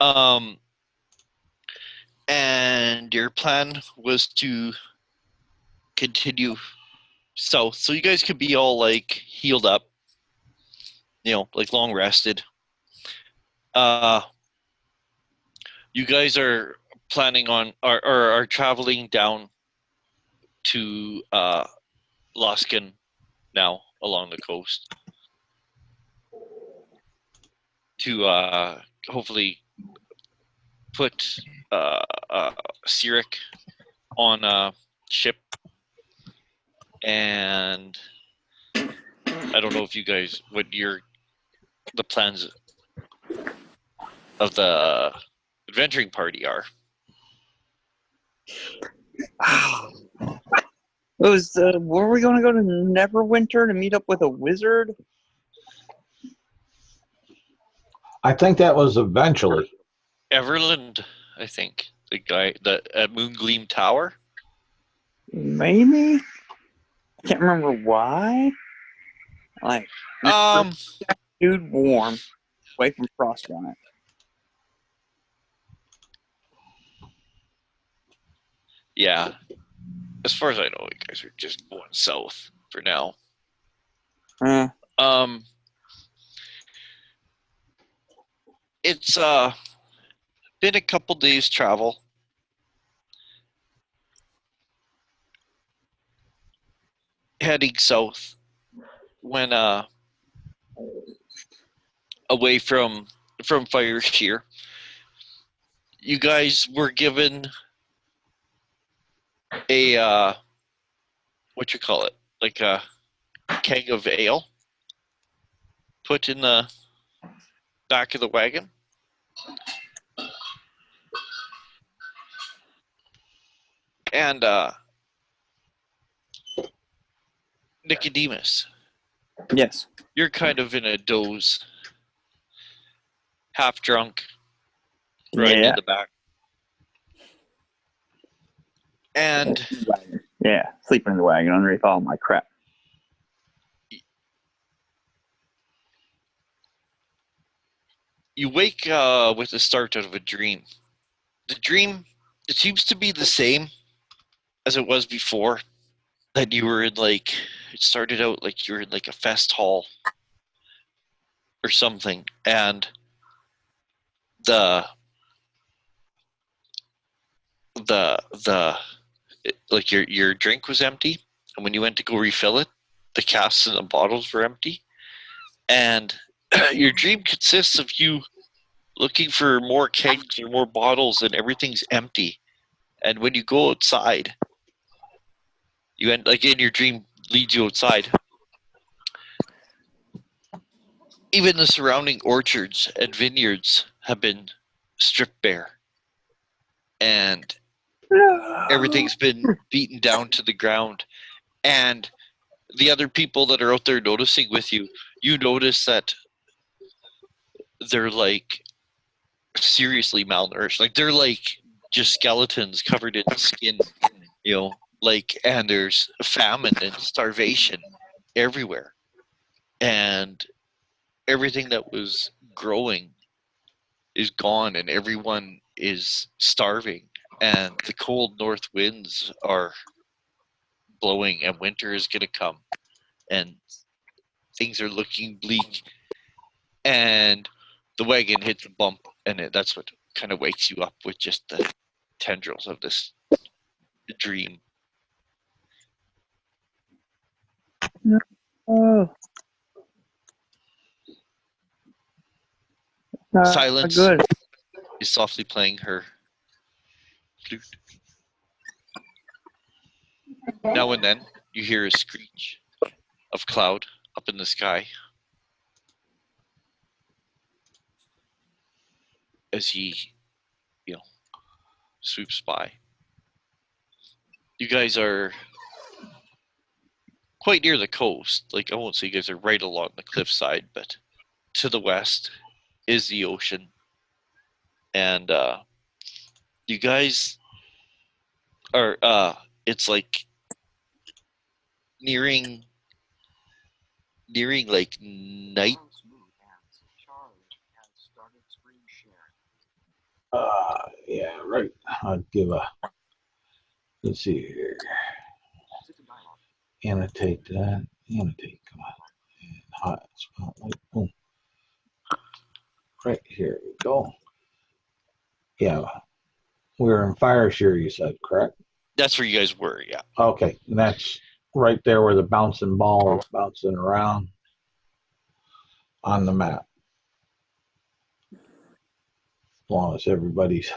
Um, and your plan was to continue south, so you guys could be all like healed up, like long rested. You guys are planning on are traveling down to Luskin now along the coast to hopefully put Sirik on a ship, and I don't know if you guys the plans of the adventuring party are. Were we going to go to Neverwinter to meet up with a wizard? I think that was eventually. Everland, I think. The guy at Moongleam Tower? Maybe? I can't remember why. Like, dude warm. Away from Frost on it. Yeah. As far as I know, you guys are just going south for now. It's been a couple days travel. Heading south when away from Fire Shear. You guys were given a what you call it? Like a keg of ale put in the back of the wagon. And Nicodemus. Yes. You're kind of in a doze, half drunk, riding in the back. And yeah, sleeping in the wagon underneath all my crap. You wake with the start out of a dream. The dream, it seems to be the same as it was before. That you were in it started out like you were in like a fest hall or something, and like your drink was empty, and when you went to go refill it, the casks and the bottles were empty, and your dream consists of you looking for more kegs or more bottles, and everything's empty. And when you go outside, you end in your dream leads you outside. Even the surrounding orchards and vineyards have been stripped bare, and everything's been beaten down to the ground. And the other people that are out there noticing with you, you notice that they're seriously malnourished. They're just skeletons covered in skin, and there's famine and starvation everywhere. And everything that was growing is gone, and everyone is starving, and the cold north winds are blowing, and winter is going to come, and things are looking bleak. And the wagon hits a bump, and that's what kind of wakes you up with just the tendrils of this dream. Silence is softly playing her flute. Now and then, you hear a screech of cloud up in the sky as he, swoops by. You guys are quite near the coast. I won't say you guys are right along the cliffside, but to the west is the ocean. And you guys are, it's nearing night, Yeah, right. I'll give a. Let's see here. Annotate that. Annotate. Come on. Hot spotlight. Boom. Right here we go. Yeah, we're in fire share. You said correct. That's where you guys were, yeah. Okay, and that's right there where the bouncing ball is bouncing around on the map. As long as everybody's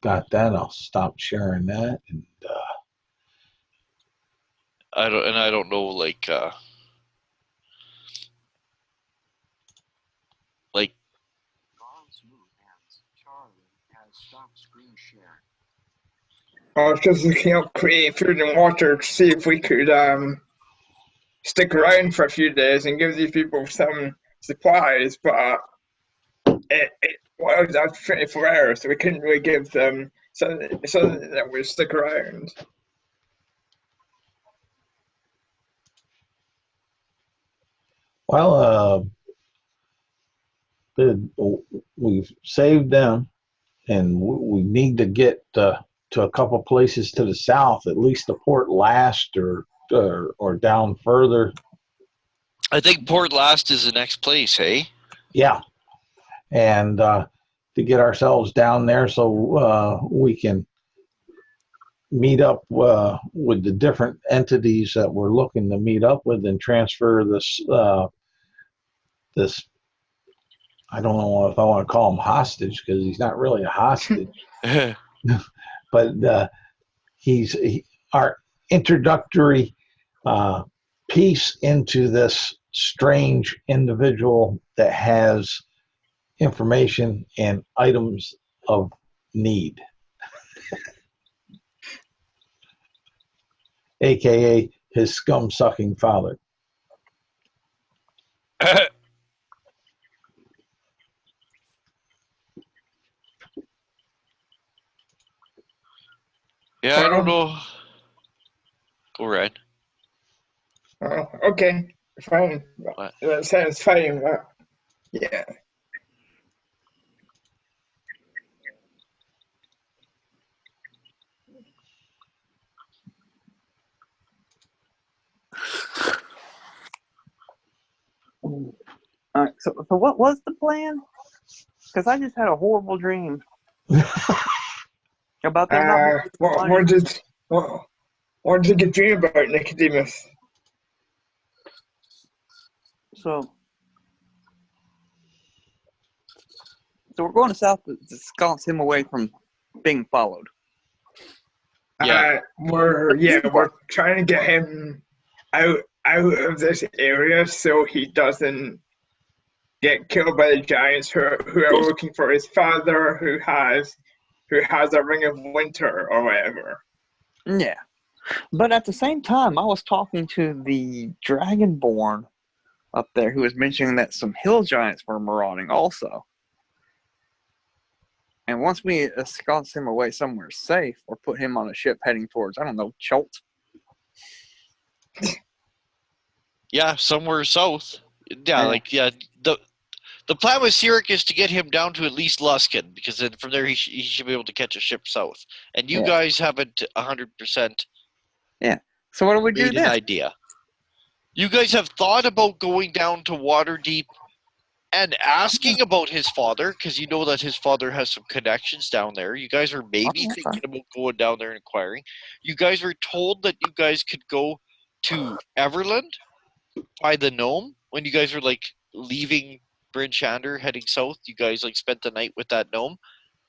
got that, I'll stop sharing that. And I don't know, like I was just looking up creating food and water to see if we could stick around for a few days and give these people some supplies, but well, that's 24 hours, so we couldn't really give them something that would stick around. well, we've saved them, and we need to get to a couple places to the south, at least to Port Last or down further. I think Port Last is the next place, hey? Yeah, and to get ourselves down there so we can meet up with the different entities that we're looking to meet up with and transfer this. I don't know if I want to call him hostage because he's not really a hostage, but he's our introductory piece into this strange individual that has information and items of need, aka his scum sucking father. Yeah, I don't know. Go right. Oh, okay, fine. What? That sounds fine. Yeah. All right. So what was the plan? Because I just had a horrible dream about there not being What did you get dream about, Nicodemus? So we're going south to sconce him away from being followed. Yeah. We're trying to get him out of this area so he doesn't get killed by the giants who are looking for his father, who has a ring of winter or whatever. Yeah. But at the same time, I was talking to the Dragonborn up there who was mentioning that some hill giants were marauding also. And once we ensconce him away somewhere safe or put him on a ship heading towards, I don't know, Cholt. Yeah, somewhere south. Yeah, the plan with Sirik is to get him down to at least Luskin, because then from there he should be able to catch a ship south. And you guys haven't 100%. Yeah. So what do we do made then? an idea. You guys have thought about going down to Waterdeep and asking about his father, because you know that his father has some connections down there. You guys are maybe thinking about going down there and inquiring. You guys were told that you guys could go to Everland by the gnome when you guys were like leaving Bryn Shander heading south. You guys like spent the night with that gnome.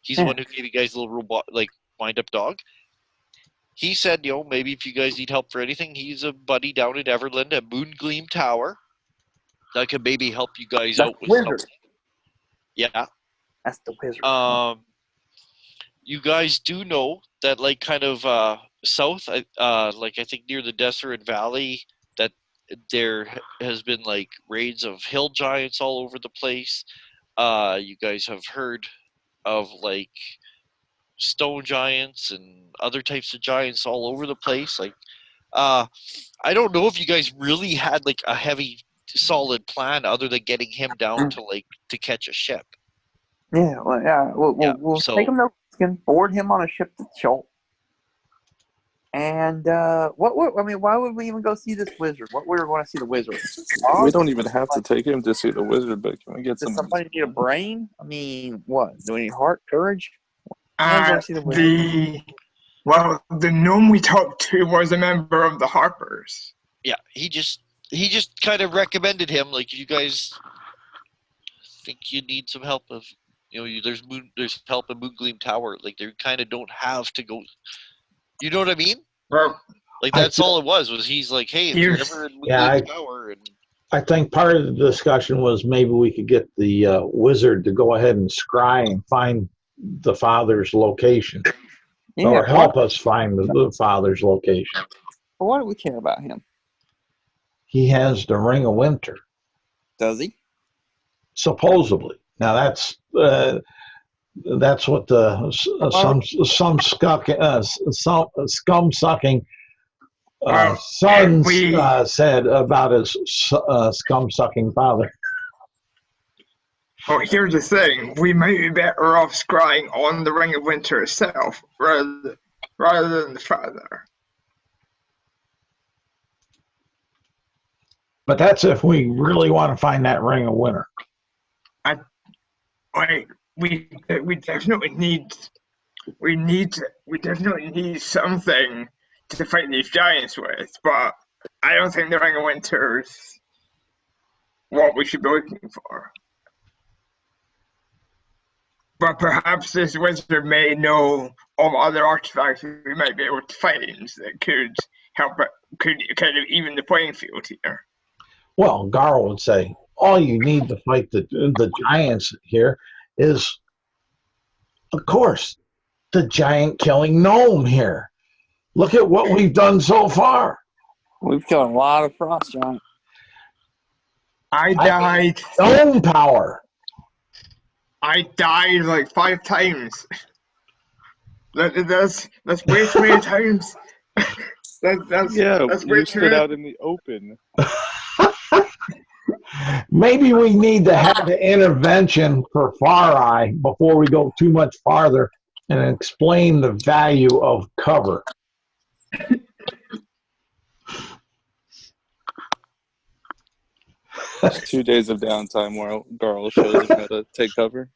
He's the one who gave you guys a little robot like wind up dog. He said, maybe if you guys need help for anything, he's a buddy down in Everland at Moongleam Tower that could maybe help you guys out with something. Yeah. That's the wizard. You guys do know that, like, kind of south, like I think near the Deseret Valley, that there has been like raids of hill giants all over the place. You guys have heard of like stone giants and other types of giants all over the place. Like, I don't know if you guys really had like a heavy, solid plan other than getting him down to like to catch a ship. Yeah, well, yeah. We'll so take him to Ruskin, board him on a ship to Chult. And what? I mean, why would we even go see this wizard? What we were going to see the wizard? We don't even have to take him to see the wizard, but can we get Does some? somebody need a brain? I mean, what? Do we need heart, courage? Why Uh, go see the wizard? the gnome we talked to was a member of the Harpers. yeah, he just kind of recommended him. Like, you guys think you need some help of, there's help in Moongleam Tower. Like, they kind of don't have to go. You know what I mean? Well, Like, that's all it was he's like, hey, if you're ever in Moongleam Tower, and I think part of the discussion was maybe we could get the wizard to go ahead and scry and find the father's location, or help us find the father's location. Well, why do we care about him? He has the Ring of Winter, Does he? supposedly. Now that's what some scum sucking sons said about his scum sucking father. Well, here's the thing: we might be better off scrying on the Ring of Winter itself rather than the father. But that's if we really want to find that Ring of Winter. We definitely need something to fight these giants with, but I don't think the Ring of Winter is what we should be looking for. But perhaps this wizard may know of other artifacts we might be able to find that could kind of even the playing field here. Well, Garl would say, all you need to fight the giants here is, of course, the giant killing gnome here. Look at what we've done so far. We've killed a lot of frost giants. I died. Gnome power. I died like 5 times. That's way too many times. That's way you stood out in the open. Maybe we need to have an intervention for Far Eye before we go too much farther and explain the value of cover. 2 days of downtime where Garl shows him how to take cover.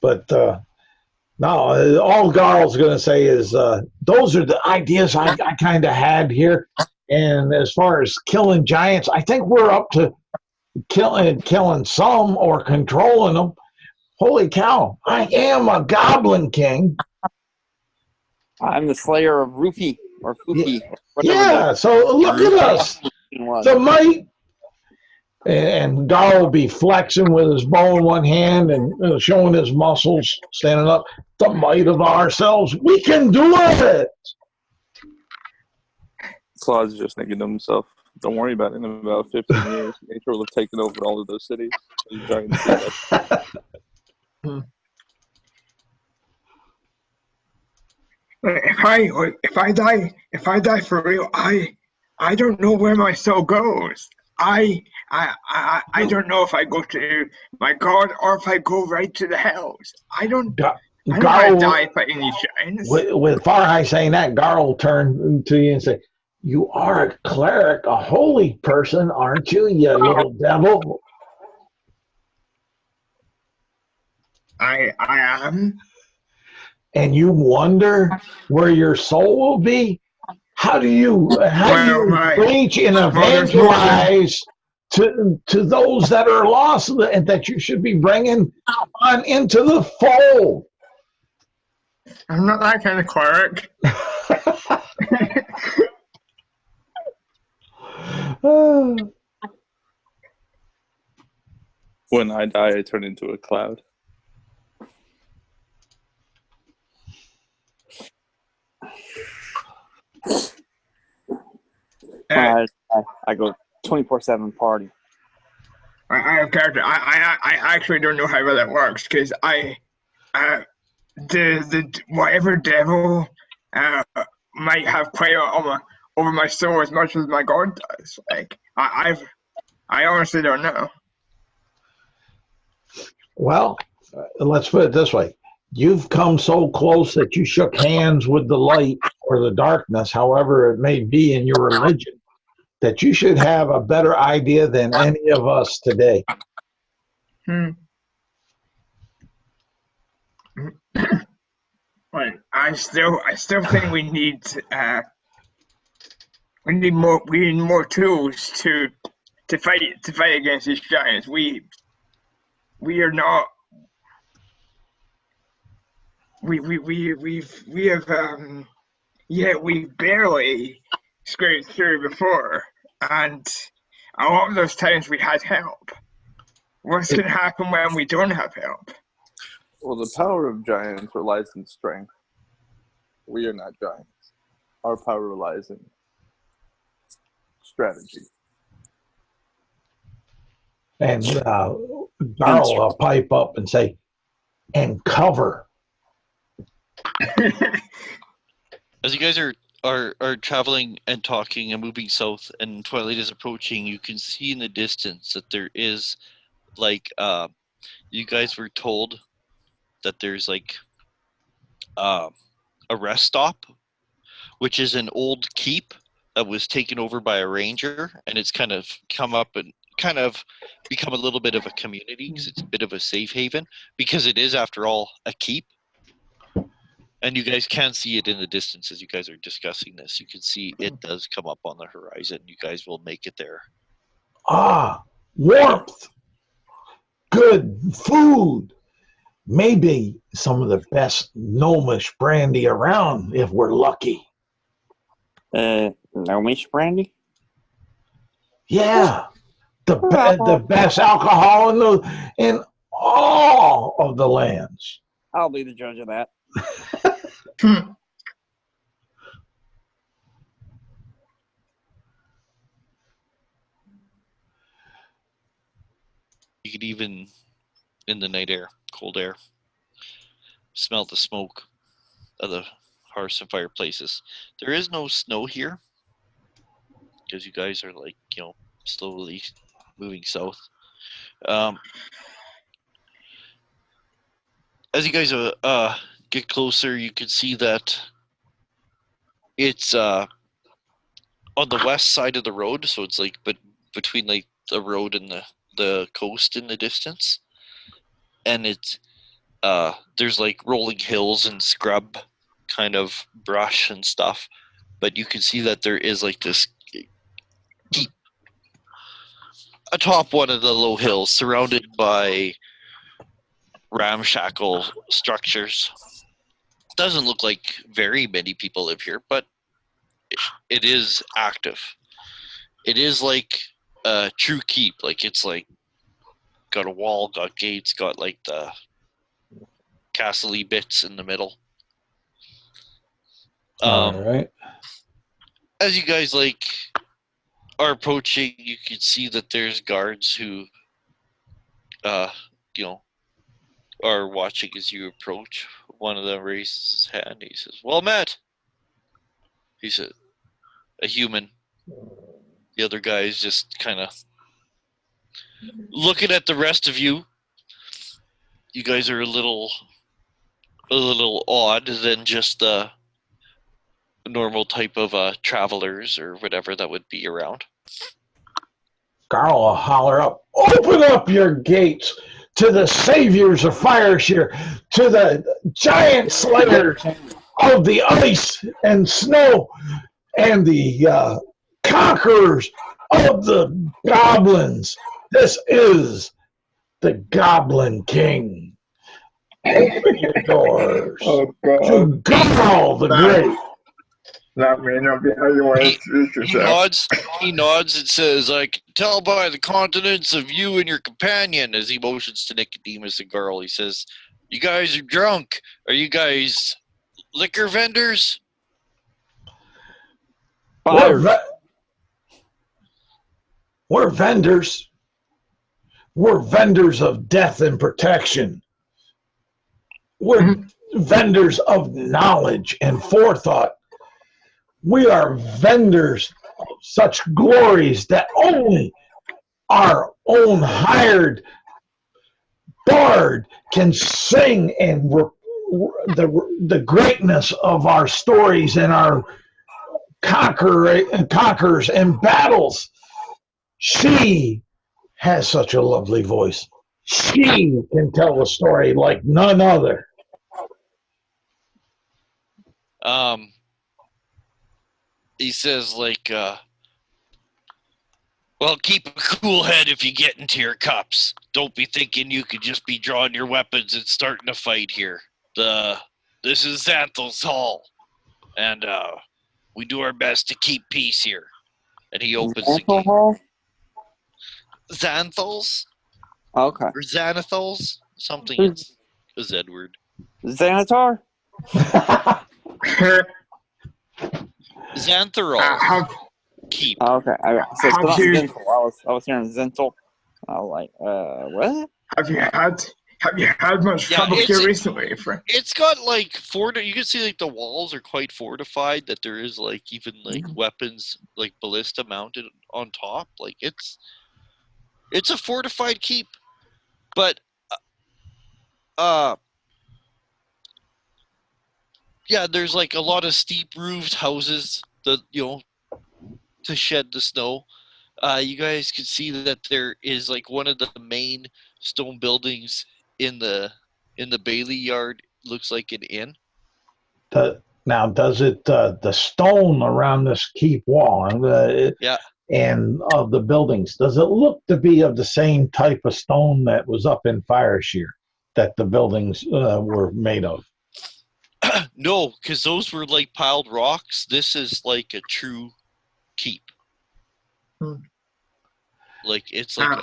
But no, all Garl's going to say is those are the ideas I kind of had here. And as far as killing giants, I think we're up to killing some or controlling them. Holy cow, I am a goblin king. I'm the slayer of Rufy or Fuki. Yeah, so look at us. The might. And Gar will be flexing with his bow in one hand and showing his muscles, standing up. The might of ourselves. We can do it. Claude's just thinking to himself, don't worry about it. In about 15 years, nature will have taken over all of those cities. Those giant cities. If I die for real, I don't know where my soul goes. I don't know if I go to my god or if I go right to the hells. I don't want to die fighting these giants. With Far Eye saying that, Gar will turn to you and say, "You are a cleric, a holy person, aren't you, you little devil?" I am. And you wonder where your soul will be? How do you preach and evangelize to those that are lost and that you should be bringing on into the fold? I'm not that kind of cleric. When I die, I turn into a cloud. I go 24/7 party. I have character. I actually don't know how well that works because the whatever devil might have quite over my soul as much as my God does. Like I honestly don't know. Well, let's put it this way. You've come so close that you shook hands with the light or the darkness, however it may be in your religion, that you should have a better idea than any of us today. Like I still think we need more tools to fight against these giants. We are not. We have we've barely scraped through before, and a lot of those times we had help. What's going to happen when we don't have help? Well, the power of giants relies in strength. We are not giants. Our power relies in strategy. And Darl will pipe up and say, and cover. As you guys are traveling and talking and moving south, and twilight is approaching, you can see in the distance that there is, like, you guys were told that there's like a rest stop, which is an old keep that was taken over by a ranger, and it's kind of come up and kind of become a little bit of a community because it's a bit of a safe haven, because it is, after all, a keep. And you guys can see it in the distance as you guys are discussing this. You can see it does come up on the horizon. You guys will make it there. Ah, warmth, good food, maybe some of the best gnomish brandy around if we're lucky. Gnomish brandy? Yeah, the best alcohol in all of the lands. I'll be the judge of that. You could even, in the night air, cold air, smell the smoke of the hearths and fireplaces. There is no snow here because you guys are, like, slowly moving south. As you guys get closer, you can see that it's on the west side of the road, so it's like between like the road and the coast in the distance, and it's there's like rolling hills and scrub kind of brush and stuff, but you can see that there is like this keep atop one of the low hills surrounded by ramshackle structures. Doesn't look like very many people live here, but it is active. It is like a true keep. Like, it's like got a wall, got gates, got like the castle-y bits in the middle. All right. As you guys like are approaching, you can see that there's guards who are watching as you approach. One of them raises his hand. He says, "Well met." He's a human. The other guy is just kind of looking at the rest of you. You guys are a little odd than just the normal type of travelers or whatever that would be around. Carl will holler up, "Open up your gates to the saviors of Fireshare, to the giant slayers of the ice and snow, and the conquerors of the goblins. This is the Goblin King. Open your doors to Carl the Great." That may not be how you want to introduce yourself. He nods and says, "I can tell by the countenance of you and your companion," as he motions to Nicodemus and Garl. He says, "You guys are drunk. Are you guys liquor vendors?" We're vendors. We're vendors of death and protection. We're vendors of knowledge and forethought. We are vendors of such glories that only our own hired bard can sing and the greatness of our stories and our conquerors and battles. She has such a lovely voice. She can tell a story like none other. He says like, well, keep a cool head if you get into your cups. Don't be thinking you could just be drawing your weapons and starting a fight here. This is Xanthel's Hall, and we do our best to keep peace here. And he opens the gate. Hall? Xanthel's? Okay. Or Xanathals? Something. It's a Z word. Xanatar? Xantherals. Keep. Okay. So it's Have not you- Zental. I was hearing Zental. I was like, what? Have you had much Yeah, trouble it's- here recently, Frank? It's got like you can see like the walls are quite fortified, that there is like even like weapons like ballista mounted on top. Like it's a fortified keep. But yeah, there's like a lot of steep roofed houses that to shed the snow. You guys can see that there is like one of the main stone buildings in the Bailey yard looks like an inn. Now, does it the stone around this keep wall Yeah. and of the buildings, does it look to be of the same type of stone that was up in Fireshear that the buildings were made of? No, because those were like piled rocks. This is like a true keep. Like it's like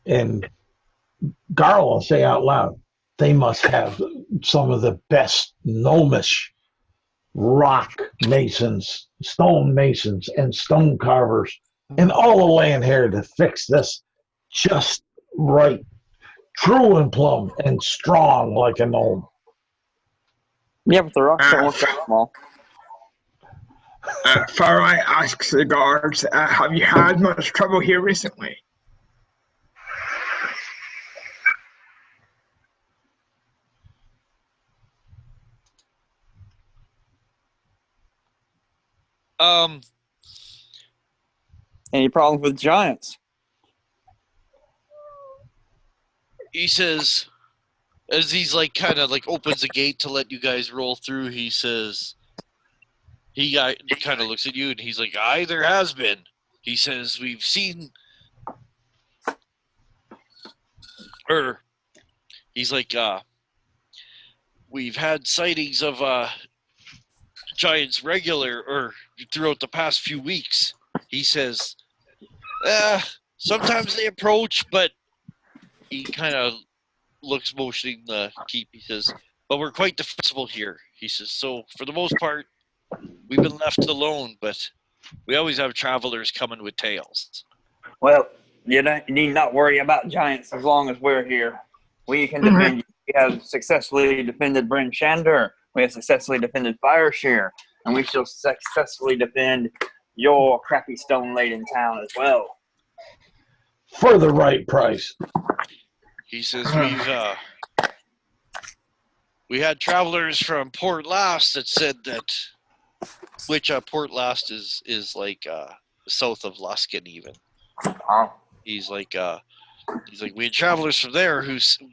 And Garl will say out loud, they must have some of the best gnomish rock masons, stone masons, and stone carvers in all the land here to fix this just right, true and plumb, and strong like a gnome. Yeah, but the rocks don't look that small. Farai asks the guards, have you had much trouble here recently? Any problems with giants? He says, as he's like kind of like opens the gate to let you guys roll through, he says, he kind of looks at you and he's like, aye, there has been. He says, we've seen, or he's like, we've had sightings of giants throughout the past few weeks. He says, sometimes they approach, but he kind of looks motioning the keep. He says, but we're quite defensible here. He says, so for the most part, we've been left alone, but we always have travelers coming with tales. Well, you need not worry about giants as long as we're here. We can defend you. We have successfully defended Bryn Shander. We have successfully defended Fireshear. And we shall successfully defend your crappy stone-laden town as well. For the right price. He says, we had travelers from Port Last that said that, which Port Last is like south of Luskin even. Oh. He's like we had travelers from there who said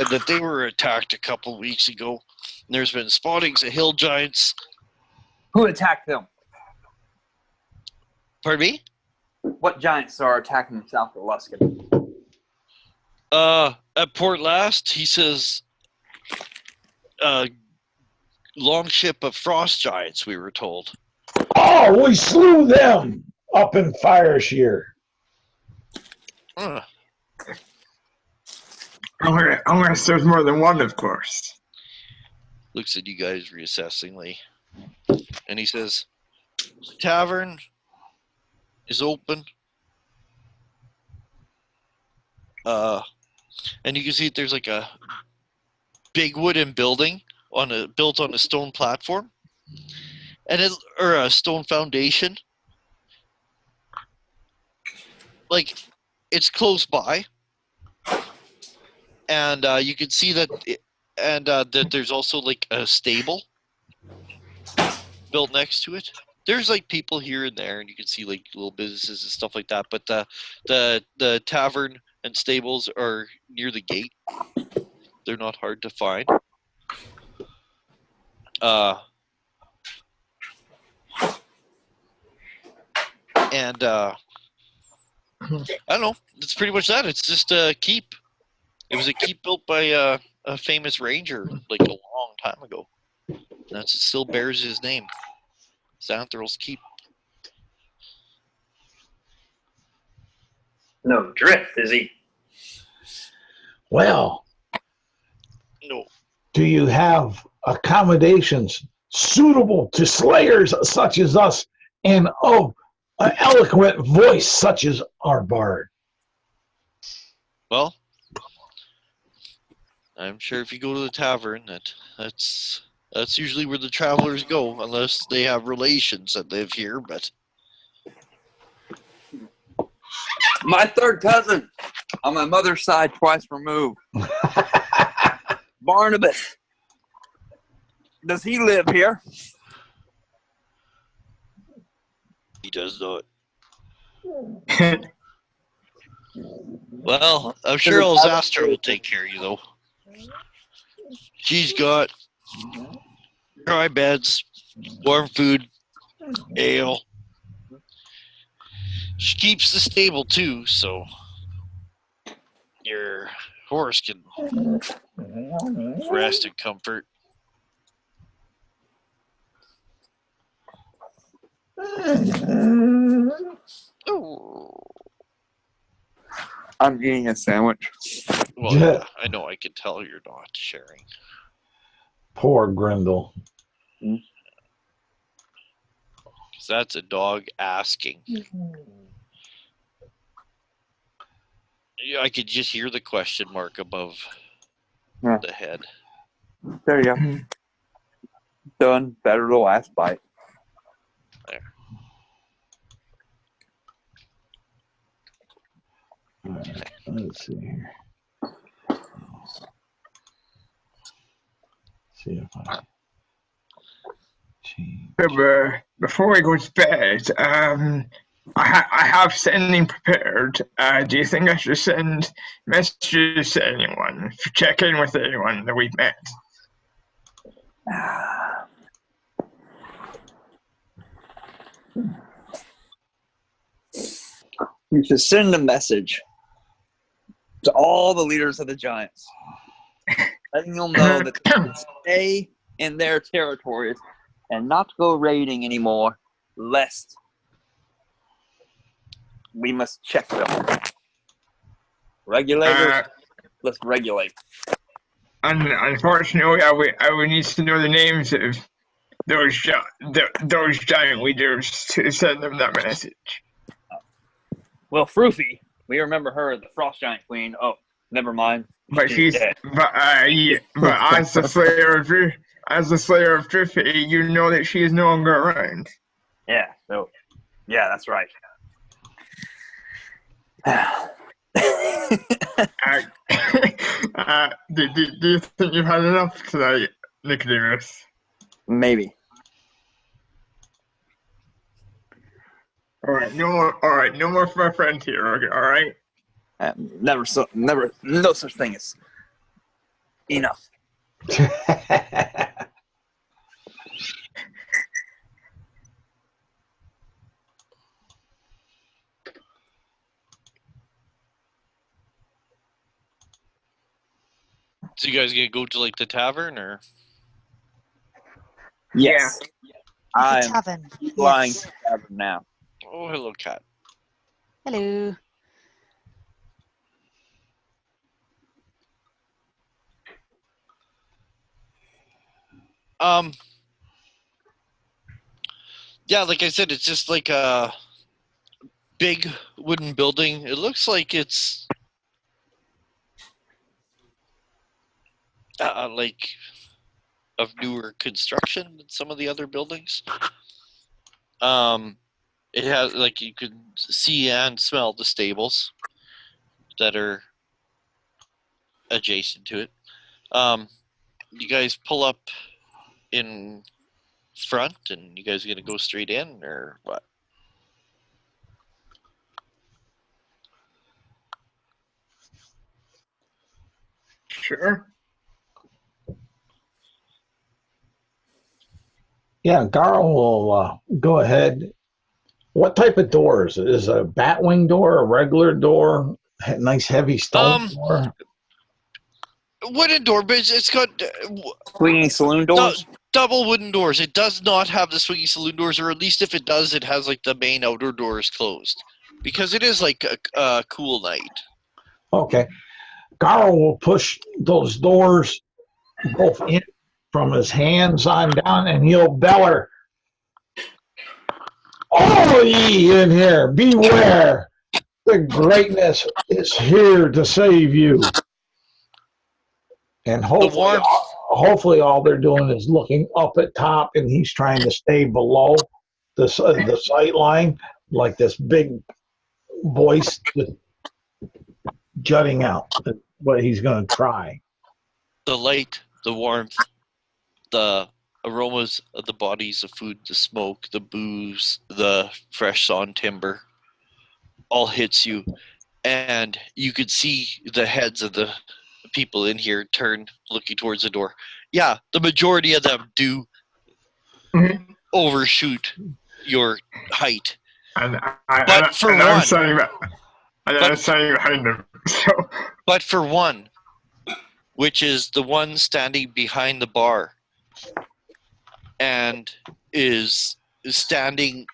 that they were attacked a couple weeks ago. And there's been spottings of hill giants. Who attacked them? Pardon me? What giants are attacking south of Luskin? At Port Last, he says, long ship of frost giants, we were told. Oh, we slew them up in Fireshear. Huh. Unless there's more than one, of course. Looks at you guys reassessingly. And he says, tavern is open. And you can see there's like a big wooden building built on a stone platform, or a stone foundation. Like, it's close by, and you can see that, that there's also like a stable built next to it. There's like people here and there, and you can see like little businesses and stuff like that. But the tavern and stables are near the gate. They're not hard to find. And I don't know. It's pretty much that. It's just a keep. It was a keep built by a famous ranger like a long time ago. It still bears his name. Xanthral's Keep. No drift, is he? Well, No. do you have accommodations suitable to slayers such as us and of an eloquent voice such as our bard? Well, I'm sure if you go to the tavern, that's usually where the travelers go, unless they have relations that live here. But My third cousin on my mother's side, twice removed. Barnabas. Does he live here? he does not. Well, I'm sure Alzastra will take care of you, though. She's got dry beds, warm food, ale. She keeps the stable, too, so your horse can rest in comfort. Oh. I'm eating a sandwich. Well, yeah, I know. I can tell you're not sharing. Poor Grendel. Because that's a dog asking. Yeah, I could just hear the question mark above the head. There you go. Done. Better the last bite. There. All right, let's see here. See if I change. Before we go to bed, I have sending prepared. Do you think I should send messages to anyone, check in with anyone that we've met? You should send a message to all the leaders of the Giants, letting them know that they should stay in their territories and not go raiding anymore, lest we must check them. Regulators, let's regulate. Unfortunately, I would need to know the names of those giant leaders to send them that message. Well, Froofy, we remember her, the Frost Giant Queen. Oh, never mind. But dead. But as the Slayer of Driffy, you know that she is no longer around. Yeah. So, yeah, that's right. Do you think you've had enough tonight, Nicodemus? Maybe. All right, no more for my friend here. Okay, all right. Never, no such thing as enough. So you guys gonna go to like the tavern or? Yes. I'm Tavern. flying Yes. to the tavern now. Oh, hello, cat. Hello. Yeah, like I said, it's just like a big wooden building. It looks like it's like of newer construction than some of the other buildings. It has, like, you could see and smell the stables that are adjacent to it. You guys pull up in front, and you guys are gonna go straight in, or what? Sure. Yeah, Garl will go ahead. What type of doors? Is it a batwing door, a regular door, nice heavy stone door? Wooden door, but it's got Swinging saloon doors? double wooden doors. It does not have the swinging saloon doors, or at least if it does, it has like the main outdoor doors closed, because it is like a cool night. Okay. Garl will push those doors both in from his hands on down, and he'll beller, "All ye in here, beware! The greatness is here to save you." And hopefully all they're doing is looking up at top, and he's trying to stay below the sight line, like this big voice jutting out. That's what he's going to try. The light, the warmth, the aromas of the bodies of food, the smoke, the booze, the fresh sawn timber, all hits you, and you could see the heads of the people in here turn, looking towards the door. Yeah, the majority of them do overshoot your height. And But for I'm one, standing behind him. So. but for one, which is the one standing behind the bar, and is standing,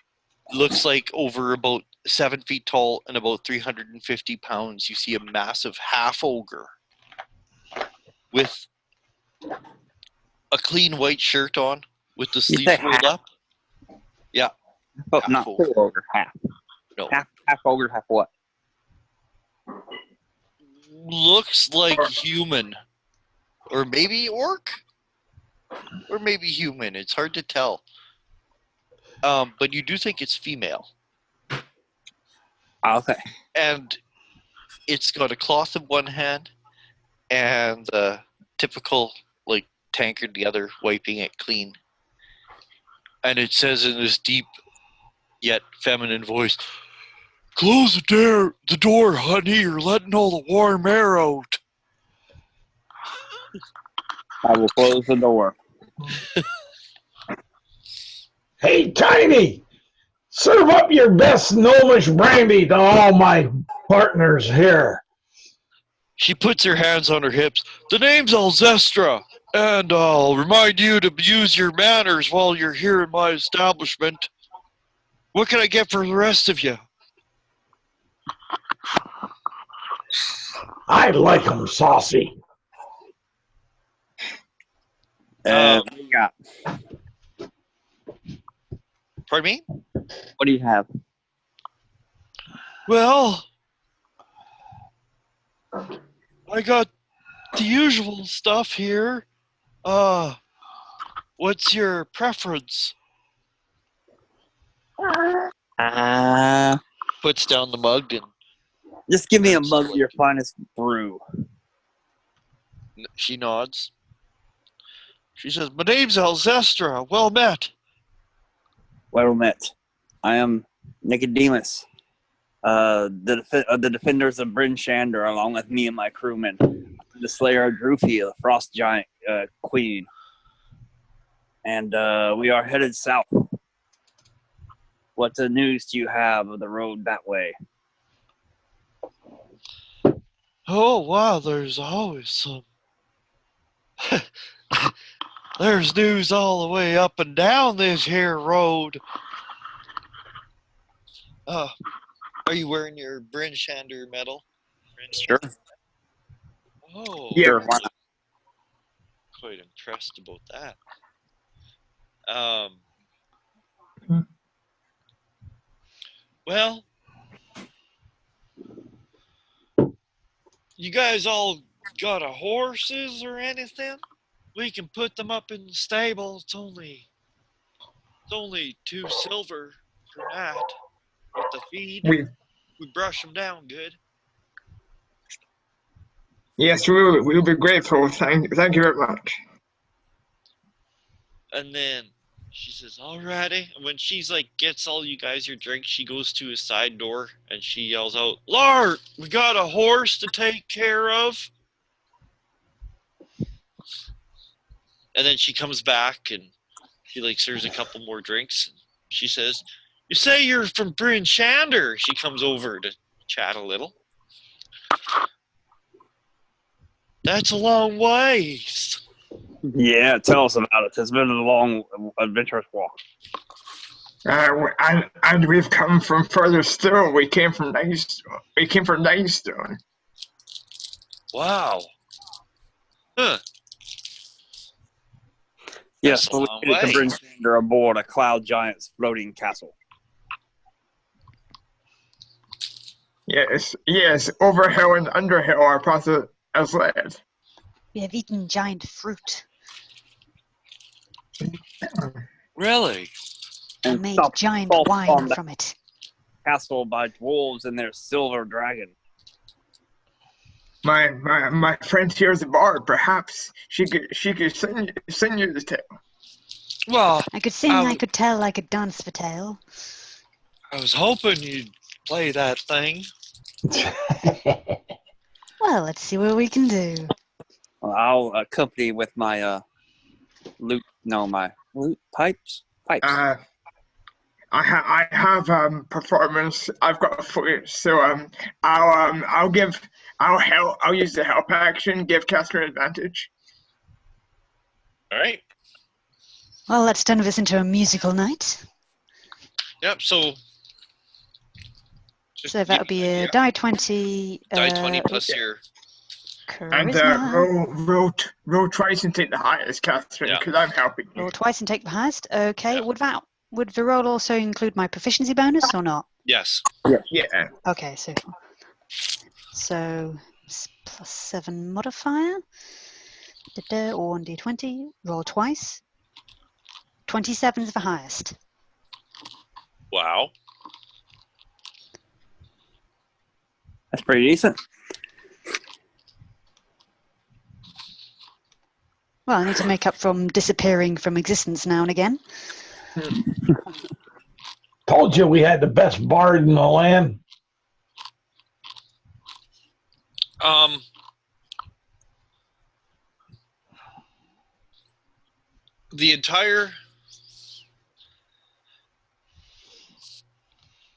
looks like over about 7 feet tall and about 350 pounds. You see a massive half ogre with a clean white shirt on, with the You sleeves say rolled up. Yeah. Oh, Half not ogre. full ogre, half. No. Half ogre, half what? Looks like human. Or maybe orc? Or maybe human. It's hard to tell. But you do think it's female. Okay. And it's got a cloth in one hand and a typical, like, tankard in the other, wiping it clean. And it says in this deep yet feminine voice, "Close the door, honey. You're letting all the warm air out." I will close the door. "Hey, Tiny, serve up your best gnomish brandy to all my partners here." She puts her hands on her hips. "The name's Alzestra, and I'll remind you to use your manners while you're here in my establishment. What can I get for the rest of you?" "I like 'em saucy." What do you got? Pardon me? What do you have? Well, I got the usual stuff here. What's your preference? Puts down the mug and Just give me a mug of your finest brew. she nods. She says, "My name's Alzestra. Well met." Well met. I am Nicodemus, the defenders of Bryn Shander, along with me and my crewmen. The Slayer of Drufia, the Frost Giant Queen. And we are headed south. What news do you have of the road that way? Oh, wow, there's always some. There's news all the way up and down this here road. Are you wearing your Bryn Shander medal? Sure. Oh, Yeah. Sure. Why not? Quite impressed about that. Well, you guys all got a horses or anything? we can put them up in the stable. It's only 2 silver for that. With the feed, We we brush them down good. yes, we'll be grateful. Thank you very much. And then she says, "Alrighty." And when she's like, gets all you guys your drinks, she goes to his side door and she yells out, "Lart, we got a horse to take care of." And then she comes back and she like serves a couple more drinks. She says, "You say you're from Bryn Shander." She comes over to chat a little. "That's a long ways." Yeah, tell us about it. It's been a long, adventurous walk. And we've come from further still. We came from Nightstone. Wow. Huh. Yes, That's a but we long needed to way. bring Sander aboard a Cloud Giant's floating castle. Yes. Overhill and underhill are processed as lead. We have eaten giant fruit Really? and made stopped giant assault wine on the from it. castle by dwarves and their silver dragon. My friend here is a bard. Perhaps she could send you the tale. Well, I could sing, I could tell, I could dance for tale. I was hoping you'd play that thing. Well, let's see what we can do. Well, I'll accompany with my lute. No, my lute pipes. I have performance. I've got a flute, so I'll help. I'll use the help action. Give caster an advantage. All right. Well, let's turn this into a musical night. Yep. So So that would be a die 20. Die 20 plus your. And charisma. roll twice and take the highest, Catherine, Yeah. because I'm helping you. Roll twice and take the highest. Okay. Yeah. Would the roll also include my proficiency bonus or not? Yes. Yeah. Okay, so plus 7 modifier. Or 1d20. Roll twice. 27 is the highest. Wow. That's pretty decent. Well, I need to make up from disappearing from existence now and again. Told you we had the best bard in the land.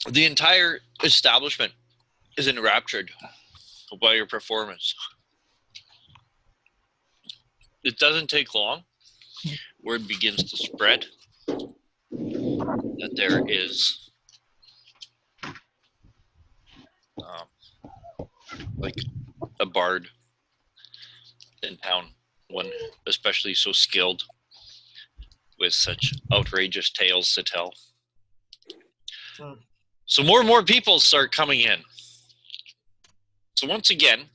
The entire establishment is enraptured by your performance. It doesn't take long. Word begins to spread that there is like a bard in town, one especially so skilled with such outrageous tales to tell. So more and more people start coming in. So once again,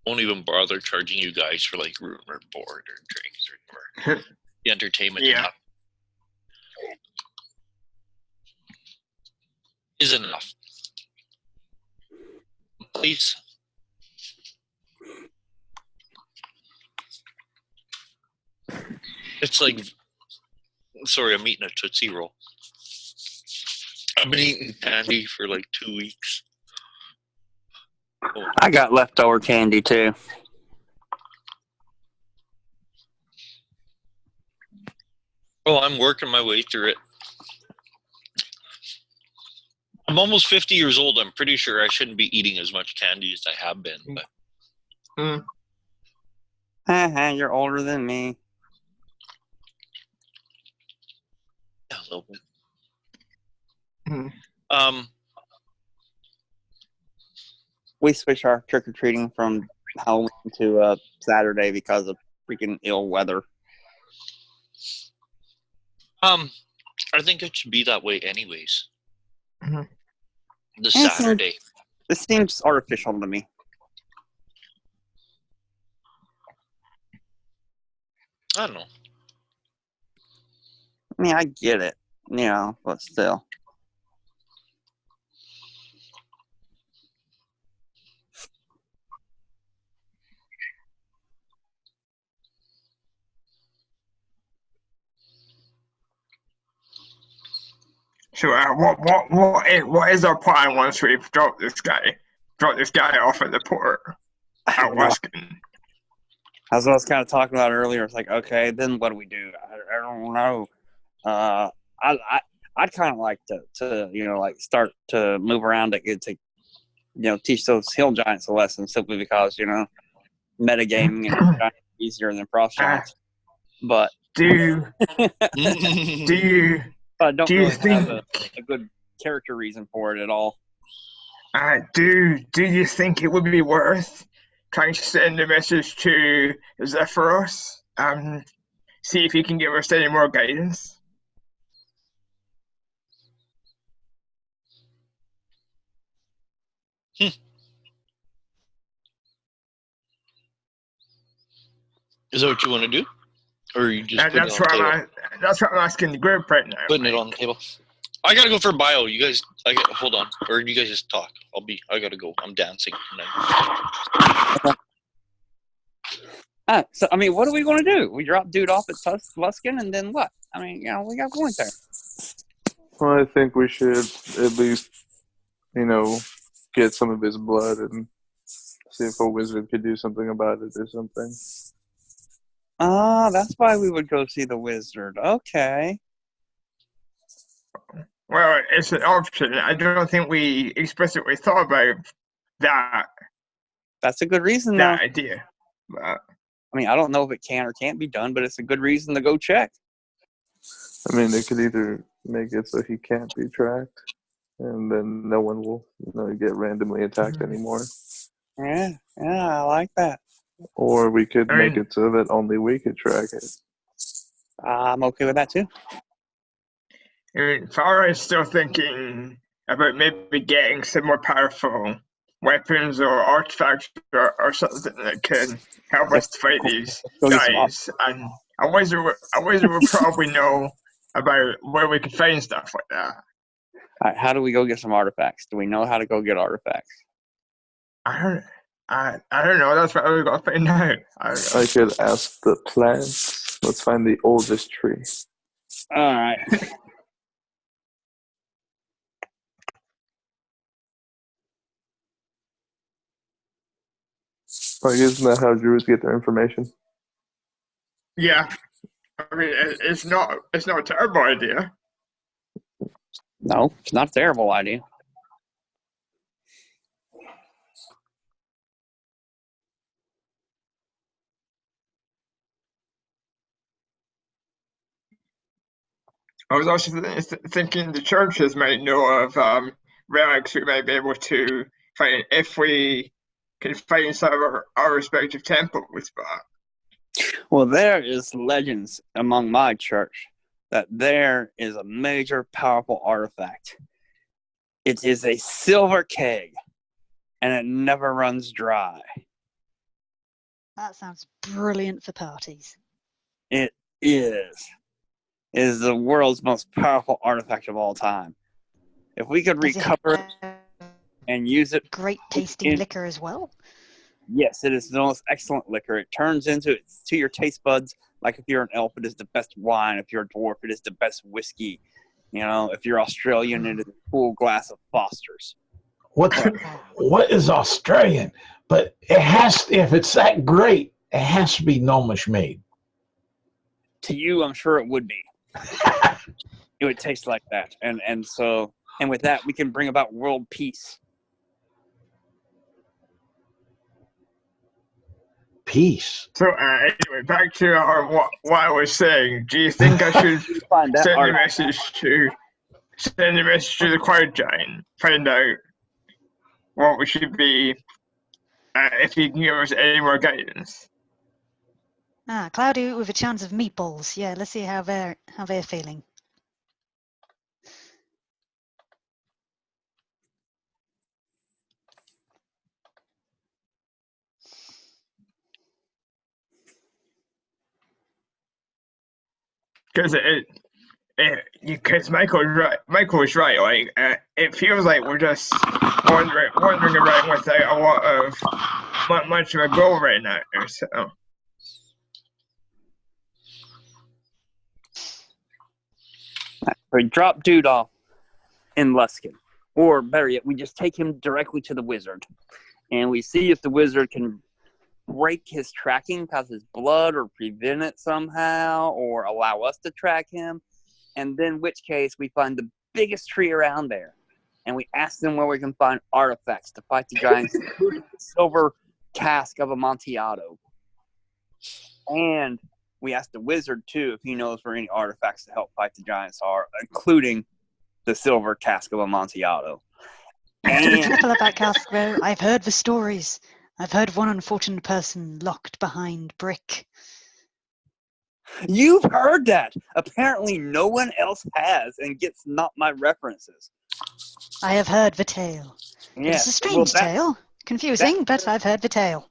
won't even bother charging you guys for like room or board or drinks or whatever. The entertainment is enough. Please. It's like, sorry, I'm eating a Tootsie Roll. I've been eating candy for like 2 weeks. Oh. I got leftover candy too. Oh, I'm working my way through it. I'm almost 50 years old. I'm pretty sure I shouldn't be eating as much candy as I have been. But You're older than me. yeah, a little bit. We switched our trick or treating from Halloween to Saturday because of freaking ill weather. I think it should be that way anyways. The Yes, Saturday. This seems artificial to me. I don't know. I mean, I get it, but still. So what is our plan once we've dropped this guy off at the port at Luskin? That's what I was kind of talking about earlier. It's like, okay, then what do we do? I don't know. I'd kind of like to like start to move around to teach those hill giants a lesson, simply because metagaming and giants is easier than frost giants. But do you I don't do you really think have a good character reason for it at all. do you think it would be worth trying to send a message to Zephyros and see if he can give us any more guidance? Is that what you want to do? Or are you just putting That's it on the table? that's what I'm asking the group right now. Putting it on the table. I gotta go for bio. You guys, hold on, or you guys just talk. I gotta go. I'm dancing tonight. So I mean, what are we going to do? We drop dude off at Luskin, and then what? I mean, we got going there. Well, I think we should at least, get some of his blood and see if a wizard could do something about it or something. That's why we would go see the wizard. Okay. Well, it's an option. I don't think we explicitly thought about that. That's a good reason, that though. idea. But, I mean, I don't know if it can or can't be done, but it's a good reason to go check. I mean, they could either make it so he can't be tracked, and then no one will get randomly attacked anymore. Yeah, I like that. Or we could make it so that only we could track it. I'm okay with that, too. I mean, Farah is still thinking about maybe getting some more powerful weapons or artifacts or something that can help us to fight these guys. And a wizard would probably know about where we can find stuff like that. All right, how do we go get some artifacts? Do we know how to go get artifacts? I don't know. That's what we've got to find out. I could ask the plants. Let's find the oldest tree. All right. Like, isn't that how druids get their information? Yeah. I mean, it's not a terrible idea. No, it's not a terrible idea. I was also thinking the churches might know of relics we might be able to find if we can find some of our respective temples. But well, there is legends among my church that there is a major powerful artifact. It is a silver keg, and it never runs dry. That sounds brilliant for parties. It is. It is the world's most powerful artifact of all time. If we could recover it and use it... Great tasting liquor as well. Yes, it is the most excellent liquor. It turns to your taste buds like if you're an elf, it is the best wine. If you're a dwarf, it is the best whiskey. If you're Australian, it is a cool glass of Foster's. What is Australian? But it has, if it's that great, it has to be gnomish made. To you, I'm sure it would be. It would taste like that. And with that, we can bring about world peace. Peace. So anyway, back to what I was saying. Do you think I should send a message to the quiet giant, find out what we should be, if he can give us any more guidance? Cloudy with a chance of meatballs. Yeah, let's see how they're feeling. because because Michael's right. Like it feels like we're just wandering around without a lot of much of a goal right now. So We drop Dude off in Luskin, or better yet, we just take him directly to the wizard, and we see if the wizard can break his tracking, cause his blood, or prevent it somehow, or allow us to track him. And then, which case, we find the biggest tree around there, and we ask them where we can find artifacts to fight the giants, including the silver cask of Amontillado. And we ask the wizard too if he knows where any artifacts to help fight the giants are, including the silver cask of Amontillado. And Careful about Caskro. I've heard the stories. I've heard of one unfortunate person locked behind brick. you've heard that. Apparently, no one else has and gets not my references. I have heard the tale. Yes, It's a strange tale. Confusing, but I've heard the tale.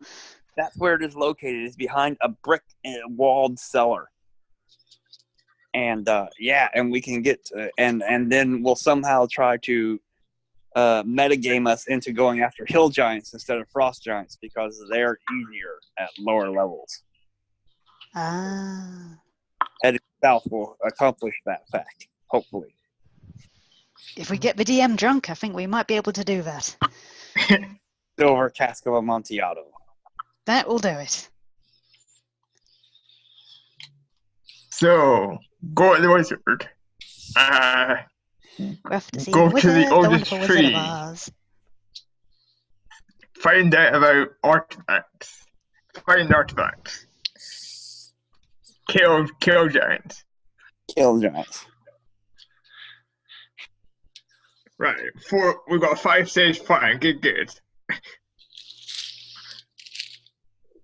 That's where it is located. It's behind a brick walled cellar. And and we can get and then we'll somehow try to metagame us into going after hill giants instead of frost giants because they're easier at lower levels. Ah. Heading south will accomplish that fact, hopefully. If we get the DM drunk, I think we might be able to do that. Silver cask of Amontillado. That will do it. so go to the wizard. We have to see Go the to wizard, the the oldest wonderful wizard of tree. Oz. Find out about artifacts. Find artifacts. Kill giants. Kill giants. Right. We got a 5-stage plan. Good.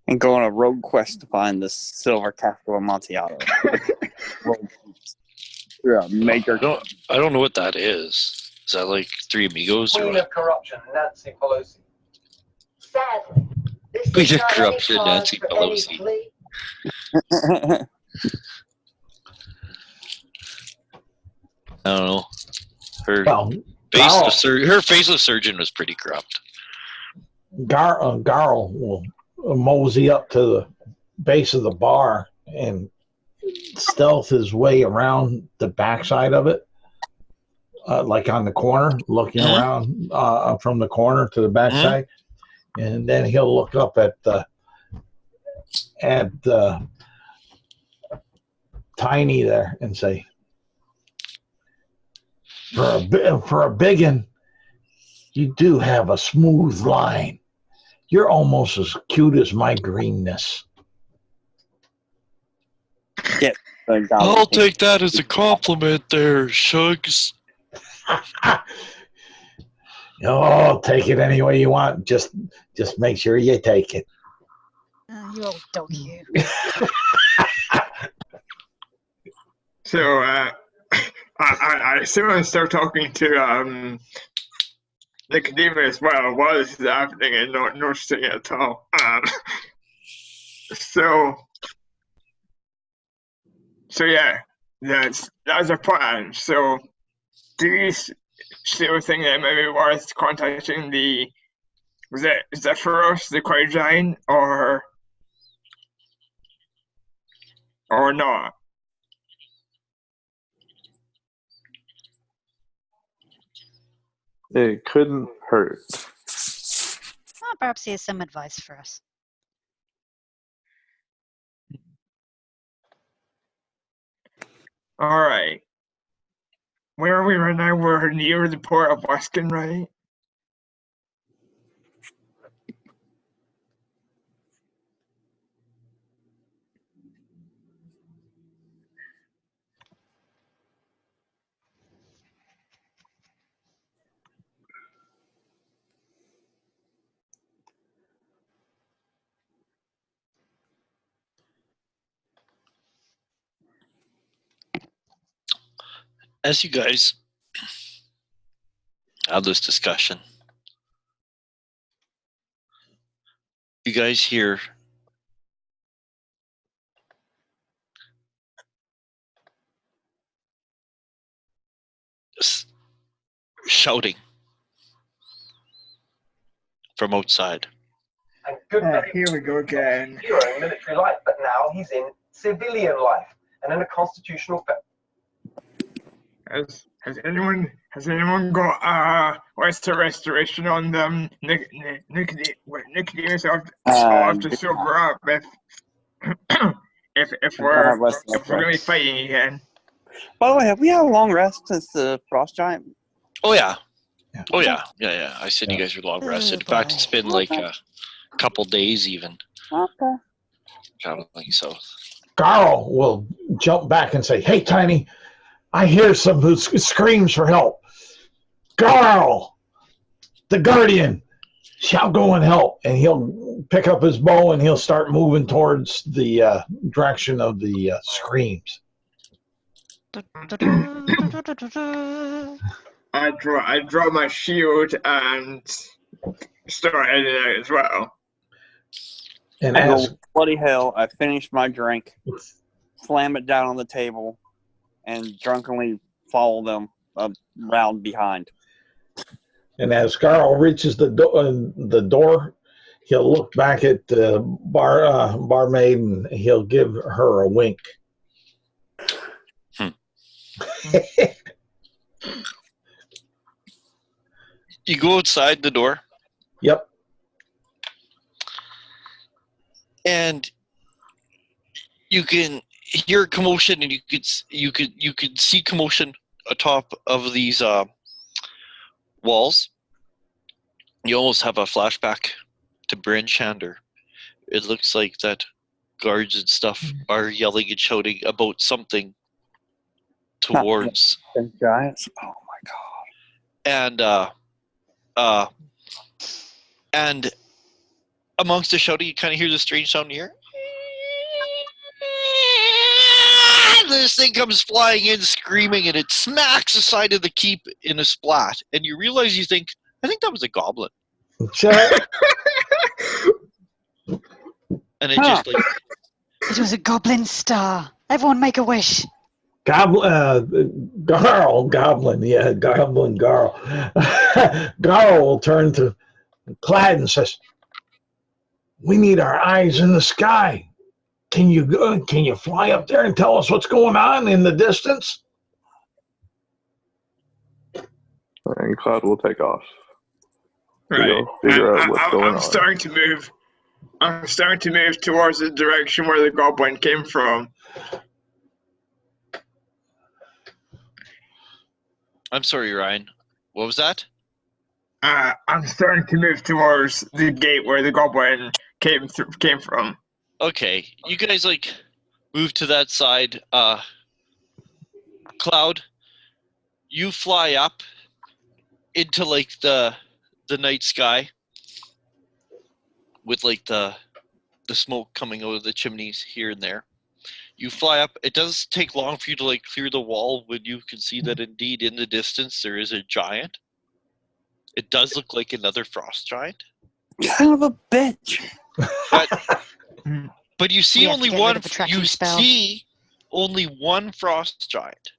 And go on a rogue quest to find the silver cask of Amontillado. Yeah, major. I don't know what that is. Is that like Three Amigos? Or Queen what? of Corruption, Nancy Pelosi. Sadly, this Queen is of not Corruption, any cause Nancy for any Pelosi. plea. I don't know. Her Well, her faceless surgeon was pretty corrupt. Garl will mosey up to the base of the bar and stealth his way around the backside of it, like on the corner, looking around from the corner to the backside, and then he'll look up at Tiny there and say, "For a biggin, you do have a smooth line. You're almost as cute as my greenness." I'll take that as a compliment there, Shugs. Oh, take it any way you want. Just make sure you take it. You old dog, you. So I assume I start talking to Nicodemus as well. What is happening in North City at all? So yeah, that's our plan. So do you still think that maybe worth contacting is that for us, the Quiet Giant, or not? It couldn't hurt. Well, perhaps he has some advice for us. All right. Where are we right now? We're near the port of Luskin, right? As you guys have this discussion, you guys hear shouting from outside. And good Oh, luck. here we go again. Hero in military life, but now he's in civilian life and in a constitutional. Has anyone got what's the restoration on them? Nicodemus, I'll have to sober up if we're gonna be fighting again. By the way, have we had a long rest since the frost giant? Oh yeah. Yeah. Oh yeah. Yeah. I said you guys were long rested. In fact, it's been like a couple days even Okay. traveling south. Carl will jump back and say, "Hey, Tiny, I hear some screams for help. Carl, the Guardian, shall go and help." And he'll pick up his bow and he'll start moving towards the direction of the screams. I draw my shield and start heading out as well. And I as go, bloody hell, I finish my drink, slam it down on the table, and drunkenly follow them around behind. And as Carl reaches the door, he'll look back at the barmaid and he'll give her a wink. You go outside the door, Yep. and you can hear commotion, and you could see commotion atop of these walls. You almost have a flashback to Bryn Shander. It looks like that guards and stuff are yelling and shouting about something towards The giants. Oh my god. and amongst the shouting, you kind of hear the strange sound here. This thing comes flying in, screaming, and it smacks the side of the keep in a splat. And you realize, I think that was a goblin. And it just like It was a goblin star. Everyone make a wish. Goblin, yeah, Goblin Garl. Garl will turn to Clad and says, "We need our eyes in the sky. Can you fly up there and tell us what's going on in the distance?" And Cloud will take off. Right. Figure out what's going on. I'm starting to move towards the direction where the goblin came from. I'm sorry, Ryan. What was that? I'm starting to move towards the gate where the goblin came from. Okay, you guys like move to that side. Cloud, you fly up into like the night sky with like the smoke coming out of the chimneys here and there. You fly up. It does take long for you to like clear the wall when you can see that indeed in the distance there is a giant. It does look like another frost giant. Son of a bitch. But you see We have to only get rid one. of the tracking You spell. see only one frost giant.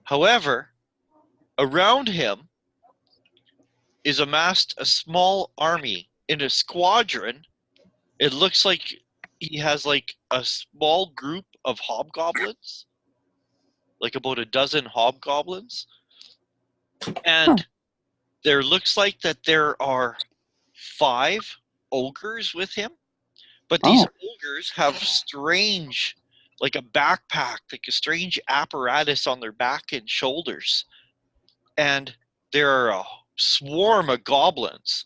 However, around him is amassed a small army in a squadron. It looks like he has like a small group of hobgoblins, like about a dozen hobgoblins, and there looks like that there are 5 ogres with him. But these ogres have strange, like a backpack, like a strange apparatus on their back and shoulders. And there are a swarm of goblins,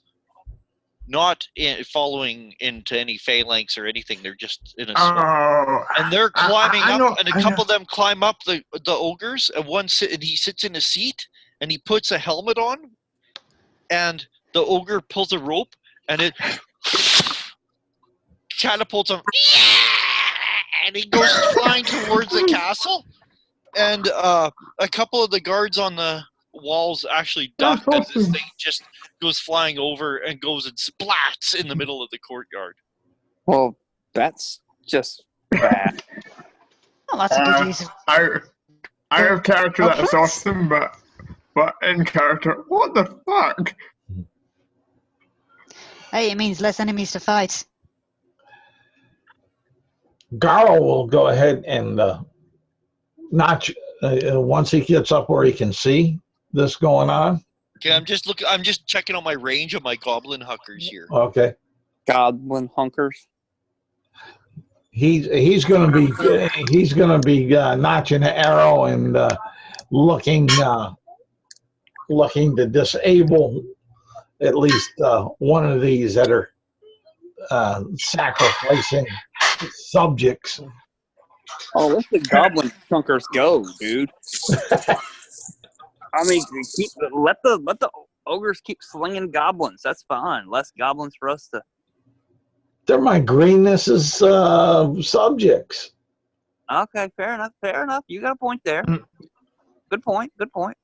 not following into any phalanx or anything. They're just in a swarm. Oh, And they're climbing I up, know- and a I couple know. of them climb up the ogres, and and he sits in a seat, and he puts a helmet on, and the ogre pulls a rope, and it catapults him, and he goes flying towards the castle. And a couple of the guards on the walls actually duck as this thing just goes flying over and goes and splats in the middle of the courtyard. Well, that's just bad. Well, that's a good use of. I have character that's awesome, but but in character, what the fuck? Hey, it means less enemies to fight. Garo will go ahead and notch once he gets up where he can see this going on. Okay, I'm just checking on my range of my goblin huckers here. Okay, Goblin hunkers. he's gonna be notching an arrow and looking to disable at least one of these that are sacrificing subjects. Oh, let the goblin chunkers go, dude. I mean, let the ogres keep slinging goblins. That's fine. Less goblins for us to. They're my greenness is subjects. Okay, fair enough. Fair enough. You got a point there. Good point. Good point.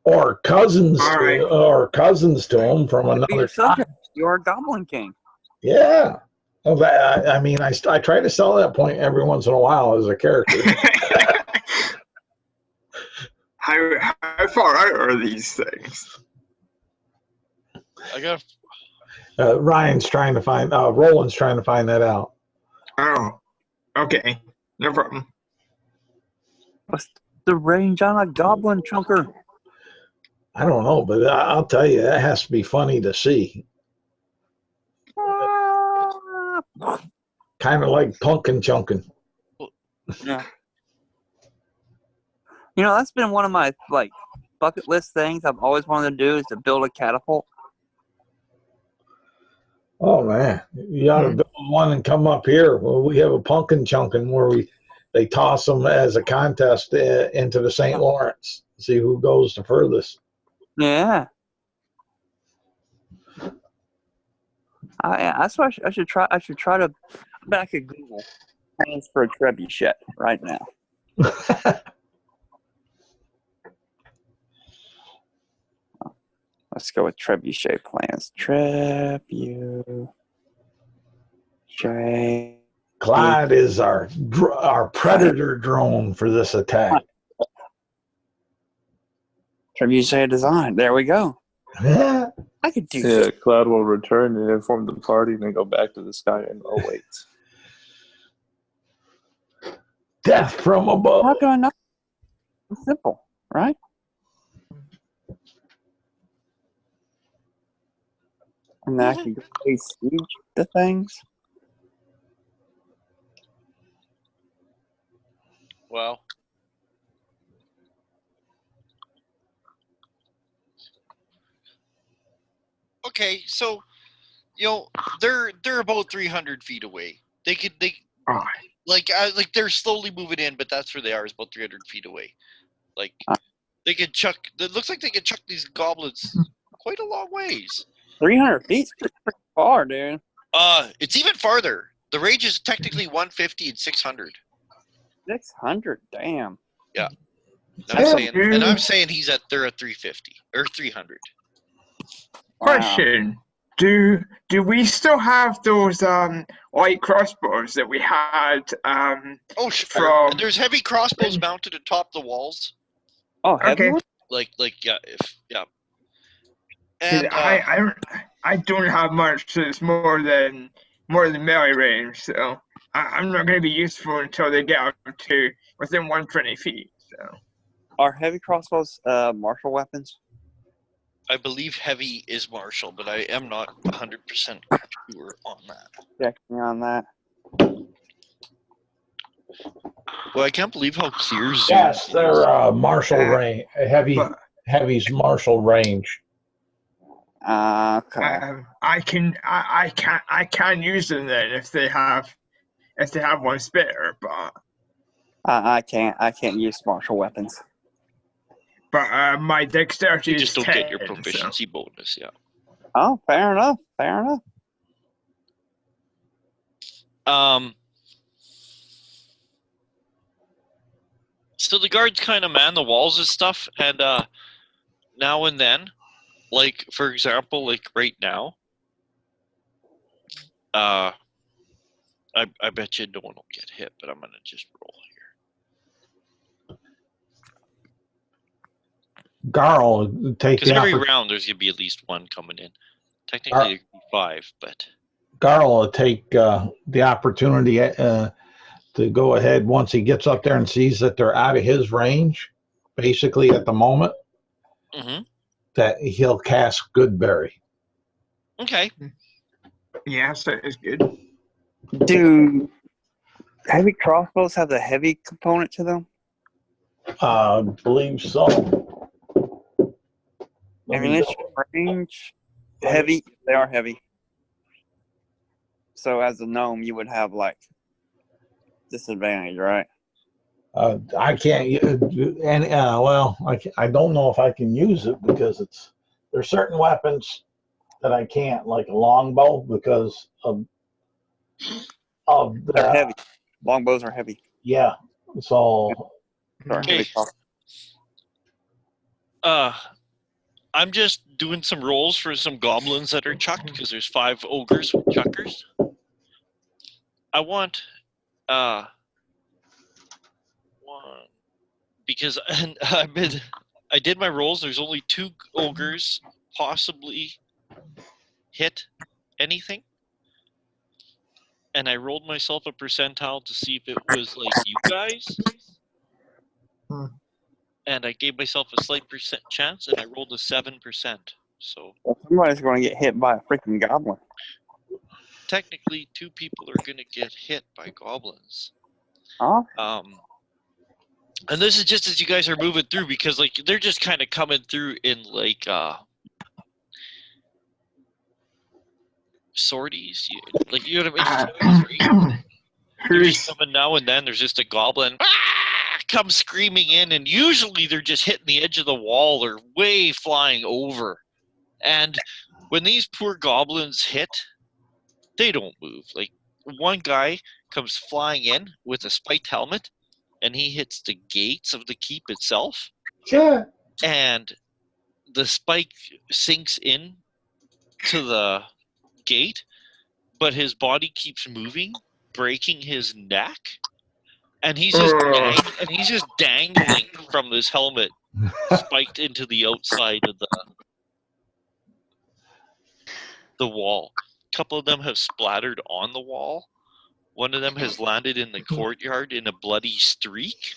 Or cousins, All right. to him from Be another your time. subject. You're a goblin king. Yeah. Well, I mean, I try to sell that point every once in a while as a character. How far out are these things? I got Roland's trying to find that out. Oh, okay, no problem. What's the range on a goblin chunker? I don't know, but I'll tell you, that has to be funny to see. Kind of like pumpkin chunking. Yeah. You know, that's been one of my bucket list things I've always wanted to do is to build a catapult. Oh man, you ought to build one and come up here. Well, we have a pumpkin chunking where they toss them as a contest into the St. Lawrence. See who goes the furthest. Yeah. That's what I should try. I should try to. I bet I could Google plans for a trebuchet right now. Let's go with trebuchet plans. Trebuchet. Clyde is our predator drone for this attack. Trebuchet design. There we go. Yeah. I could do Yeah, Cloud will return and inform the party and then go back to the sky and wait. Death from above. How can I not? It's simple, right? And then I can go lay siege to things. well. Okay, so they're about 300 feet away. They Oh, like they're slowly moving in, but that's where they are. Is about 300 feet away. Like they could chuck. It looks like they could chuck these goblins quite a long ways. 300 feet, pretty far, dude. It's even farther. The range is technically 150 and 600. 600, damn. Yeah. Dude. I'm saying they're at 350 or 300. Question: Do we still have those light crossbows that we had? Oh, sure. From There's heavy crossbows mounted atop the walls. Oh, heavy Okay. one? Like yeah. 'Cause And I don't have much that's more than melee range, so I'm not going to be useful until they get up to within 120 feet. So Are heavy crossbows martial weapons? I believe heavy is martial, but I am not 100% sure on that. Check me on that. Well, I can't believe how clear Zoom Yes, is. they're martial range. but Heavy's martial range. Okay. I can use them then if they have one spare, but I can't use martial weapons. my dexterity You is just don't 10, get your so- proficiency bonus, yeah. Oh, fair enough. Fair enough. So the guards kind of man the walls and stuff, and now and then, like for example, like right now, I bet you no one will get hit, but I'm gonna just roll here. Garl would take Because the every round there's gonna be at least one coming in. Technically, there could be 5, but Garl will take the opportunity to go ahead once he gets up there and sees that they're out of his range, basically at the moment, that he'll cast Goodberry. Okay. Yes, that is good. Do heavy crossbows have the heavy component to them? Believe so. Ammunition range? Heavy? They are heavy. So as a gnome, you would have like disadvantage, right? I can't, I don't know if I can use it because there's certain weapons that I can't, like a longbow, because of They're heavy. Longbows are heavy. Yeah. So. Sorry, Hey. I'm just doing some rolls for some goblins that are chucked because there's 5 ogres with chuckers. I want one because I did my rolls. There's only 2 ogres possibly hit anything, and I rolled myself a percentile to see if it was like you guys. And I gave myself a slight chance, and I rolled a 7%. So somebody's going to get hit by a freaking goblin. Technically, 2 people are going to get hit by goblins. Huh? And this is just as you guys are moving through, because like they're just kind of coming through in like sorties, like you know what I mean. They're just coming now and then. There's just a goblin. Come screaming in, and usually they're just hitting the edge of the wall or way flying over. And when these poor goblins hit, they don't move. Like one guy comes flying in with a spiked helmet, and he hits the gates of the keep itself. Yeah. And the spike sinks in to the gate, but his body keeps moving, breaking his neck. And he's just dangling from this helmet, spiked into the outside of the wall. A couple of them have splattered on the wall. One of them has landed in the courtyard in a bloody streak.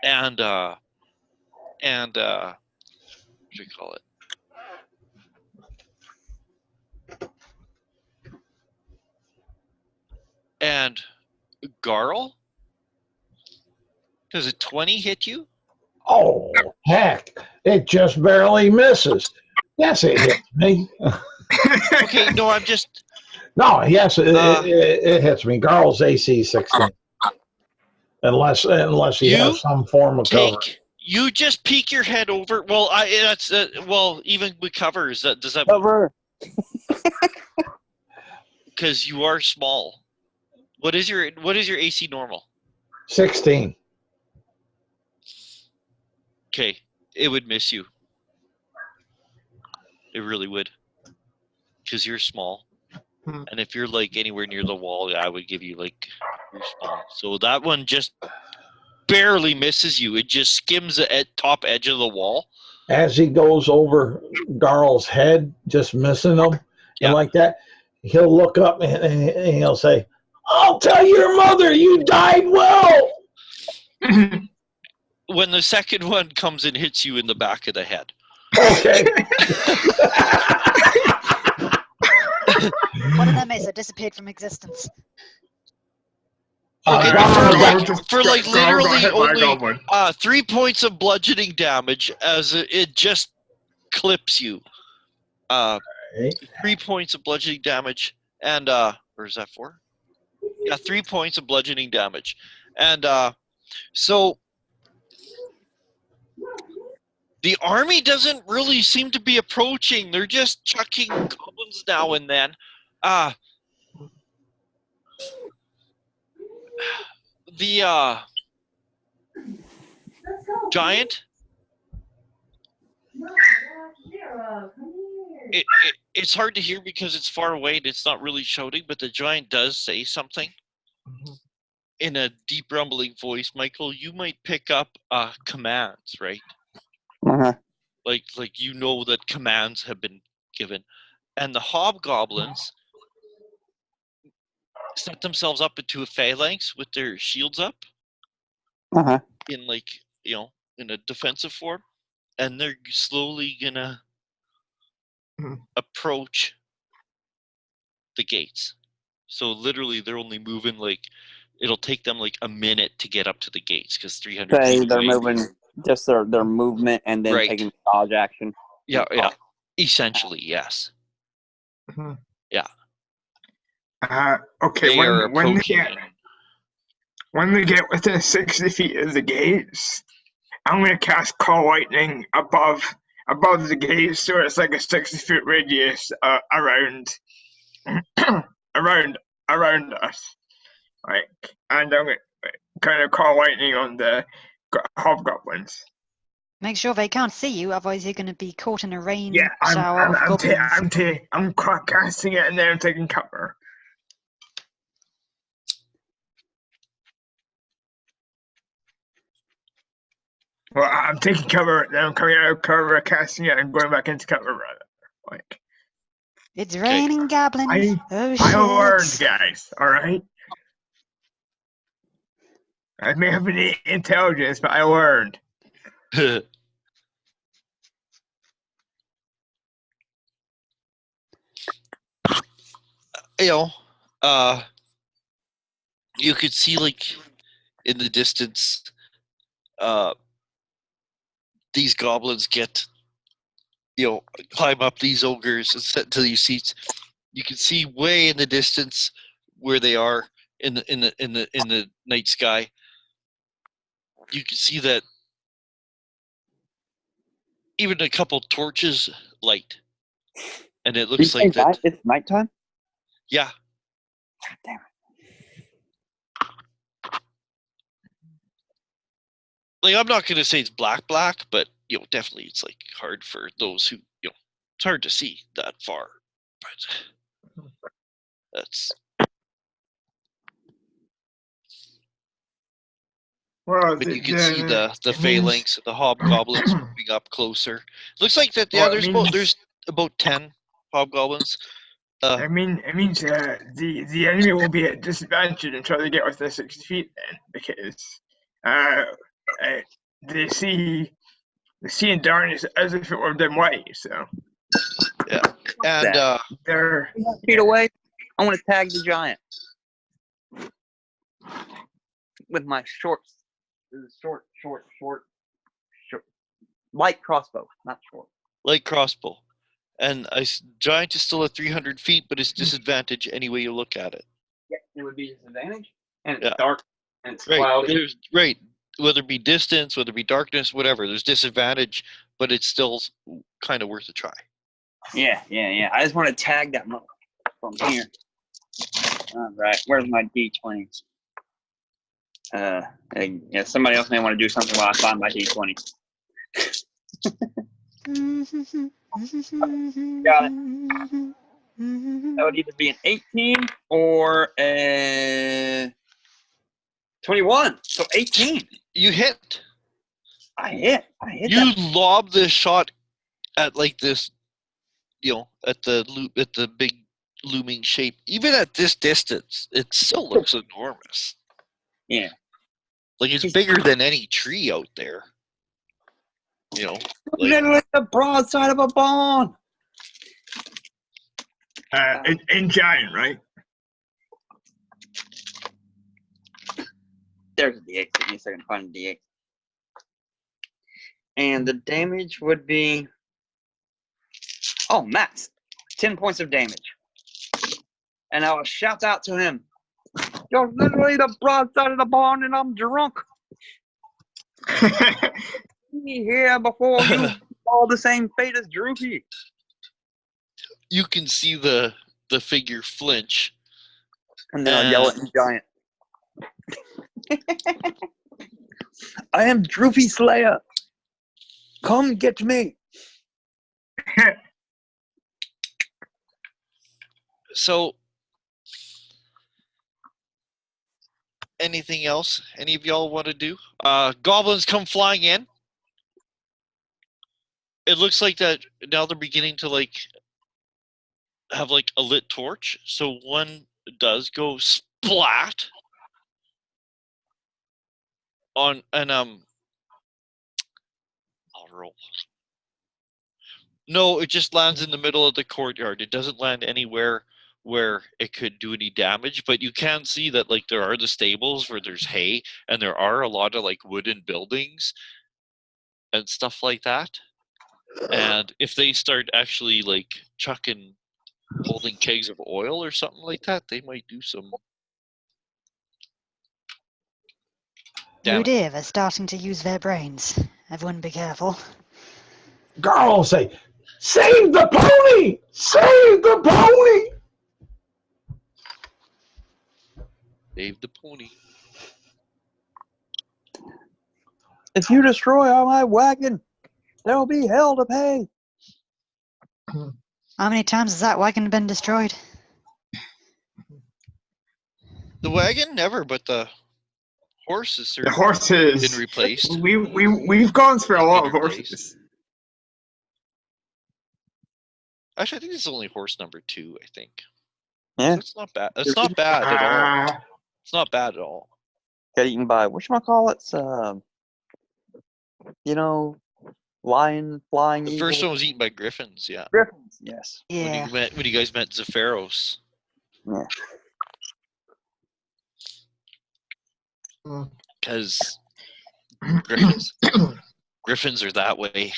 And what do you call it? And Garl? Does a 20 hit you? Oh, heck. It just barely misses. Yes, it hits me. Okay, no, I'm just... No, yes, it hits me. Garl's AC 16. Unless he has some form of cover. You just peek your head over. Well, even with covers, does that cover? Because you are small. What is your AC normal? 16. Okay, it would miss you. It really would. Because you're small. And if you're like anywhere near the wall, I would give you like you're small. So that one just barely misses you. It just skims the top edge of the wall. As he goes over Garl's head, just missing him, and like that, he'll look up and he'll say, "I'll tell your mother you died well." When the second one comes and hits you in the back of the head. Okay. One of them is disappeared from existence. Okay, for literally only 3 points of bludgeoning damage, as it just clips you. 3 points of bludgeoning damage, and or is that 4? Yeah, 3 points of bludgeoning damage, and so the army doesn't really seem to be approaching. They're just chucking goblins now and then. The giant, it's hard to hear because it's far away and it's not really shouting, but the giant does say something. in a deep rumbling voice, Michael, you might pick up commands, right? Uh-huh. Like you know that commands have been given, and the hobgoblins set themselves up into a phalanx with their shields up Uh-huh. in in a defensive form, and they're slowly gonna approach the gates. So literally, they're only moving it'll take them like a minute to get up to the gates because 300 Say feet they're away. moving just their movement and then Right. taking dodge action. Yeah. Essentially, yes. Yeah. Okay. They are approaching. When they get within 60 feet of the gates, I'm gonna cast Call Lightning above the gates, so it's like a 60-foot radius around around us, like, and I'm gonna kind of Call Lightning on the hobgoblins. Make sure they can't see you, otherwise you're going to be caught in a rain Yeah, shower of goblins. I'm casting it and then I'm taking cover. Well, I'm taking cover, then I'm coming out of cover, casting it, and going back into cover, rather. Like, It's raining goblins. Oh I learned, shit. guys. All right. I may have an intelligence, but I learned. You could see in the distance, these goblins climb up these ogres and sit to these seats. You can see way in the distance where they are in the night sky. You can see that even a couple torches light, and it looks like that. It's nighttime. Yeah. God damn it. I'm not going to say it's black, but definitely it's hard for those who it's hard to see that far. But that's Well, but you can see the phalanx, the hobgoblins moving up closer. Looks like that. Yeah, there's about 10 hobgoblins. It means the enemy will be at disadvantage until they get within 60 feet, then, because they see in darkness as if it were dim light. So yeah, and they're feet away. I want to tag the giant with my short, light crossbow, not short. light crossbow, and giant is still at 300 feet, but it's disadvantage any way you look at it. Yeah, it would be disadvantage, and it's dark, and it's right. cloudy. Right. Whether it be distance, whether it be darkness, whatever, there's disadvantage, but it's still kind of worth a try. Yeah. I just want to tag that from here. All right, where's my D20? Yeah, somebody else may want to do something while I find my D20. Got it. That would either be an 18 or a 21. So 18. You hit. I hit. You lob this shot at this, at the big looming shape. Even at this distance, it still looks enormous. Yeah. It's bigger than any tree out there. Literally the broadside of a barn. in giant, right? There's a D8. Give me a second to find a D8. And the damage would be... Oh, max. 10 points of damage. And I will shout out to him. You're literally the broadside of the barn and I'm drunk. Be here before you fall the same fate as Droopy. You can see the figure flinch. And then I'll yell at the giant. I am Droopy Slayer. Come get me. So anything else any of y'all want to do? Goblins come flying in. It looks like that now they're beginning to like have like a lit torch. So one does go splat on and I'll roll. No, it just lands in the middle of the courtyard. It doesn't land anywhere where it could do any damage, but you can see that like there are the stables where there's hay and there are a lot of like wooden buildings and stuff like that. And if they start actually like holding kegs of oil or something like that, they might do some Oh damage. dear, they're starting to use their brains. Everyone be careful. Garl will say, "Save the pony! Save the pony!" Save the pony. If you destroy all my wagon, there will be hell to pay. How many times has that wagon been destroyed? The wagon never, but the horse has The certainly horses. been replaced. We've gone through a lot of Been replaced. horses. Actually, I think this is only horse number 2, I think. Yeah. So it's not bad. It's not bad at all. It's not bad at all. Got eaten by whatchamacallits, lion, flying The eagle. first one was eaten by griffins, yeah. Griffins, yes. Yeah. When you guys met Zephyros. Yeah. Because griffins are that way.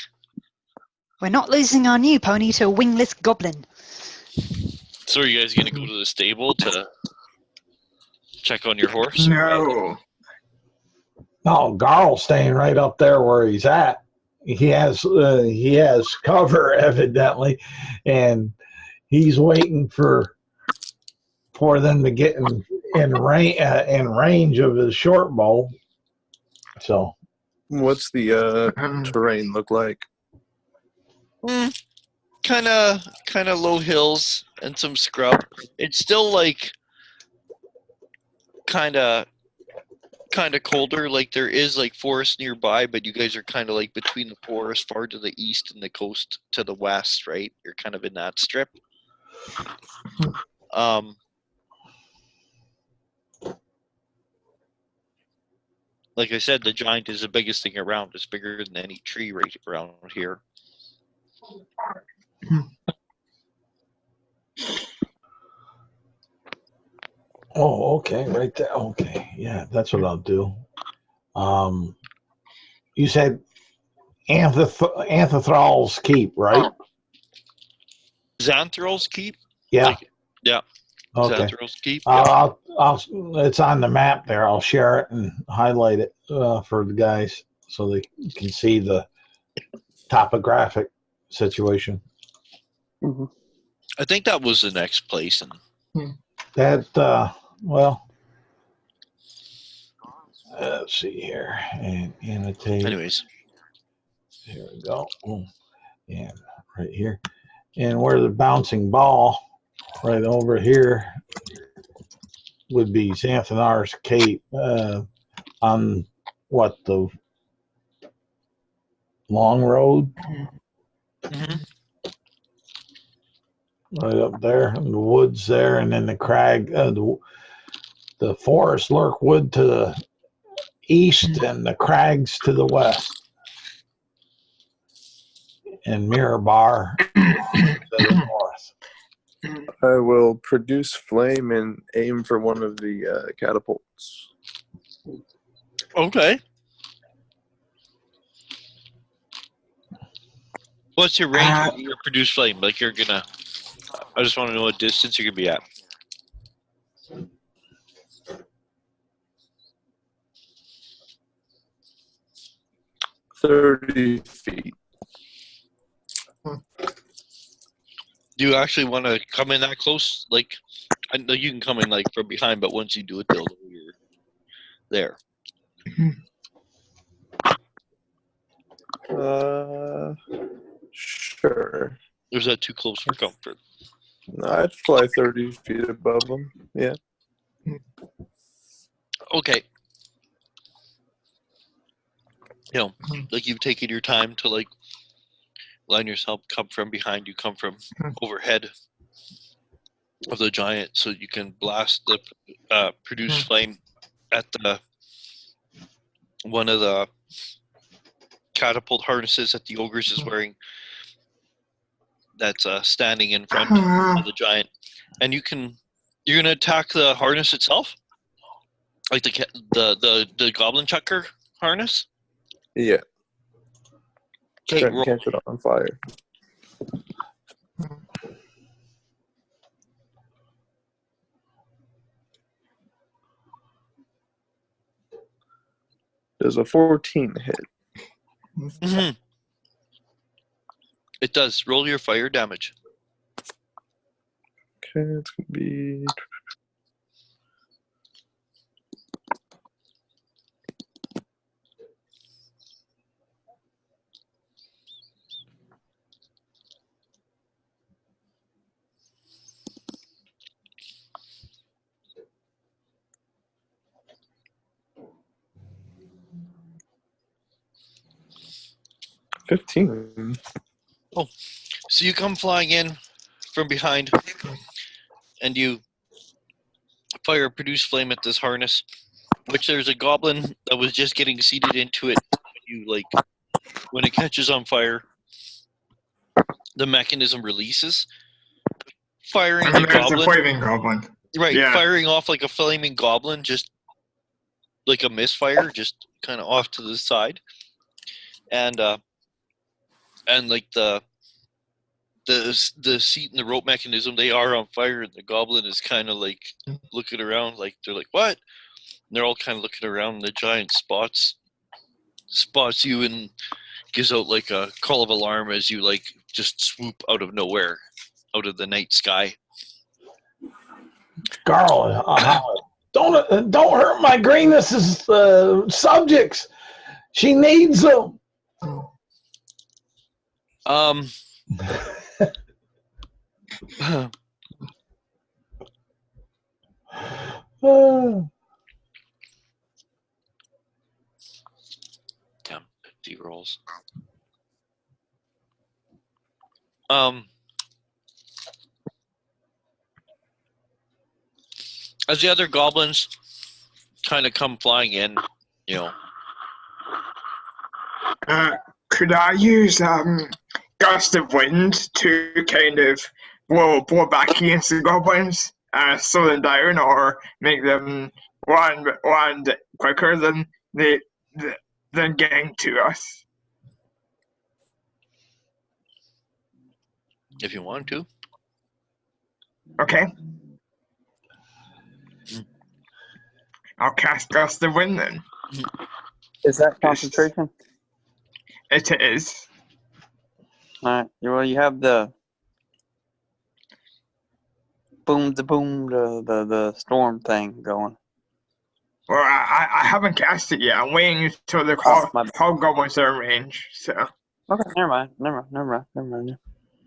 We're not losing our new pony to a wingless goblin. So are you guys going to go to the stable to check on your horse? No. No, Garl's staying right up there where he's at. He has cover evidently, and he's waiting for them to get in range of his short bow. So, What's the terrain look like? Kind of low hills and some scrub. It's still like kind of colder. Like there is like forest nearby, but you guys are kind of like between the forest far to the east and the coast to the west, right? You're kind of in that strip. Like I said, the giant is the biggest thing around. It's bigger than any tree right around here. oh, okay, right there. Okay, yeah, that's what I'll do. You said Anthethral's Keep, right? Xanthral's Keep? Yeah. Yeah. Okay. Xanthral's Keep. Yeah. I'll. It's on the map there. I'll share it and highlight it for the guys so they can see the topographic situation. Mm-hmm. I think that was the next place. And That well, let's see here and annotate. anyways, here we go. And right here, and where the bouncing ball, right over here, would be Xanthanar's Cape on what, the long road? Mhm. Right up there, and the woods there, and then the crag, the forest lurkwood to the east, and the crags to the west, and Mirabar to the north. I will produce flame and aim for one of the catapults. Okay. What's your range of your produce flame? Like you're gonna. I just want to know what distance you're gonna be at. 30 feet. Do you actually want to come in that close? Like, I know you can come in like from behind, but once you do it, they'll know you're there. Sure. Or is that too close for comfort? No, I'd fly 30 feet above them. Yeah. Okay. You know, like you've taken your time to like line yourself, come from behind you, come from overhead of the giant, so you can blast the produce flame at the one of the catapult harnesses that the ogres is wearing. That's standing in front of the giant, and you're gonna attack the harness itself, like the goblin chucker harness. Yeah. Okay, Trying to roll. catch it on fire. Does a 14 hit? Mm-hmm. It does. Roll your fire damage. Okay, it's gonna be 15. Oh, so you come flying in from behind, and you fire a produce flame at this harness, which there's a goblin that was just getting seated into it. When it catches on fire, the mechanism releases, firing the And there's a goblin. flaming goblin. Right, Yeah. firing off like a flaming goblin, just like a misfire, just kind of off to the side, and like the seat and the rope mechanism, they are on fire, and the goblin is kind of like looking around, like they're like, what? And they're all kind of looking around, and the giant spots you and gives out like a call of alarm as you like just swoop out of nowhere, out of the night sky. Carl, don't hurt my Greeness's subjects. She needs them. Damn, 50 rolls. As the other goblins kind of come flying in, you know. Could I use gust of wind to kind of blow back against the goblins, slow them down, or make them land quicker than getting to us? If you want to. Okay. I'll cast gust of wind then. Is that concentration? It is. All right. Well, you have the the storm thing going. Well, I haven't cast it yet. I'm waiting until the hobgoblins are in range. So Okay, never mind.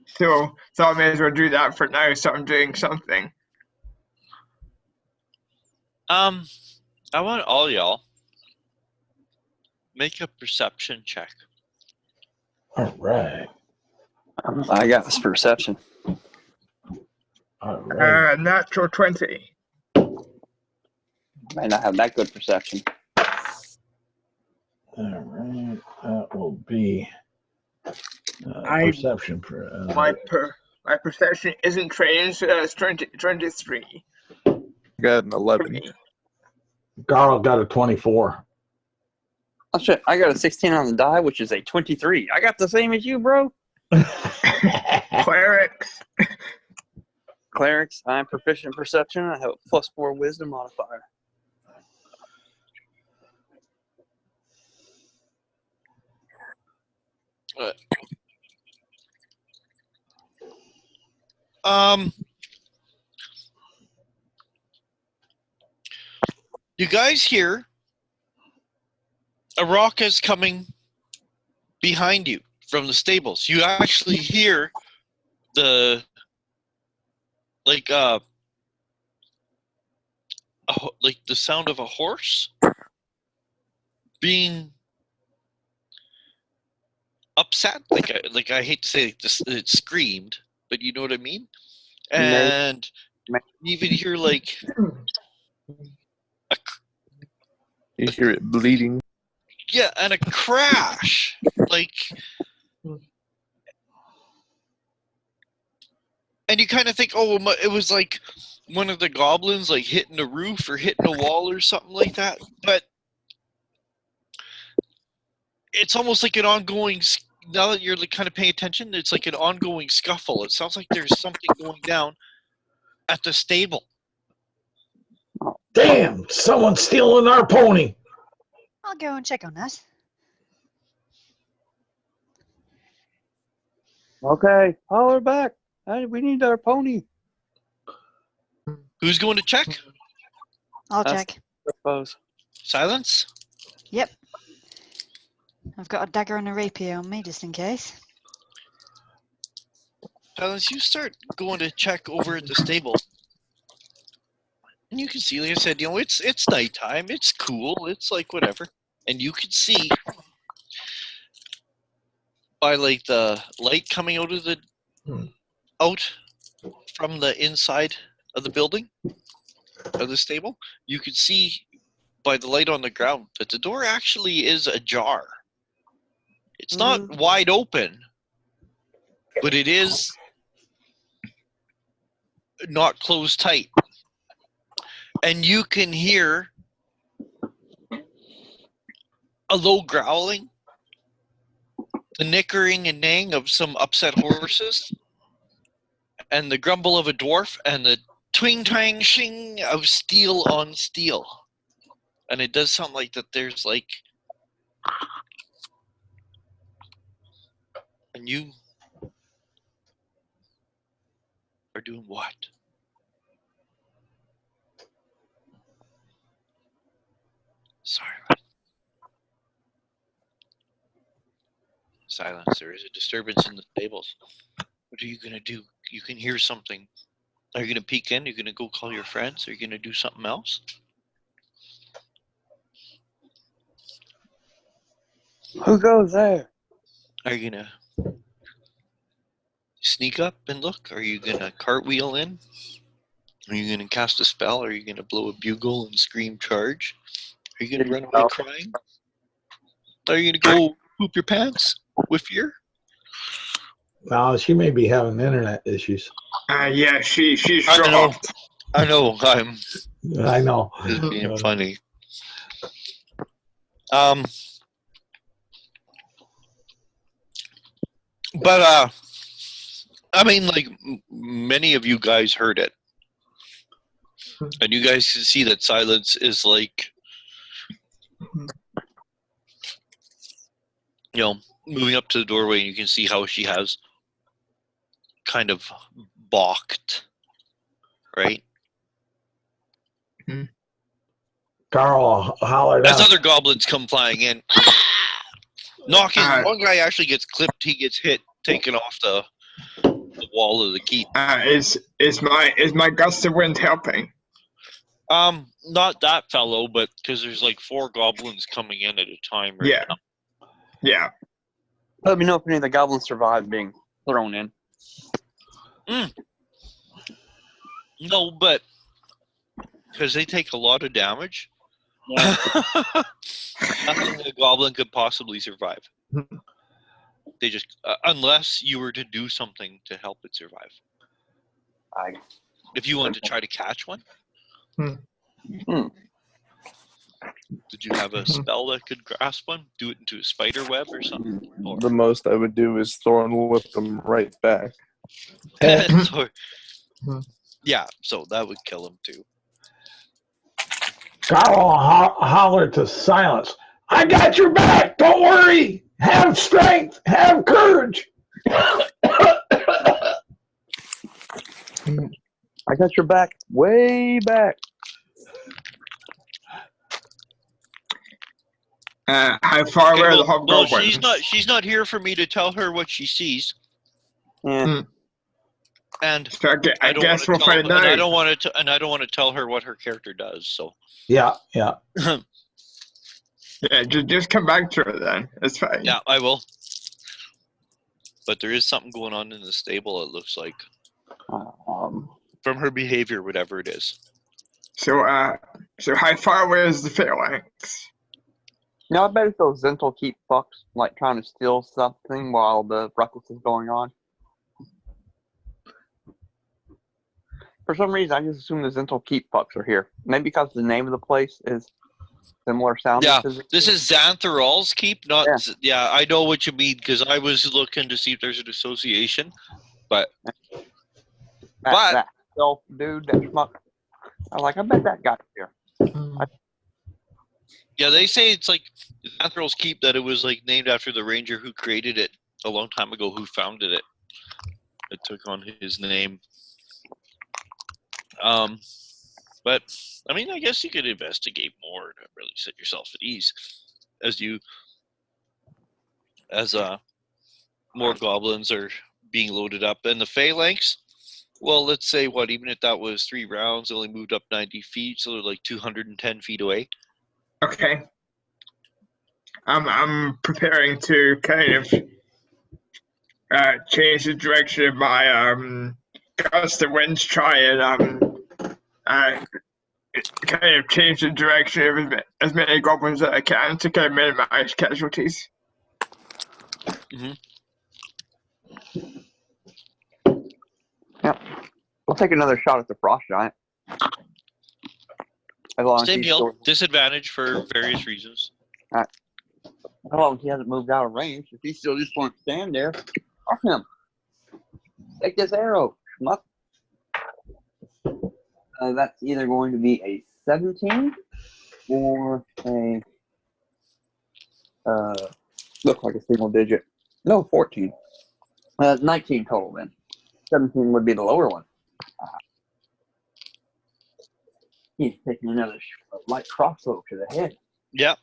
So I may as well do that for now. So I'm doing something. I want all y'all make a perception check. All right. I got this perception. All right. Natural 20. May not have that good perception. All right. That will be perception for My perception isn't trained, so that's 23. Got an 11. Carl got a 24. Oh shit! I got a 16 on the die, which is a 23. I got the same as you, bro. Clerics. Clerics. I'm proficient in perception. I have a +4 wisdom modifier. You guys hear a ruckus coming behind you from the stables. You actually hear the like the sound of a horse being upset. Like I hate to say this, it screamed, but you know what I mean. And you even hear like You hear it bleeding. yeah, and a crash, like, and you kind of think, oh, it was like one of the goblins like hitting a roof or hitting a wall or something like that. But it's almost like an ongoing. Now that you're like kind of paying attention, it's like an ongoing scuffle. It sounds like there's something going down at the stable. Damn, someone's stealing our pony. I'll go and check on that. Okay, holler back. We need our pony. Who's going to check? I'll That's- check. I suppose. Silence. Yep. I've got a dagger and a rapier on me just in case. Silence. You start going to check over at the stable, and you can see, like I said, it's nighttime. It's cool. It's like whatever, and you can see by like the light coming out of the out from the inside of the building of the stable, you can see by the light on the ground that the door actually is ajar. It's not wide open, but it is not closed tight. And you can hear a low growling, the nickering and neighing of some upset horses, and the grumble of a dwarf, and the twing twang shing of steel on steel. And it does sound like that there's like, and you are doing what? Silence. There is a disturbance in the stables. What are you gonna do? You can hear something. Are you gonna peek in? Are you gonna go call your friends? Are you gonna do something else? Who goes there? Are you gonna sneak up and look? Are you gonna cartwheel in? Are you gonna cast a spell? Are you gonna blow a bugle and scream charge? Are you gonna run away crying? Are you gonna go poop your pants with fear? No, she may be having internet issues. Yeah, she's I know. dropped. I know. I'm I know. just being funny. But I mean, like many of you guys heard it, and you guys can see that Silence is like, moving up to the doorway, and you can see how she has kind of balked, right? Carl hollered As out. other goblins come flying in, knocking. One guy actually gets clipped. He gets hit, taken off the wall of the keep. Is my gust of wind helping? Not that fellow, but because there's like 4 goblins coming in at a time right now. Yeah. Let me know if any of the goblins survive being thrown in. No, but because they take a lot of damage, Yeah. nothing a goblin could possibly survive. They just, unless you were to do something to help it survive. If you wanted to try to catch one, did you have a spell that could grasp one? Do it into a spider web or something? Or... The most I would do is thorn whip them right back. Yeah, so that would kill him too. Carl hollered to Silence. I got your back. Don't worry. Have strength. Have courage. I got your back. Way back. How far away are the hobgoblins? She's not here for me to tell her what she sees. Yeah. And So I don't want guess to we'll tell, find and I out. don't want to, and I don't want to tell her what her character does. So Yeah, yeah. Yeah, just come back to her then. It's fine. yeah, I will. But there is something going on in the stable. It looks like from her behavior, whatever it is. So how far away is the phalanx? No, I bet it's those Zental Keep fucks, like trying to steal something while the ruckus is going on. For some reason, I just assume the Zental Keep fucks are here. Maybe because the name of the place is similar sounding Yeah, to this is Xantharal's Keep, not. Yeah. Yeah, I know what you mean because I was looking to see if there's an association, but that self dude, that schmuck. I bet that guy's here. yeah, they say it's like Xantharal's Keep, that it was like named after the ranger who created it a long time ago, who founded it. It took on his name. But I mean, I guess you could investigate more to really set yourself at ease as more goblins are being loaded up. And the phalanx, well, let's say even if that was 3 rounds, they only moved up 90 feet, so they're like 210 feet away. Okay. I'm preparing to kind of change the direction of my gust of winds, try and kind of change the direction of as many goblins as I can to kind of minimize casualties. Yeah. We'll take another shot at the frost giant. As long Same as deal, disadvantage for various reasons. As long as he hasn't moved out of range. If he still just wants to stand there, off him. Take this arrow, schmuck. That's either going to be a 17 or a look like a single digit. No, 14. 19 total then. 17 would be the lower one. He's taking another light crossbow to the head. Yep.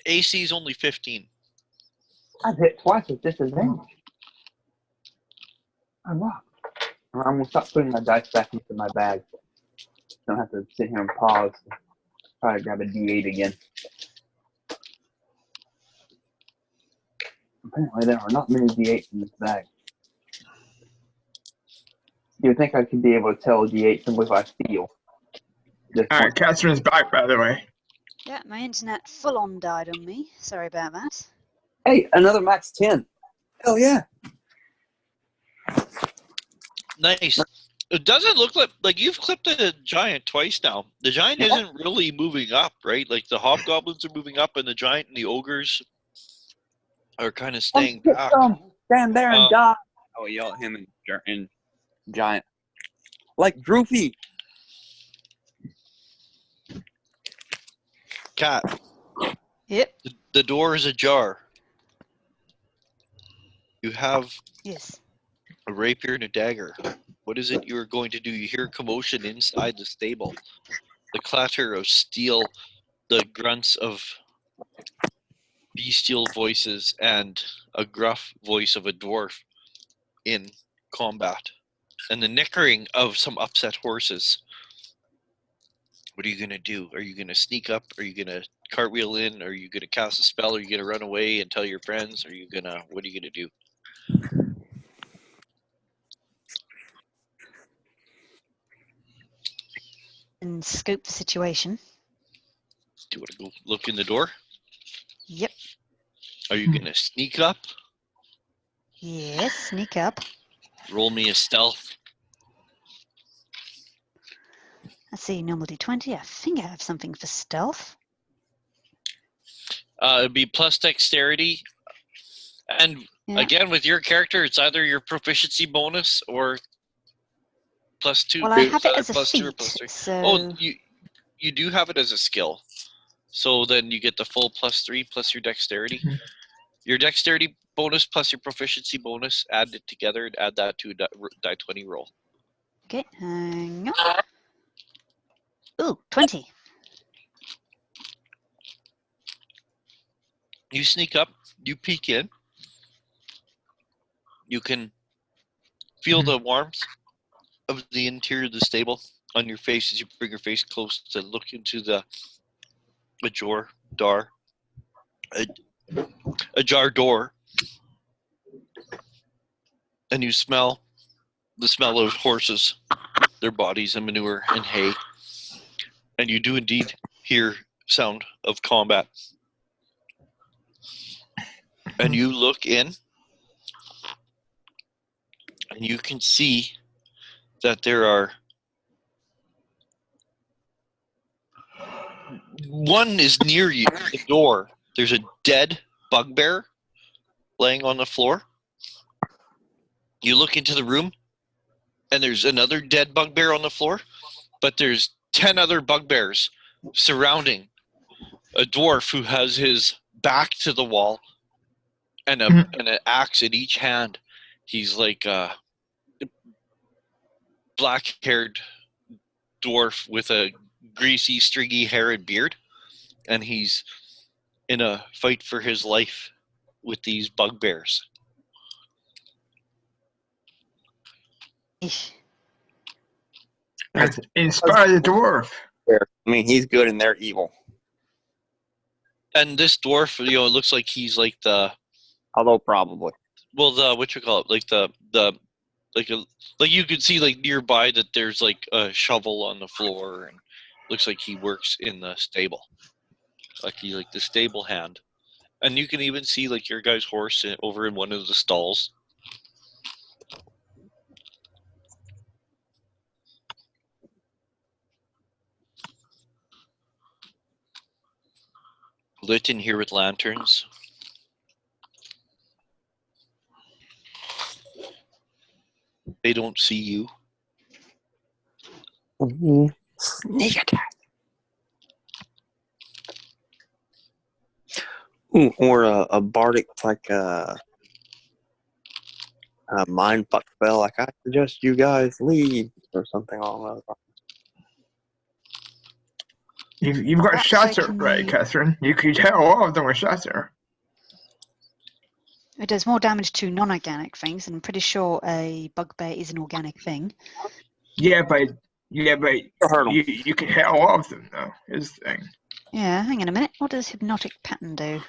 AC is only 15. I've hit twice with disadvantage. I'm rocked. I'm going to stop putting my dice back into my bag. Don't have to sit here and pause. Try to grab a D8 again. Apparently there are not many D8s in this bag. You would think I could be able to tell a D8 simply by feel. Catherine's back, by the way. Yeah, my internet full on died on me. Sorry about that. Hey, another max 10. Hell yeah. Nice. It doesn't look like you've clipped the giant twice now. The giant isn't really moving up, right? Like the hobgoblins are moving up, and the giant and the ogres are kind of staying back. Stand there and die. Oh, yell at him and giant. Like Droopy. Cat. Yep. The door is ajar. You have a rapier and a dagger. What is it you are going to do? You hear commotion inside the stable. The clatter of steel, the grunts of bestial voices, and a gruff voice of a dwarf in combat. And the nickering of some upset horses. What are you going to do? Are you going to sneak up? Are you going to cartwheel in? Are you going to cast a spell? Are you going to run away and tell your friends? What are you going to do? And scope the situation. Do you want to go look in the door? Yep. Are you going to sneak up? Yes, sneak up. Roll me a stealth. Let's see, normal D20. I think I have something for stealth. It'd be plus dexterity. And again, with your character, it's either your proficiency bonus or +2. Well, I have it as a plus feat. 2 or plus 3. So... Oh, you do have it as a skill. So then you get the full +3 plus your dexterity. Your dexterity bonus plus your proficiency bonus, add it together and add that to a die 20 roll. Okay, hang on. Ooh, 20. You sneak up, you peek in. You can feel the warmth of the interior of the stable on your face as you bring your face close to look into the ajar door, and you smell the smell of horses, their bodies and manure and hay, and you do indeed hear sound of combat. And you look in, and you can see that there are one is near you, the door. There's a dead bugbear laying on the floor. You look into the room, and there's another dead bugbear on the floor, but there's 10 other bugbears surrounding a dwarf who has his back to the wall and an axe in each hand. He's like a black-haired dwarf with a greasy, stringy hair and beard, and he's in a fight for his life with these bugbears. Eesh. Inspire the dwarf. I mean, he's good and they're evil. And this dwarf, it looks like he's like Although probably. what you call it, like you could see like nearby that there's like a shovel on the floor, and looks like he works in the stable, like he's like the stable hand. And you can even see like your guy's horse over in one of the stalls. Lit in here with lanterns. They don't see you. Sneak attack. Ooh, or a bardic, like a mind fuck spell, like I suggest you guys leave, or something along those lines. You've got Perhaps shatter, I can right, use- Catherine? You could hit a lot of them with shatter. It does more damage to non-organic things, and I'm pretty sure a bugbear is an organic thing. Yeah, but Hurt 'em. you can hit a lot of them, though. Is the thing. Yeah, hang on a minute. What does hypnotic pattern do?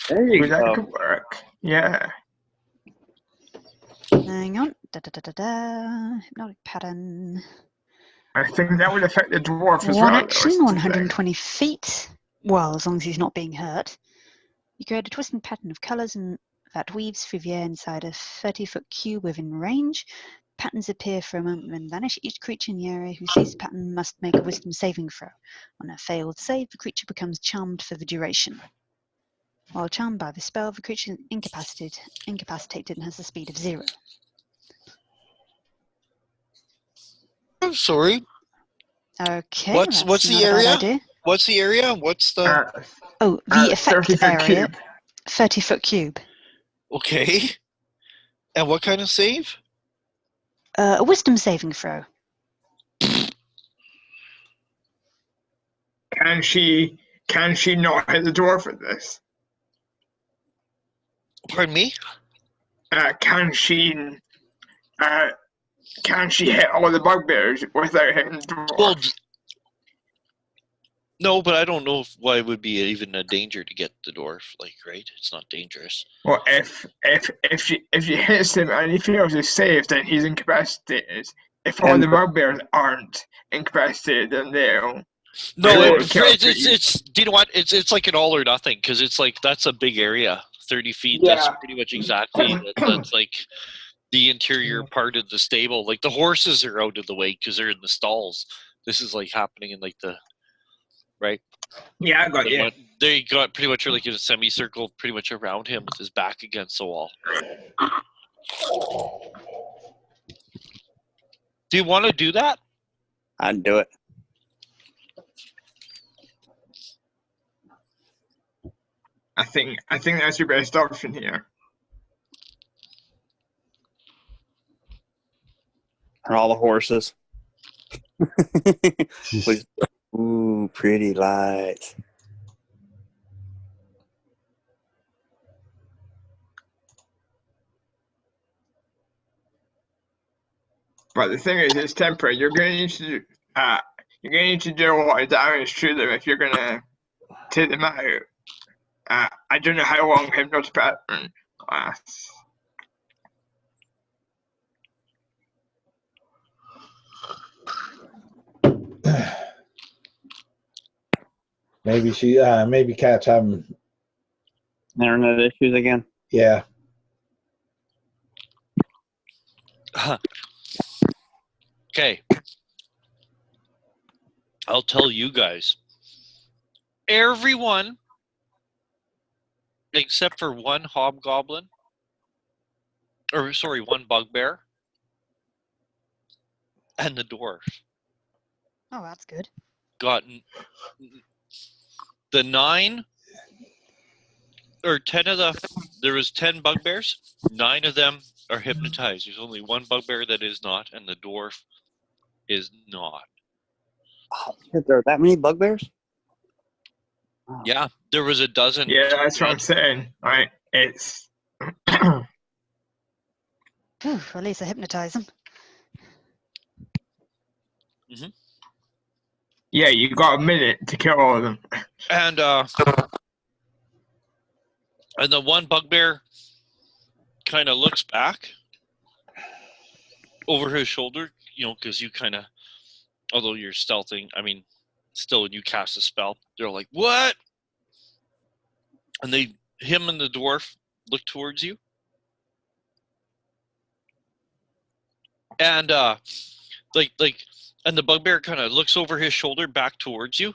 There you Well, that go. could work. Yeah. Hang on. Hypnotic pattern. I think that would affect the dwarf as One well. action, though, is the 120 feet. Well, as long as he's not being hurt. You create a twisting pattern of colours and that weaves through the air inside a 30-foot cube within range. Patterns appear for a moment and then vanish. Each creature in the area who sees the pattern must make a wisdom saving throw. On a failed save, the creature becomes charmed for the duration. While charmed by the spell, the creature is incapacitated and has a speed of 0. I'm sorry. Okay, What's that's the not a bad area? idea. What's the area? What's the Oh, the effect 30-foot area, cube. 30-foot cube. okay? And what kind of save? A wisdom saving throw. Can she not hit the dwarf with this? Pardon me? Can she hit all the bugbears without hitting the dwarf? Well, no, but I don't know why it would be even a danger to get the dwarf. Like, right? It's not dangerous. Well, if she hits him and he fails his save, then he's incapacitated. If all And- the bugbears aren't incapacitated, then they'll. No, They it, won't count for it's do you know what? It's like an all or nothing, because it's like that's a big area, 30 feet. Yeah. That's pretty much exactly that's like the interior part of the stable. Like the horses are out of the way because they're in the stalls. This is like happening in like the right. Yeah, I got you. They got pretty much like in a semicircle, pretty much around him with his back against the wall. Do you want to do that? I'd do it. I think that's your best option here. And all the horses. Please. Ooh, pretty lights. But the thing is, it's temporary. You're going to need to do a lot of damage to them if you're going to take them out. I don't know how long hypnotic pattern lasts. Maybe Cat's having, Internet issues again. yeah. Okay. I'll tell you guys. Everyone, except for one hobgoblin, one bugbear, and the dwarf, Oh, that's good. got the 9 or 10 of there was 10 bugbears. 9 of them are hypnotized. There's only one bugbear that is not, and the dwarf is not. Oh, shit, there are that many bugbears? Yeah, there was a dozen. Yeah, that's what I'm saying. Right, it's. Phew, at least I hypnotize them. Yeah, you got a minute to kill all of them. And the one bugbear kind of looks back over his shoulder, because you kind of, although you're stealthing, I mean, still when you cast a spell, they're like, what? And him and the dwarf look towards you. And and the bugbear kind of looks over his shoulder back towards you,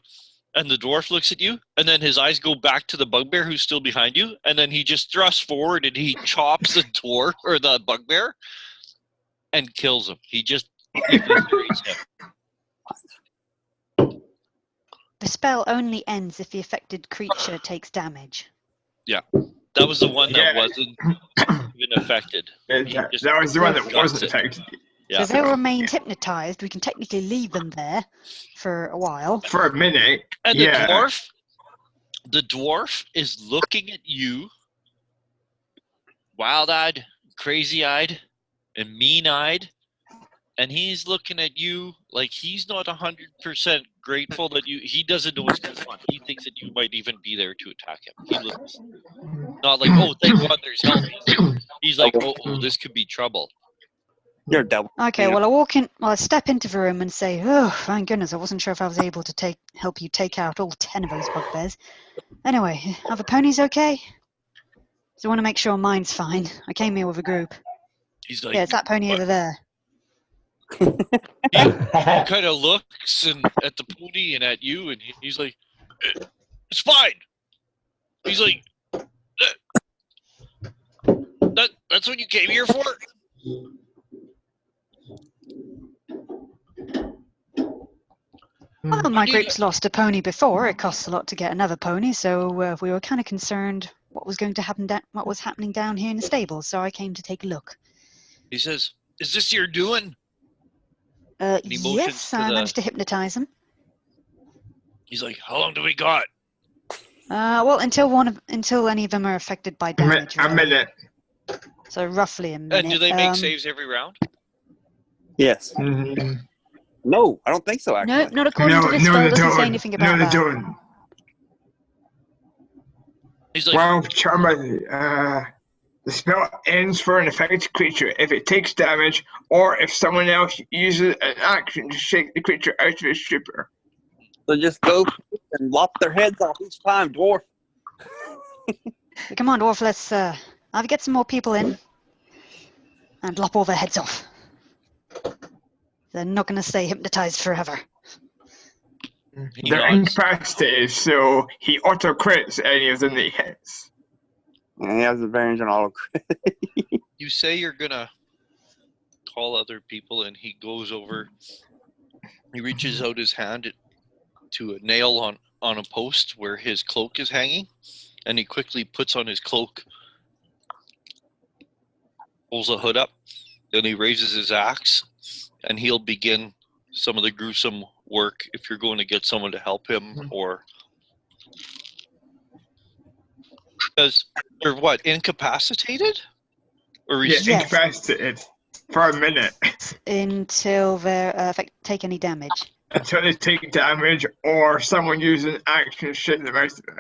and the dwarf looks at you, and then his eyes go back to the bugbear who's still behind you, and then he just thrusts forward and he chops the dwarf or the bugbear and kills him. He just eviscerates him. The spell only ends if the affected creature takes damage. Yeah, that was the one that Yeah. wasn't even affected. That was the one that wasn't affected. So if they remained hypnotized, we can technically leave them there for a while. For a minute. And yeah. the dwarf is looking at you, wild-eyed, crazy-eyed, and mean-eyed, and he's looking at you like he's not 100% grateful that he doesn't know what's going on. He thinks that you might even be there to attack him. He looks not like, oh, thank God there's help. He's like, oh, this could be trouble. You're a devil. Okay, well, I step into the room and say, oh, thank goodness, I wasn't sure if I was able to help you take out all 10 of those bugbears. Anyway, are the ponies okay? So I want to make sure mine's fine. I came here with a group. He's like, yeah, it's that pony over there. He kind of looks at the pony and at you, and he's like, it's fine. He's like, that's what you came here for? Well, my group's lost a pony before. It costs a lot to get another pony, so we were kind of concerned what was going to happen, what was happening down here in the stables. So I came to take a look. He says, "Is this your doing?" Yes, I managed to hypnotize him. He's like, "How long do we got?" Well, until any of them are affected by damage. A minute. So roughly a minute. And do they make saves every round? Yes. Mm-hmm. No, I don't think so, actually. No, not according to this spell. It doesn't say anything about that. No, they don't. He's like, well, Charmer, the spell ends for an affected creature if it takes damage or if someone else uses an action to shake the creature out of its stupor. So just go and lop their heads off each time, dwarf. Come on, dwarf, let's either get some more people in and lop all their heads off. They're not going to stay hypnotized forever. They're incapacitated, so he auto-crits any of them that he hits. And he has advantage on auto-crit. You say you're going to call other people, and he goes over. He reaches out his hand to a nail on a post where his cloak is hanging, and he quickly puts on his cloak, pulls the hood up, then he raises his axe, and he'll begin some of the gruesome work if you're going to get someone to help him, or because they're what, incapacitated? Or yes, incapacitated. for a minute until they take any damage. until they take damage or someone uses an action to shake them out of it.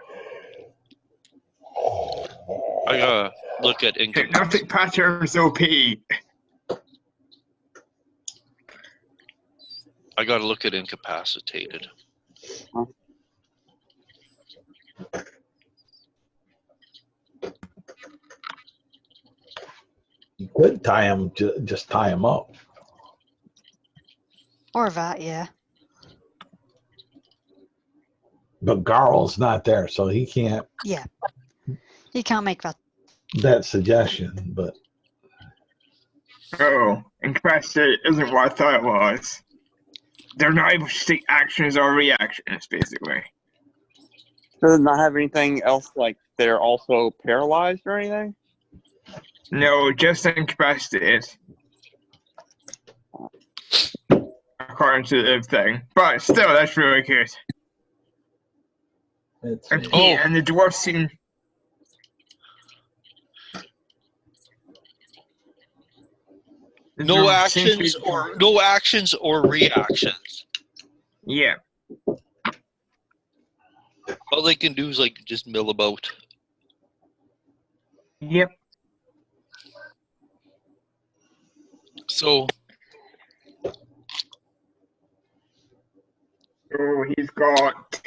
I gotta look at Hypnotic patterns OP. I gotta look at incapacitated. You could tie him, just tie him up. Or that, yeah. But Garl's not there, so he can't. Yeah. You can't make that suggestion, but Oh, incapacitated isn't what I thought it was. They're not able to take actions or reactions, basically. Does it not have anything else, like they're also paralyzed or anything? No, just incapacitated. According to the thing. But still, that's really good. And the dwarf seem... No actions or reactions. Yeah. All they can do is like just mill about. Yep. So he's got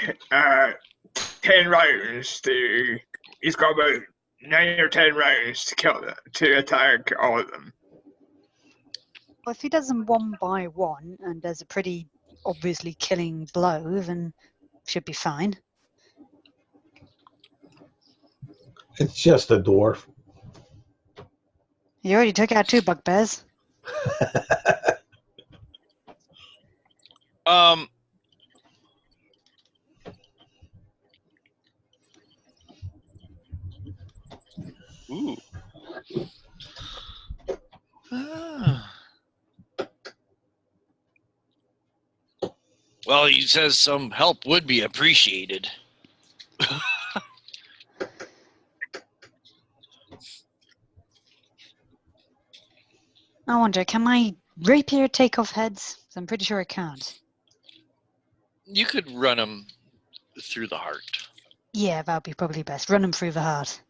10 rounds to... He's got about 9 or 10 rounds to kill them, to attack all of them. Well, if he does them one by one and does a pretty obviously killing blow, then should be fine. it's just a dwarf. You already took out 2 bugbears. Ooh. Well, he says some help would be appreciated. I wonder, can my rapier take off heads? I'm pretty sure it can't. You could run him through the heart. Yeah, that would be probably best. Run them through the heart.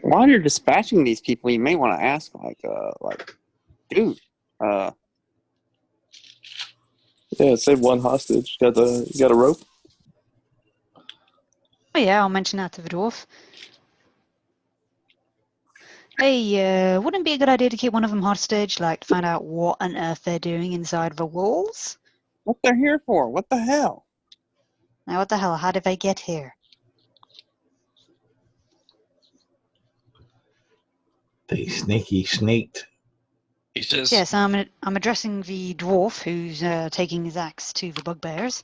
While you're dispatching these people, you may want to ask, dude, Yeah, save one hostage. You got a rope? Oh yeah, I'll mention that to the dwarf. Hey, wouldn't it be a good idea to keep one of them hostage, like to find out what on earth they're doing inside the walls? what they're here for? What the hell? Now, what the hell? How did they get here? They sneaked. He says, Yes, I'm addressing the dwarf who's taking his axe to the bugbears.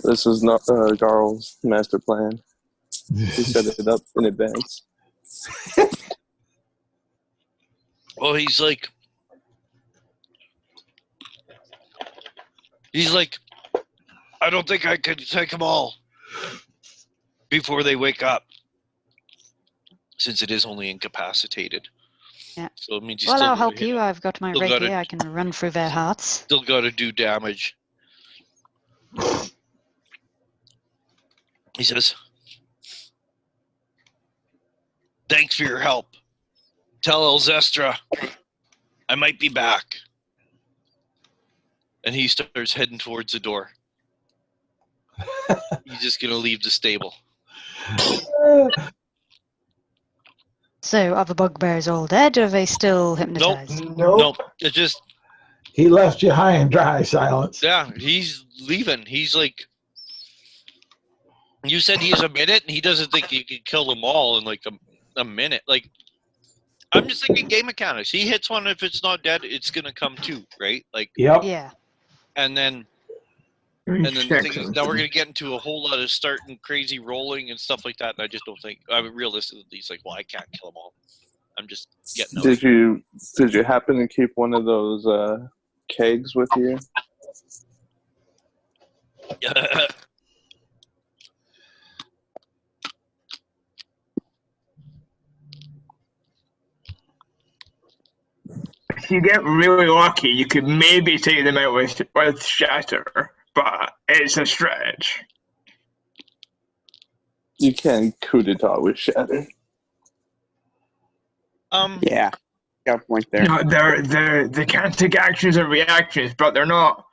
This is not Garl's master plan. He set it up in advance. well, he's like, I don't think I could take them all before they wake up, since it is only incapacitated. Yeah. So it means Well, I'll help you. I've got my still rapier. gotta- I can run through their hearts. Still got to do damage. He says, thanks for your help. Tell Elzestra I might be back. And he starts heading towards the door. He's just going to leave the stable. So, are the bugbears all dead, or are they still hypnotized? Nope. It just, He left you high and dry, Silence. yeah, he's leaving. He's like, you said he has a minute, and he doesn't think he could kill them all in like a minute. Like, I'm just thinking game mechanics. He hits one, if it's not dead, it's going to come too, right? Like, Yep. Yeah. and then the thing is, now we're going to get into a whole lot of starting crazy rolling and stuff like that, and I just don't think, I mean, realistically, he's like, well, I can't kill them all. I'm just getting out. Did you happen to keep one of those kegs with you? you get really lucky, you could maybe take them out with Shatter, but it's a stretch. You can't coup d'etat with Shatter. Yeah, got a point there. No, they can't take actions and reactions, but they're not.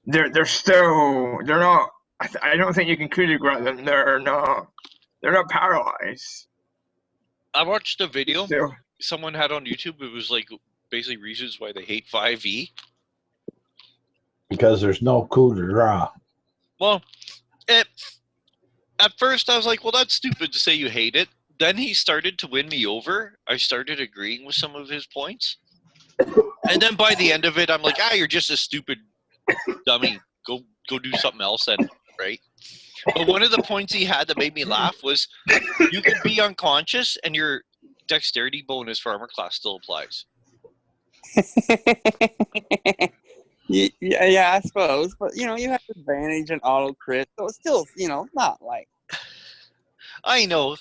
They're not. I don't think you can coup de grace them. They're not paralyzed. I watched a video So, someone had on YouTube. It was like basically reasons why they hate 5e. Because there's no coup de grace. Well, at first I was like, well, that's stupid to say you hate it. Then he started to win me over. I started agreeing with some of his points. And then by the end of it, I'm like, you're just a stupid dummy. Go do something else then, right? But one of the points he had that made me laugh was you could be unconscious and your dexterity bonus for armor class still applies. Yeah, I suppose. But, you have advantage and auto crit. So it's still, not like... I know.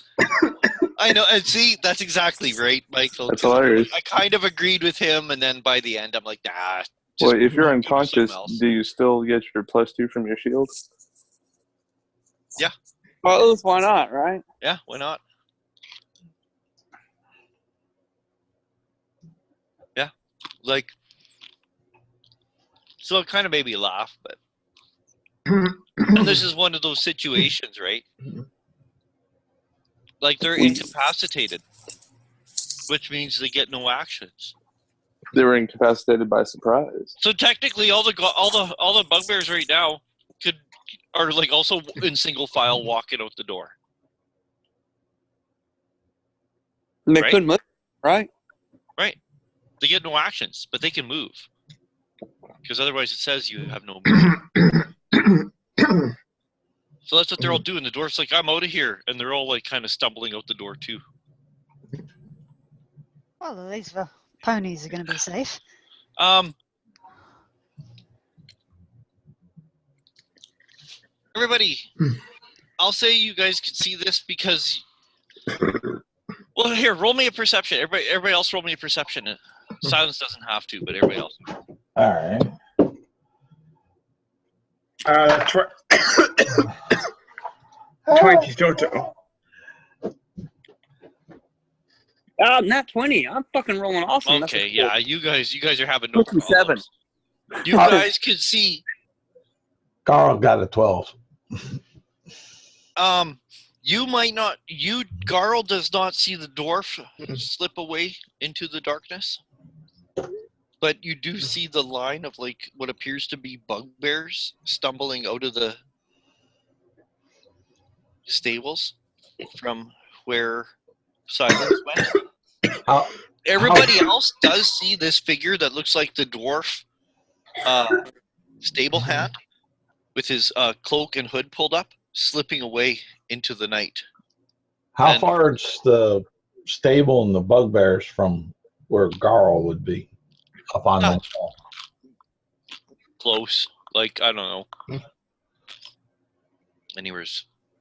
And see, that's exactly right, Michael. That's hilarious. I kind of agreed with him, and then by the end, I'm like, nah. Well, if you're unconscious, do you still get your +2 from your shield? Yeah. Well, at least why not, right? Yeah, why not? Yeah. Like, so it kind of made me laugh, but... And this is one of those situations, right? Like, they're incapacitated, which means they get no actions. They were incapacitated by surprise. So technically, all the bugbears right now are like also in single file walking out the door. And they Right? couldn't move, right? Right. They get no actions, but they can move. Because otherwise it says you have no movement. So that's what they're all doing. The dwarf's like, I'm out of here. And they're all like kind of stumbling out the door too. Well, at least the ponies are going to be safe. Everybody, I'll say you guys can see this because... Well, here, roll me a perception. Everybody else roll me a perception. Silence doesn't have to, but everybody else. All right. 20 total. Not 20. I'm fucking rolling awesome. Okay, yeah, you guys are having no 57. problems. You guys can see. Carl got a 12. You might not. Garl does not see the dwarf slip away into the darkness, but you do see the line of like what appears to be bugbears stumbling out of the stables from where Silence went. Everybody else does see this figure that looks like the dwarf stable hand with his cloak and hood pulled up, slipping away into the night. How far is the stable and the bugbears from where Garl would be? Up on the wall. Close. Like, I don't know. Anywhere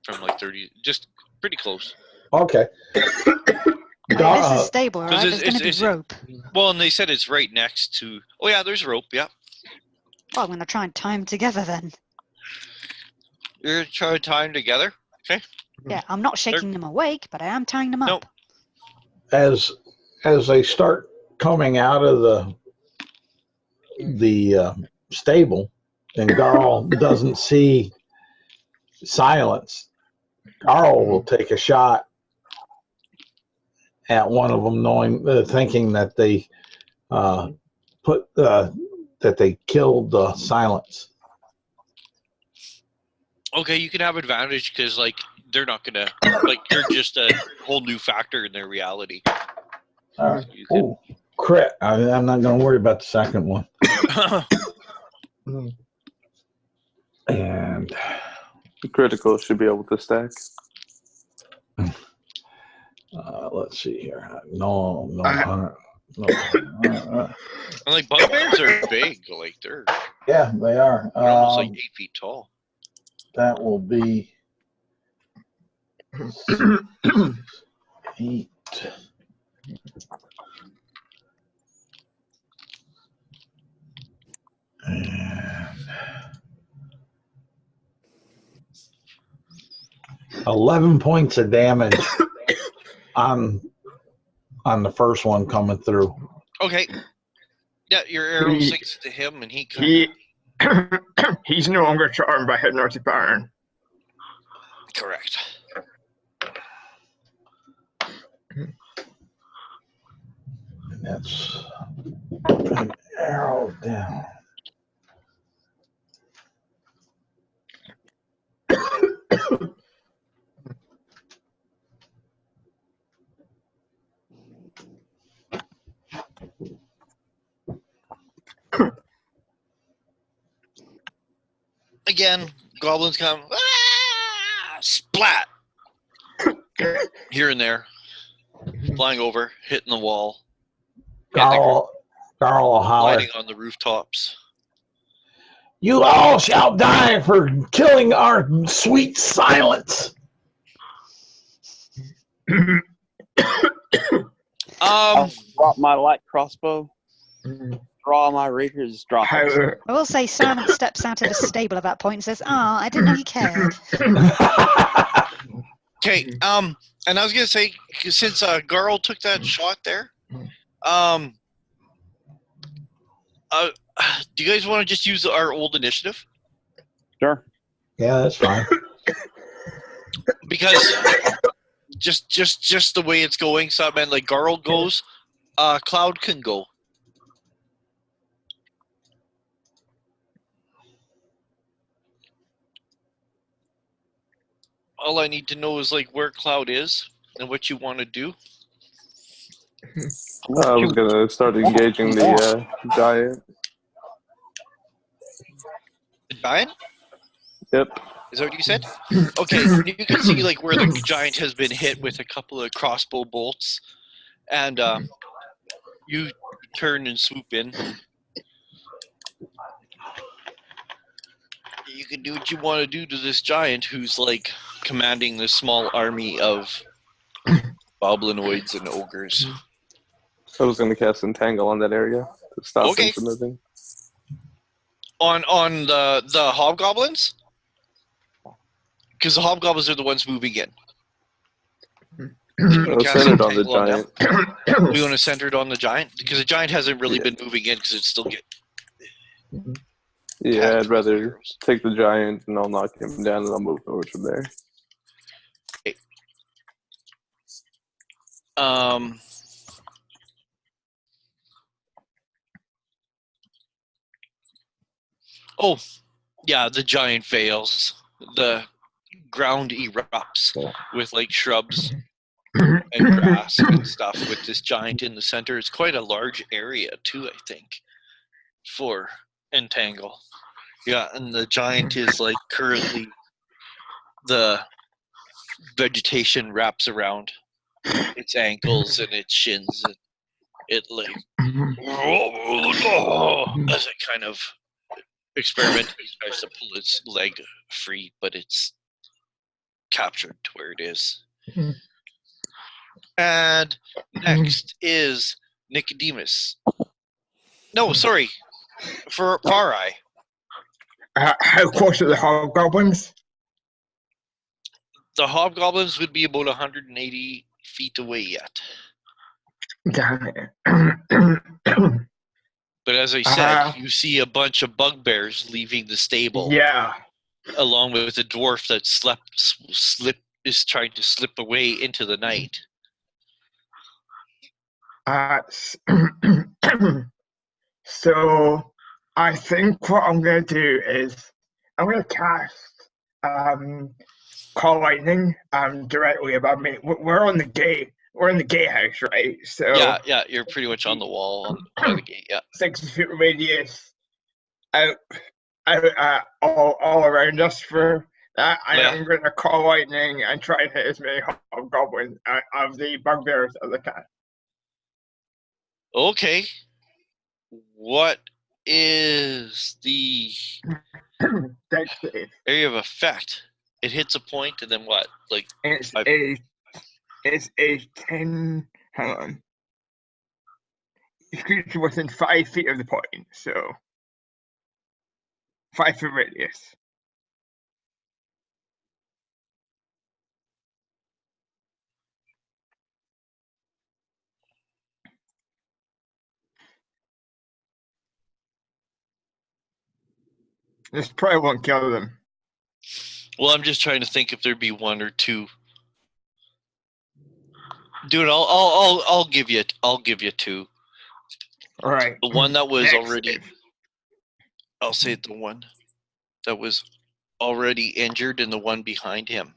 from like 30, just pretty close. Okay. This is stable, right? There's going to be rope. Well, and they said it's right next to... Oh, yeah, there's rope, yeah. Well, I'm going to try and tie them together then. You're going to try to tie them together? Okay. Yeah, I'm not shaking them awake, but I am tying them up. Nope. As they start coming out of the stable, and Garl doesn't see Silence, Garl will take a shot at one of them, thinking that they that they killed Silence. Okay, you can have advantage because, like, they're not gonna you're just a whole new factor in their reality. Oh, crit! I'm not gonna worry about the second one. And the critical should be able to stack. Let's see here. No. Like, bugbears are big. Like, they're... Yeah, they are. They're almost like 8 feet tall. That will be 8. And 11 points of damage on the first one coming through. Okay. Yeah, your arrow He- sinks to him, and he kind of He's no longer charmed by hypnotic pattern. correct. And that's an arrow down. Again, goblins come splat here and there, flying over, hitting the wall, Garl will holler. gliding on the rooftops. You all shall die for killing our sweet silence. I'll drop my light crossbow, draw my rapier, just drop How, it. I will say Simon steps out of the stable at that point and says, I didn't know you cared. Okay, and I was gonna say, since Garl took that shot there, do you guys want to just use our old initiative? Sure. Yeah, that's fine. Because just the way it's going, so man, like Garl goes, Cloud can go. All I need to know is like where Cloud is and what you want to do. I was gonna start engaging the giant. The giant? Yep. Is that what you said? Okay, you can see like where the giant has been hit with a couple of crossbow bolts, and you turn and swoop in. You can do what you want to do to this giant who's like commanding this small army of goblinoids and ogres. I was gonna cast Entangle on that area to stop Okay. him from moving. On the hobgoblins? Because the hobgoblins are the ones moving in. I was Cast centered on the Entangle on them. giant. We want to center it on the giant? Because the giant hasn't really Yeah. been moving in because it's still getting Yeah, attacked I'd with rather arrows. take the giant and I'll knock him down and I'll move forward from there. Oh, yeah, the giant fails. The ground erupts with like shrubs and grass and stuff with this giant in the center. It's quite a large area too, I think, for Entangle. Yeah, and the giant is like currently the vegetation wraps around its ankles and its shins, and it like as it kind of experimentally tries to pull its leg free, but it's captured to where it is. And next is Nicodemus. No, sorry, for Farai. how close are the hobgoblins? The hobgoblins would be about 180 feet away yet. Damn it. But as I said, you see a bunch of bugbears leaving the stable, Yeah. along with a dwarf that is trying to slip away into the night. So I think what I'm going to do is I'm going to cast Call Lightning directly above me. We're on the gate. We're in the gatehouse, right? So Yeah, you're pretty much on the wall by the gate. Yeah. 60 feet radius out all around us for that. I'm going to Call Lightning and try and hit as many hobgoblins of the bugbears as I can. Okay. What is the Dex save. area of effect? It hits a point, and then what? Like It's a 10. Hang on. It's creature within 5 feet of the point, so 5 foot radius. This probably won't kill them. Well, I'm just trying to think if there'd be one or two. Dude, I'll give you two. All right. The one that was Next already, save. I'll say the one that was already injured and the one behind him.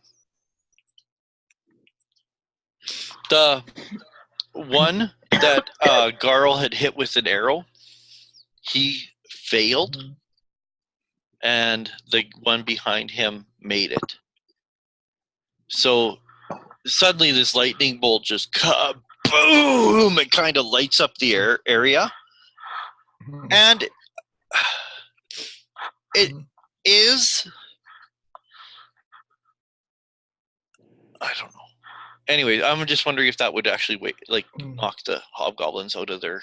The one that Garl had hit with an arrow, he failed, and the one behind him made it. So suddenly this lightning bolt just boom! It kind of lights up the area. And it is, I don't know. Anyway, I'm just wondering if that would actually knock the hobgoblins out of their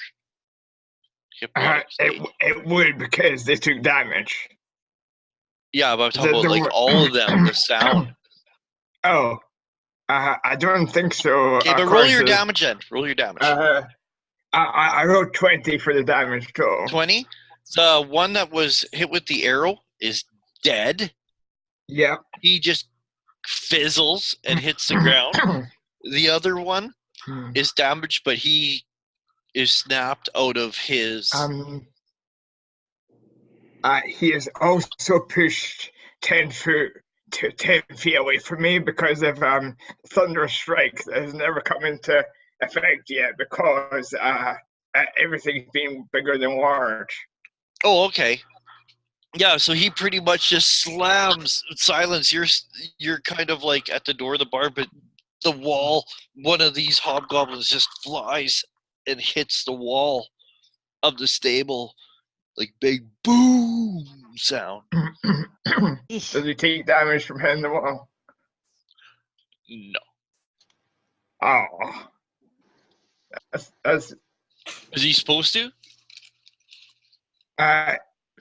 hypnotic state. It would, because they took damage. Yeah, but I'm talking about like all of them, the sound. Oh, I don't think so. Okay, but roll your damage then. Roll your damage. I rolled 20 for the damage total. 20? The one that was hit with the arrow is dead. Yep. He just fizzles and hits the ground. The other one is damaged, but he is snapped out of his... he is also pushed 10 feet away from me because of Thunderous Strike that has never come into effect yet, because everything's been bigger than large. Oh, okay. Yeah, so he pretty much just slams Silence. You're kind of like at the door of the bar, but the wall, one of these hobgoblins just flies and hits the wall of the stable, like big boom sound. Does he take damage from hitting the wall? No. Oh. That's Is he supposed to?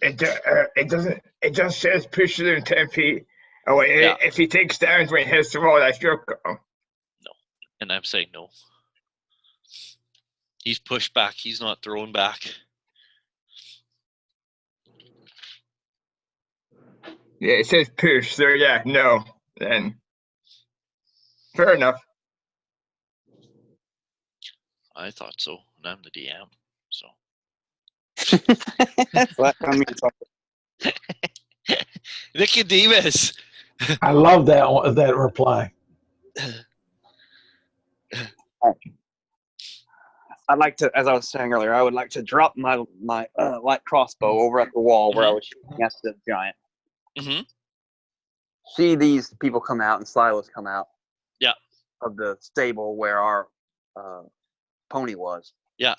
it doesn't. It just says push them 10 feet away. Yeah. If he takes damage when he hits the wall, that's your call. No. And I'm saying no. He's pushed back. He's not thrown back. Yeah, it says push. So yeah, no. Then fair enough. I thought so, and I'm the DM, so. Nicodemus. I love that reply. I'd like to, as I was saying earlier, I would like to drop my light crossbow over at the wall where I was shooting at the giant. Mm-hmm. See these people come out and Silas come out. Yeah. Of the stable where our pony was. Yeah.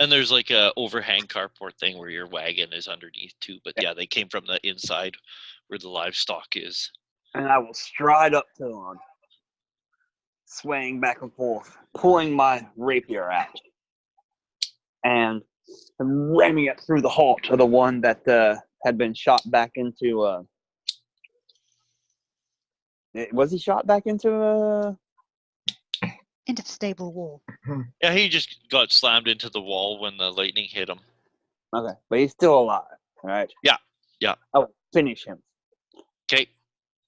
And there's like a overhang carport thing where your wagon is underneath too. But yeah, they came from the inside where the livestock is. And I will stride up to them, swaying back and forth, pulling my rapier out, and ramming it through the heart of the one that had been shot back into. Was he shot back into? Into the stable wall. Yeah, he just got slammed into the wall when the lightning hit him. Okay, but he's still alive, right? Yeah, yeah. I will finish him. Okay.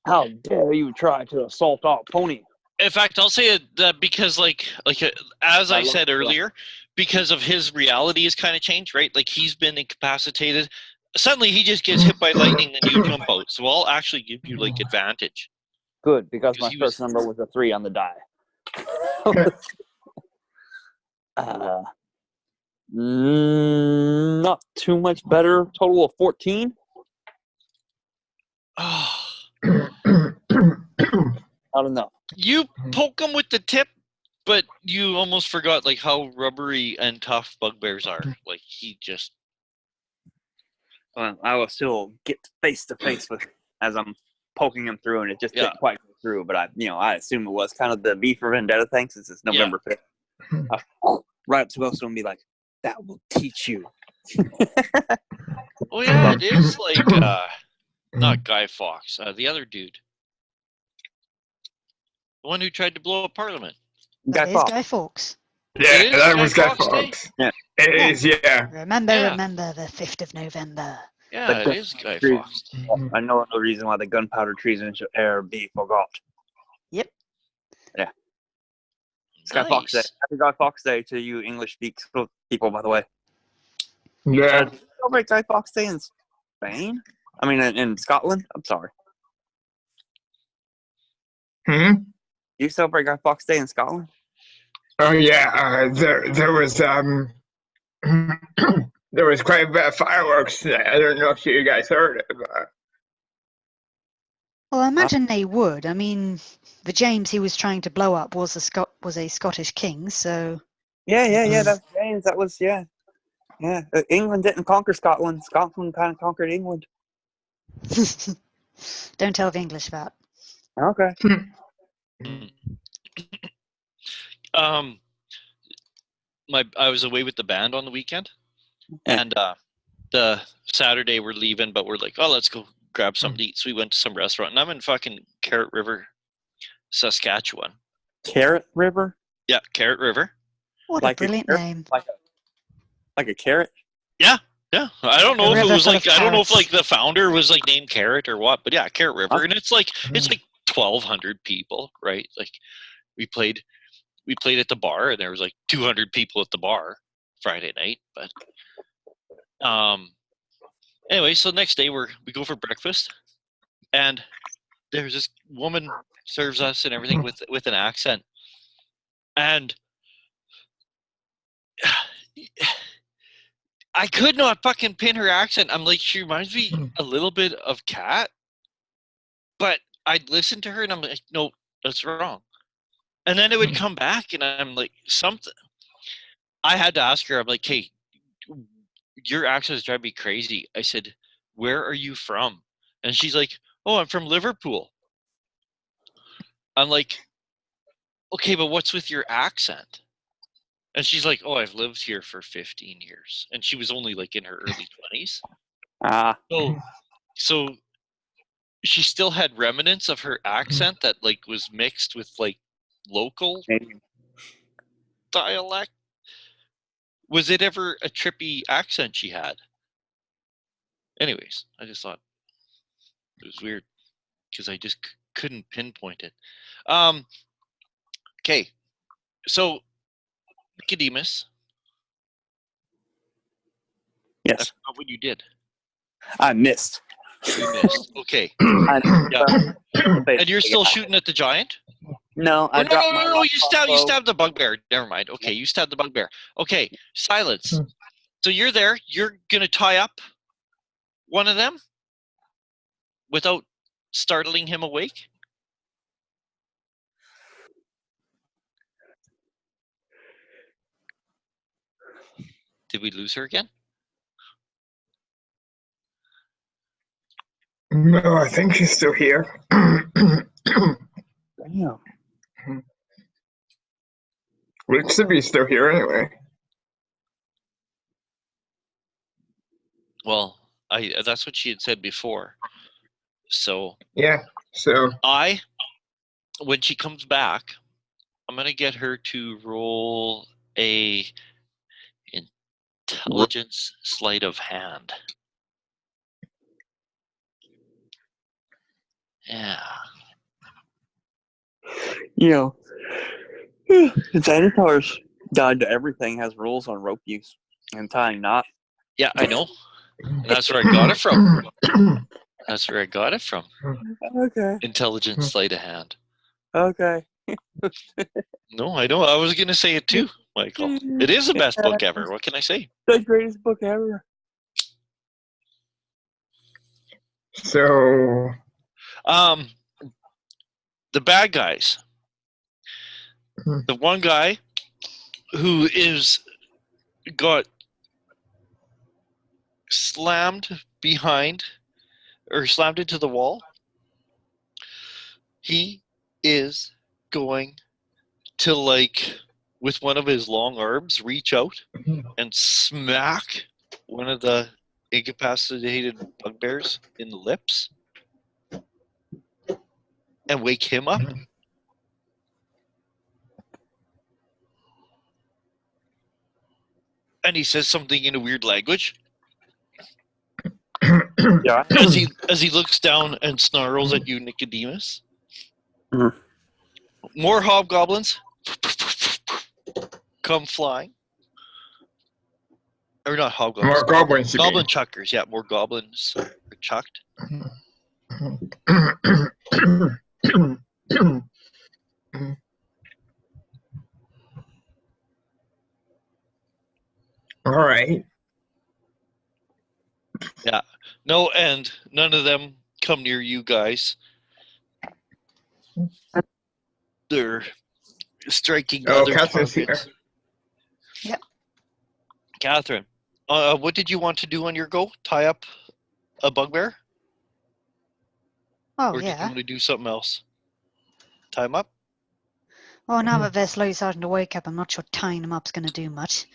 How dare you try to assault our pony? In fact, I'll say that because, as I said earlier, because of his reality has kind of changed, right? Like, he's been incapacitated. Suddenly, he just gets hit by lightning and you jump out. So I'll actually give you, advantage. Good, because my first number was a 3 on the die. Not too much better. Total of 14. Oh. I don't know. You poke him with the tip, but you almost forgot how rubbery and tough bugbears are. Like, he just... Well, I will still get face to face with as I'm poking him through, and it just didn't quite go through. But I assume it was kind of the V for Vendetta thing, since it's November 5th. Right up to close to him and be like, "That will teach you." Oh yeah, it is Not Guy Fawkes. The other dude. The one who tried to blow up Parliament. That is Guy Fawkes. Yeah, It is that Guy was Guy Fawkes Day? Fawkes. Yeah. It is, yeah. Remember, Yeah. remember the 5th of November. Yeah, it is Guy Treason. Fawkes. I know no reason why the gunpowder treason should ever be forgot. Yep. Yeah. It's Guy Fawkes Day. Happy Guy Fawkes Day to you English people, by the way. Yeah. Celebrate Guy Fawkes Day in Spain? I mean, in Scotland? I'm sorry. Hmm? You celebrate Guy Fawkes Day in Scotland? Oh yeah, there was there was quite a bit of fireworks. I don't know if you guys heard it, but Well, I imagine they would. I mean, the James he was trying to blow up was a Scottish king, so. Yeah. That's James. That was, yeah. Yeah. England didn't conquer Scotland. Scotland kind of conquered England. Don't tell the English that. Okay. I was away with the band on the weekend, and the Saturday we're leaving, but we're like, oh, let's go grab something to eat. So we went to some restaurant, and I'm in fucking Carrot River, Saskatchewan. Carrot River? Yeah, Carrot River. What Like a brilliant carrot? name. Like a carrot? Yeah. I don't know if it river was full like of I don't know if carrots. like the founder was like named Carrot or what, but yeah, Carrot River, Huh? and it's like 1,200 people, right? Like we played at the bar, and there was like 200 people at the bar Friday night. But anyway, so next day we go for breakfast, and there's this woman serves us and everything with an accent, and I could not fucking pin her accent. I'm like, she reminds me a little bit of Kat, but I'd listen to her and I'm like, no, that's wrong. And then it would come back, and I'm like, something. I had to ask her. I'm like, hey, your accent is driving me crazy. I said, where are you from? And she's like, oh, I'm from Liverpool. I'm like, okay, but what's with your accent? And she's like, oh, I've lived here for 15 years. And she was only like in her early 20s. So she still had remnants of her accent that like was mixed with like local dialect. Was it ever a trippy accent she had? Anyways, I just thought it was weird because I just couldn't pinpoint it. Okay, so Nicodemus. I Yes. forgot what you did. I missed. You missed. Okay. Yeah. And you're still shooting at the giant? No, Oh, I dropped my no, you longbow. stabbed the bugbear. Never mind. Okay, you stabbed the bugbear. Okay, silence. So you're there. You're going to tie up one of them without startling him awake? Did we lose her again? no, I think she's still here. Damn. Looks to be still here anyway. Well, that's what she had said before. So Yeah, so when she comes back, I'm going to get her to roll a intelligence sleight of hand. Yeah. You know, Xanatar's Guide to Everything has rules on rope use and tying knots. Yeah, I know. That's where I got it from. That's where I got it from. Okay. Intelligence sleight of hand. Okay. No, I know. I was going to say it too, Michael. It is the best book ever. What can I say? The greatest book ever. So the bad guys. The one guy who got slammed behind or slammed into the wall. He is going to, like, with one of his long arms, reach out and smack one of the incapacitated bugbears in the lips. and wake him up. And he says something in a weird language. Yeah. As he looks down and snarls at you, Nicodemus. Mhm. More hobgoblins come flying. Or not hobgoblins. More goblins, you Goblin mean? chuckers. Yeah, more goblins are chucked. All right. Yeah. No, and none of them come near you guys. They're striking Oh, other Catherine's targets. here. Yep. Catherine, what did you want to do on your go? Tie up a bugbear? Oh, Or did you yeah. want to do something else? Tie him up? Well, now that they're slowly starting to wake up, I'm not sure tying them up's going to do much.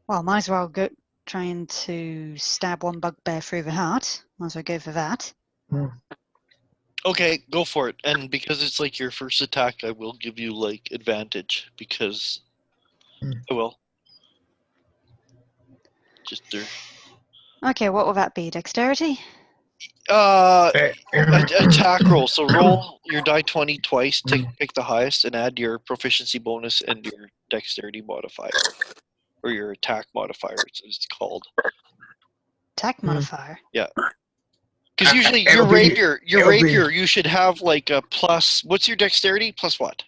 Well, might as well go trying to stab one bugbear through the heart. Might as well go for that. Okay, go for it. And because it's like your first attack, I will give you like advantage because I will. Just there. Okay, what will that be? Dexterity? Attack roll. So roll your die 20 twice. Pick the highest and add your proficiency bonus and your dexterity modifier, or your attack modifier. It's called. Attack modifier. Yeah. Because usually It'll be- you should have like a plus. What's your dexterity? Plus what?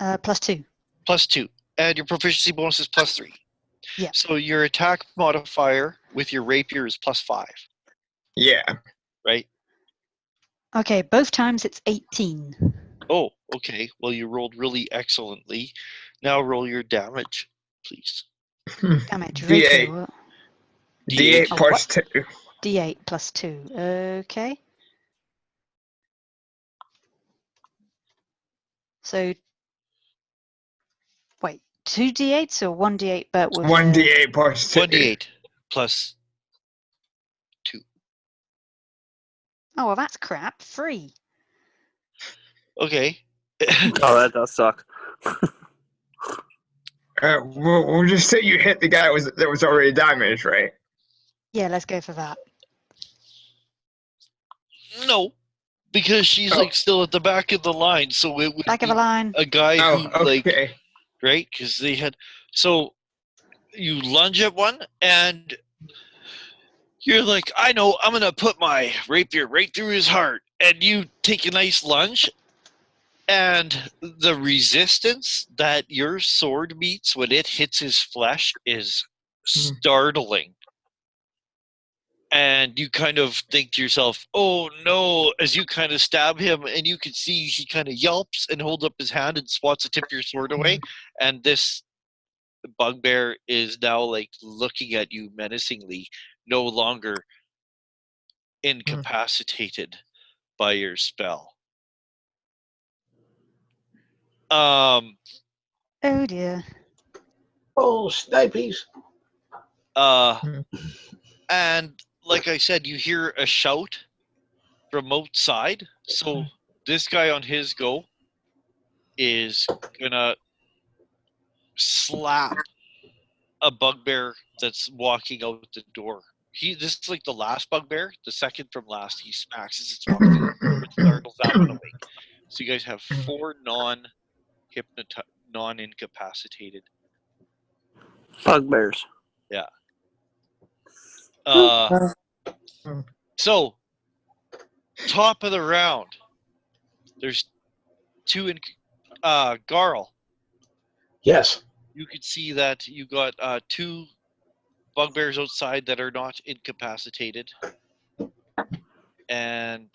+2. Plus 2. And your proficiency bonus is plus 3. Yeah. So your attack modifier with your rapier is plus 5. Yeah. Right? Okay, both times it's 18. Oh, okay. Well, you rolled really excellently. Now roll your damage, please. Damage. D8. Rapier. D8 Oh, plus 2. D8 plus 2. Okay. So, wait, 2 D8s or 1 D8 but with 1d8 plus 2. 1d8 plus 2. Oh, well, that's crap. 3. Okay. Oh, that does suck. We'll just say you hit the guy that was already damaged, right? Yeah, let's go for that. No, because she's like still at the back of the line, so it would Back of the be line. a guy Oh, who like okay. right because they had. So you lunge at one and you're like, I know, I'm gonna put my rapier right through his heart, and you take a nice lunge, and the resistance that your sword meets when it hits his flesh is startling. And you kind of think to yourself, oh no, as you kind of stab him, and you can see he kind of yelps and holds up his hand and swats the tip of your sword away, and this bugbear is now like looking at you menacingly, no longer incapacitated by your spell. Oh dear. Oh, snipies. And like I said, you hear a shout from outside. So this guy on his go is gonna slap a bugbear that's walking out the door. This is like the last bugbear, the second from last. He smacks as it's walking through the door, startles that one awake. So you guys have 4 non-incapacitated. Bugbears. Yeah. So top of the round, there's 2 in. Garl, Yes. you could see that you got 2 bugbears outside that are not incapacitated, and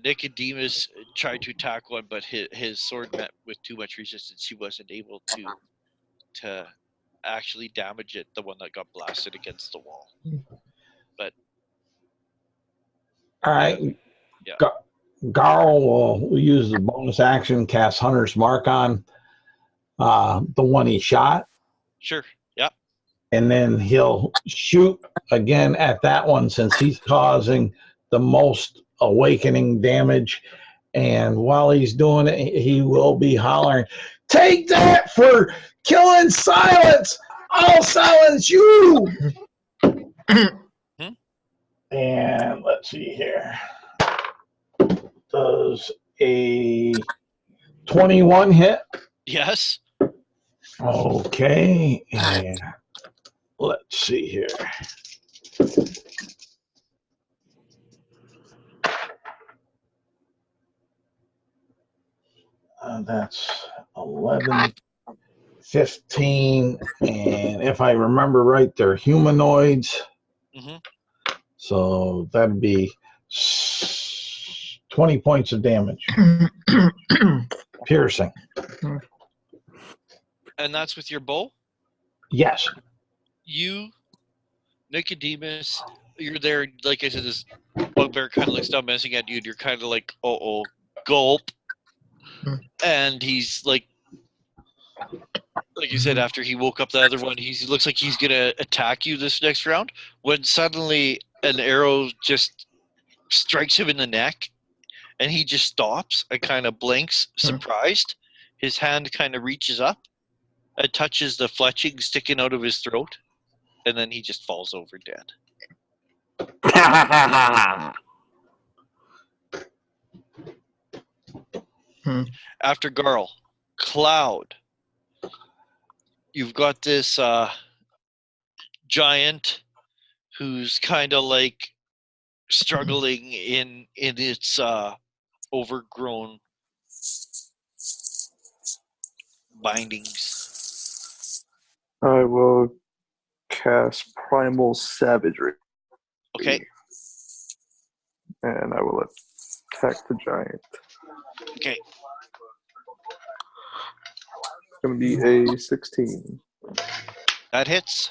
Nicodemus tried to attack one, but his sword met with too much resistance. He wasn't able to actually damage it. The one that got blasted against the wall. But All right. yeah. Garl will use the bonus action, cast Hunter's Mark on the one he shot, Sure. Yeah. and then he'll shoot again at that one since he's causing the most awakening damage. And while he's doing it, he will be hollering, "Take that for killing Silence! I'll silence you!" And let's see here. Does a 21 hit? Yes. Okay. And let's see here. That's 11, 15, and if I remember right, they're humanoids. Mm-hmm. So that'd be 20 points of damage. Piercing. And that's with your bow? Yes. You, Nicodemus, you're there, like I said, this bugbear kind of looks down menacing at you, and you're kind of like, gulp. And he's like you said, after he woke up the other one, he looks like he's going to attack you this next round, when suddenly an arrow just strikes him in the neck, and he just stops and kind of blinks, surprised. His hand kind of reaches up and touches the fletching sticking out of his throat, and then he just falls over dead. After Garl, Cloud, you've got this giant who's kind of like struggling in its overgrown bindings. I will cast Primal Savagery. Okay. And I will attack the giant. Okay. It's going to be a 16. That hits.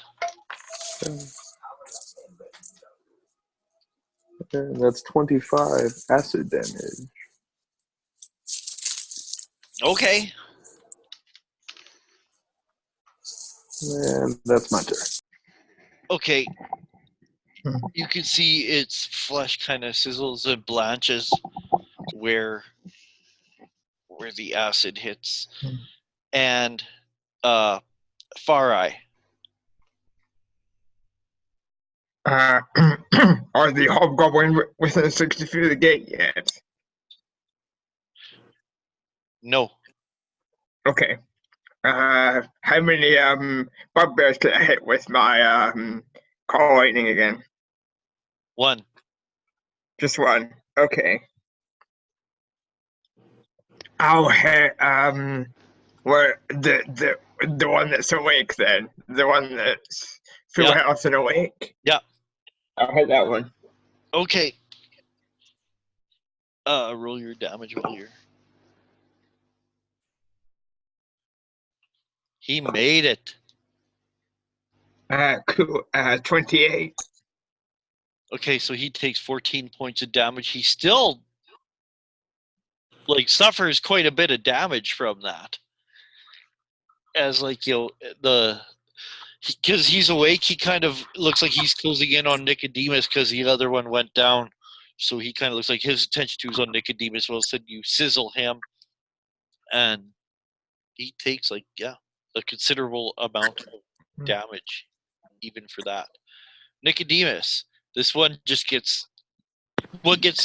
And that's 25 acid damage. Okay. And that's my turn. Okay. You can see its flesh kind of sizzles and blanches where the acid hits. And Far Eye. Are the hobgoblin within 60 feet of the gate yet? No. Okay. How many bugbears did I hit with my call lightning again? 1. Just one. Okay. I'll hit where the one that's awake then. The one that's full health and awake. Yeah. I'll hit that one. Okay. Roll your damage while you're. He made it. Cool. 28. Okay, so he takes 14 points of damage. He still suffers quite a bit of damage from that. As because he's awake, he kind of looks like he's closing in on Nicodemus because the other one went down. So he kind of looks like his attention to is on Nicodemus. All of a sudden, you sizzle him, and he takes a considerable amount of damage, even for that. Nicodemus, this one just gets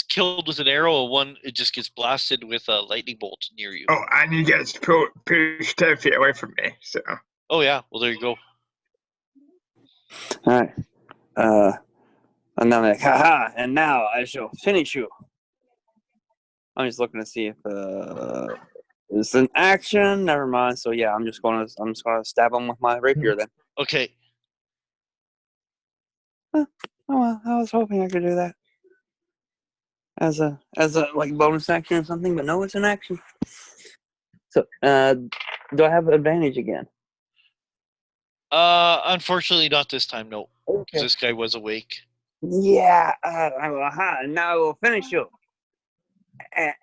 killed with an arrow, one it just gets blasted with a lightning bolt near you. Oh, and he gets pushed 10 feet away from me. So. Oh yeah, well there you go. All right. And I'm like, haha, and now I shall finish you. I'm just looking to see if it's an action. Never mind. So yeah, I'm just gonna stab him with my rapier then. Okay. Oh well, I was hoping I could do that as a bonus action or something, but no, it's an action. So do I have advantage again? Unfortunately not this time, no. Because this guy was awake. Yeah, now I will finish you.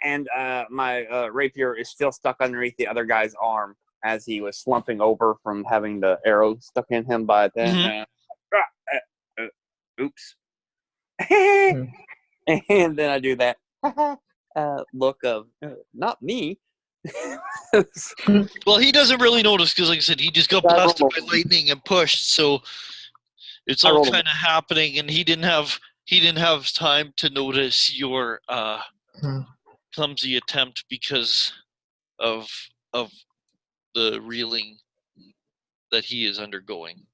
And my rapier is still stuck underneath the other guy's arm. as he was slumping over from having the arrow stuck in him by then. Oops. And then I do that look of, not me. Well, he doesn't really notice because, like I said, he just got I blasted rolled by lightning and pushed. So it's I all rolled a kind of happening, and he didn't have time to notice your clumsy attempt because of the reeling that he is undergoing.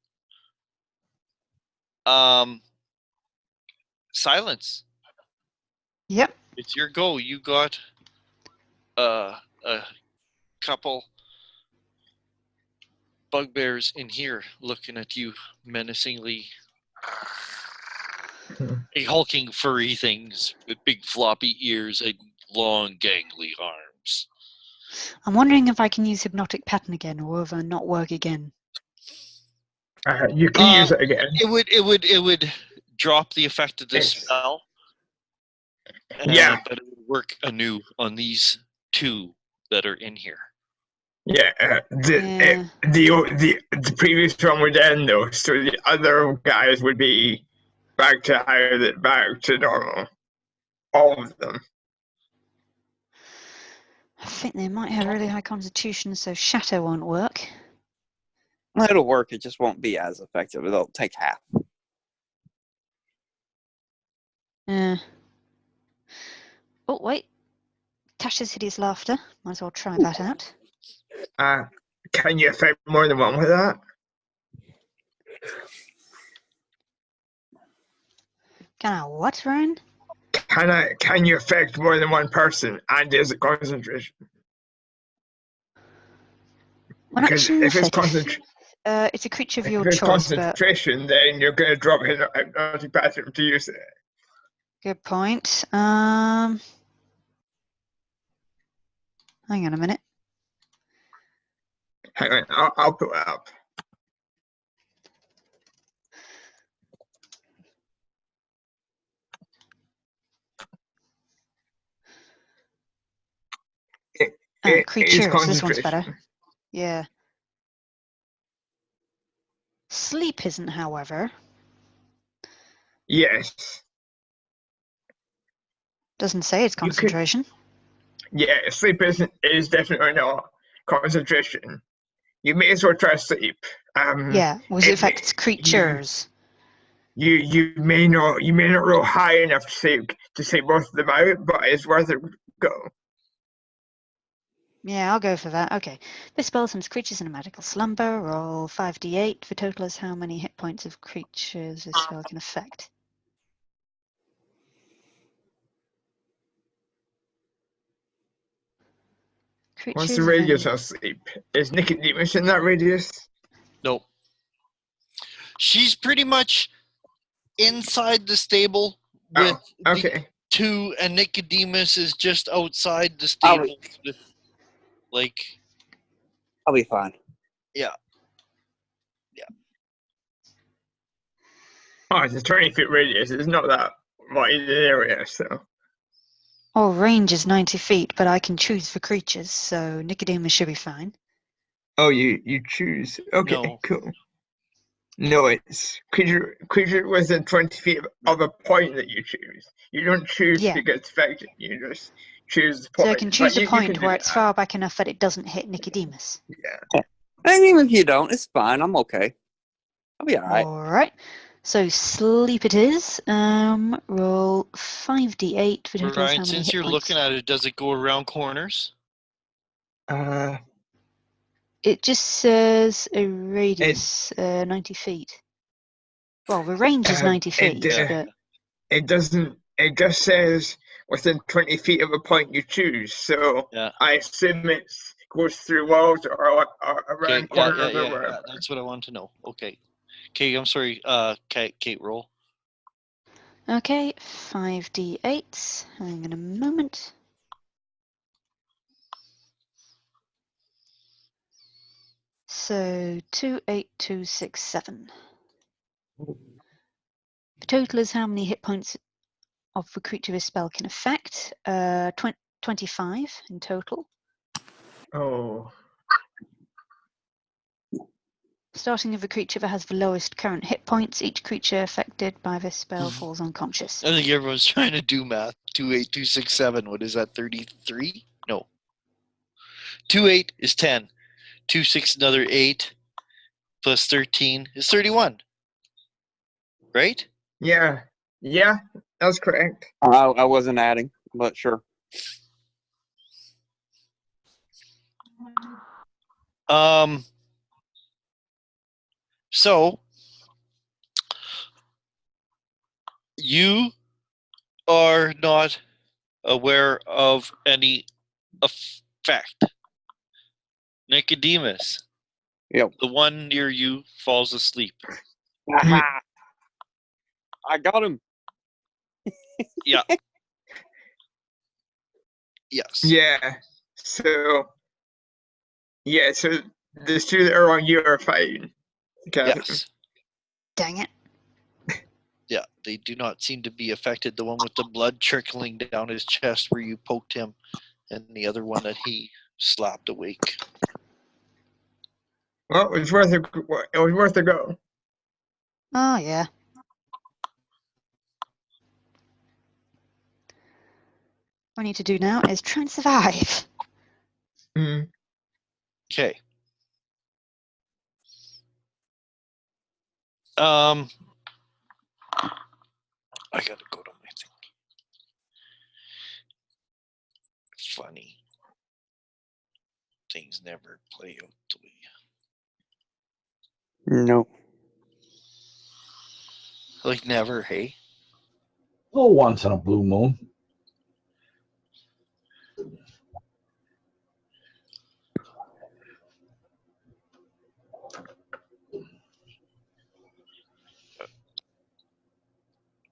Silence. Yep. It's your go. You got a couple bugbears in here looking at you menacingly. Hulking furry things with big floppy ears and long gangly arms. I'm wondering if I can use hypnotic pattern again, or will it not work again? You can use it again. It would drop the effect of this Yes. spell. Yeah. But it would work anew on these two that are in here. Yeah, the previous one would end though, so the other guys would be back to normal. All of them. I think they might have really high constitution, so shatter won't work. It'll work, it just won't be as effective. It'll take half. Oh, wait. Tasha's hideous laughter. Might as well try that out. Can you affect more than one with that? Can I what, Ryan? Can you affect more than one person and is it concentration? One Because action if it's effect. It's a creature of if your it's choice, but concentration, then you're going to drop hypnotic pattern to use it. good point. Hang on a minute. Hang on, I'll pull it up. Creatures. This one's better. Yeah. Sleep isn't, however. Yes. Doesn't say it's concentration. Yeah, sleep is definitely not concentration. You may as well try sleep. Yeah, was it affects creatures? You may not roll high enough to say both of them out, but it's worth a go. Yeah, I'll go for that. Okay. This spell sends creatures in a magical slumber. Roll 5d8 for total as how many hit points of creatures this spell can affect. What's the radius of sleep? Is Nicodemus in that radius? No. She's pretty much inside the stable with the two, and Nicodemus is just outside the stable with, like... I'll be fine. Yeah. Oh, it's a 20-foot radius. It's not that wide an area, so... Oh, range is 90 feet, but I can choose for creatures, so Nicodemus should be fine. Oh, you choose. Okay, cool. No, it's creature within 20 feet of a point that you choose. You don't choose to get affected. You just choose the point. So I can choose a point where it's far back enough that it doesn't hit Nicodemus. Yeah. And even if you don't, it's fine. I'm okay. I'll be all right. All right. So sleep it is. Roll 5d8 for total as how Ryan, many since hit you're points. looking at it, does it go around corners? It just says a radius, 90 feet. Well, the range is 90 feet, but... It doesn't... It just says within 20 feet of a point you choose, so I assume it goes through walls or around corners or wherever. Yeah, that's what I want to know. Okay. Okay, I'm sorry. Kate, roll. Okay, 5d8. Hang on a moment. So 2, 8, 2, 6, 7. The total is how many hit points of the creature this spell can affect. 25 in total. Oh. starting of a creature that has the lowest current hit points. Each creature affected by this spell falls unconscious. I think everyone's trying to do math. 2, 8, 2, 6, 7. What is that? 33? No. 2, 8 is 10. 2, 6, another 8 plus 13 is 31. Right? Yeah. Yeah, that's correct. I wasn't adding, but sure. So you are not aware of any effect. Nicodemus, Yep. the one near you, falls asleep. I got him. Yeah. Yes. Yeah. So the two that are on you are fighting. Catherine. Yes. Dang it. Yeah, they do not seem to be affected. The one with the blood trickling down his chest where you poked him, and the other one that he slapped awake. Well, it was worth a go. Oh, yeah. What I need to do now is try and survive. Mm. Okay. I gotta go to my thing. Funny. Things never play out the way. No. Like never, hey? Oh, once in a blue moon.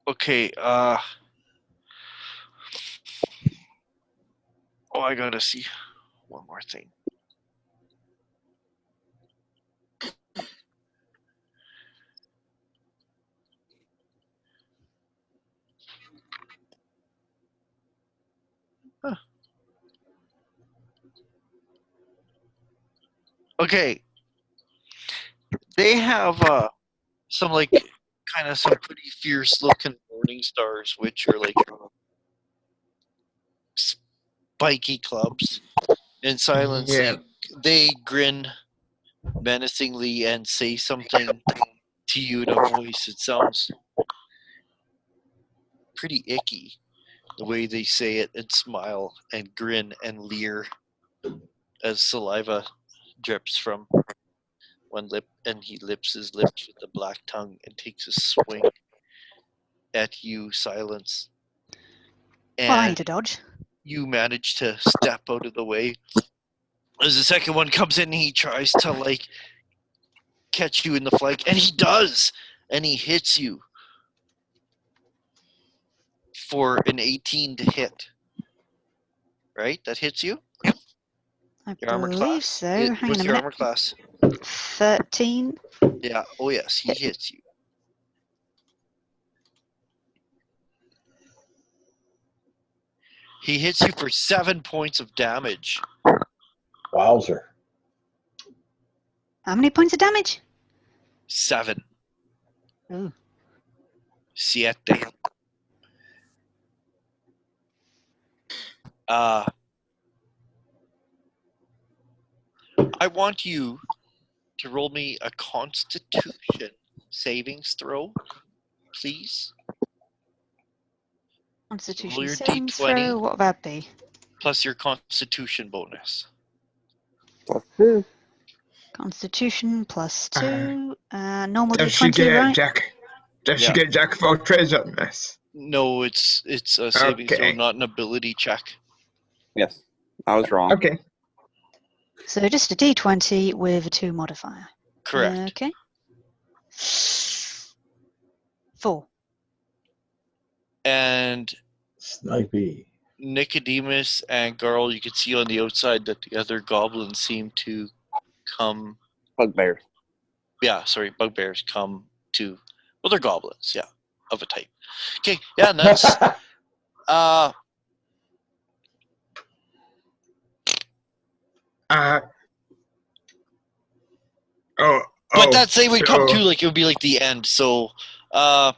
Okay, I gotta see one more thing. Huh. Okay. They have some some pretty fierce looking morning stars, which are like spiky clubs. In silence, Yeah. they grin menacingly and say something to you in a voice. It sounds pretty icky, the way they say it and smile and grin and leer as saliva drips from one lip, and he lips his lips with the black tongue and takes a swing at you, Silence. Well, I need And to dodge. you manage to step out of the way. As the second one comes in, he tries to catch you in the flank, and he does, and he hits you for an 18 to hit. Right? That hits you? I Your armor believe class? so. Hang on What's a your minute. armor class? 13. Yeah. Oh, yes. He hits you. He hits you for 7 points of damage. Wowzer. How many points of damage? 7. Ooh. 7. I want you to roll me a Constitution savings throw, please. Constitution Roll your saving D20 throw. What would that be? plus your Constitution bonus. +2. Constitution plus 2. Normal Does she D20, get right? Does she Yeah. get Jack of all trades on this? No, it's a saving throw, Okay. not an ability check. Yes. I was wrong. Okay. So just a D20 with a 2 modifier. Correct. Okay. 4. And Snipey. Nicodemus and Garl, you can see on the outside that the other goblins seem to come. Bugbears. Yeah, sorry, bugbears come to. Well, they're goblins, yeah, of a type. Okay, yeah, nice. But Oh, that say would come so- to like it would be like the end. So back.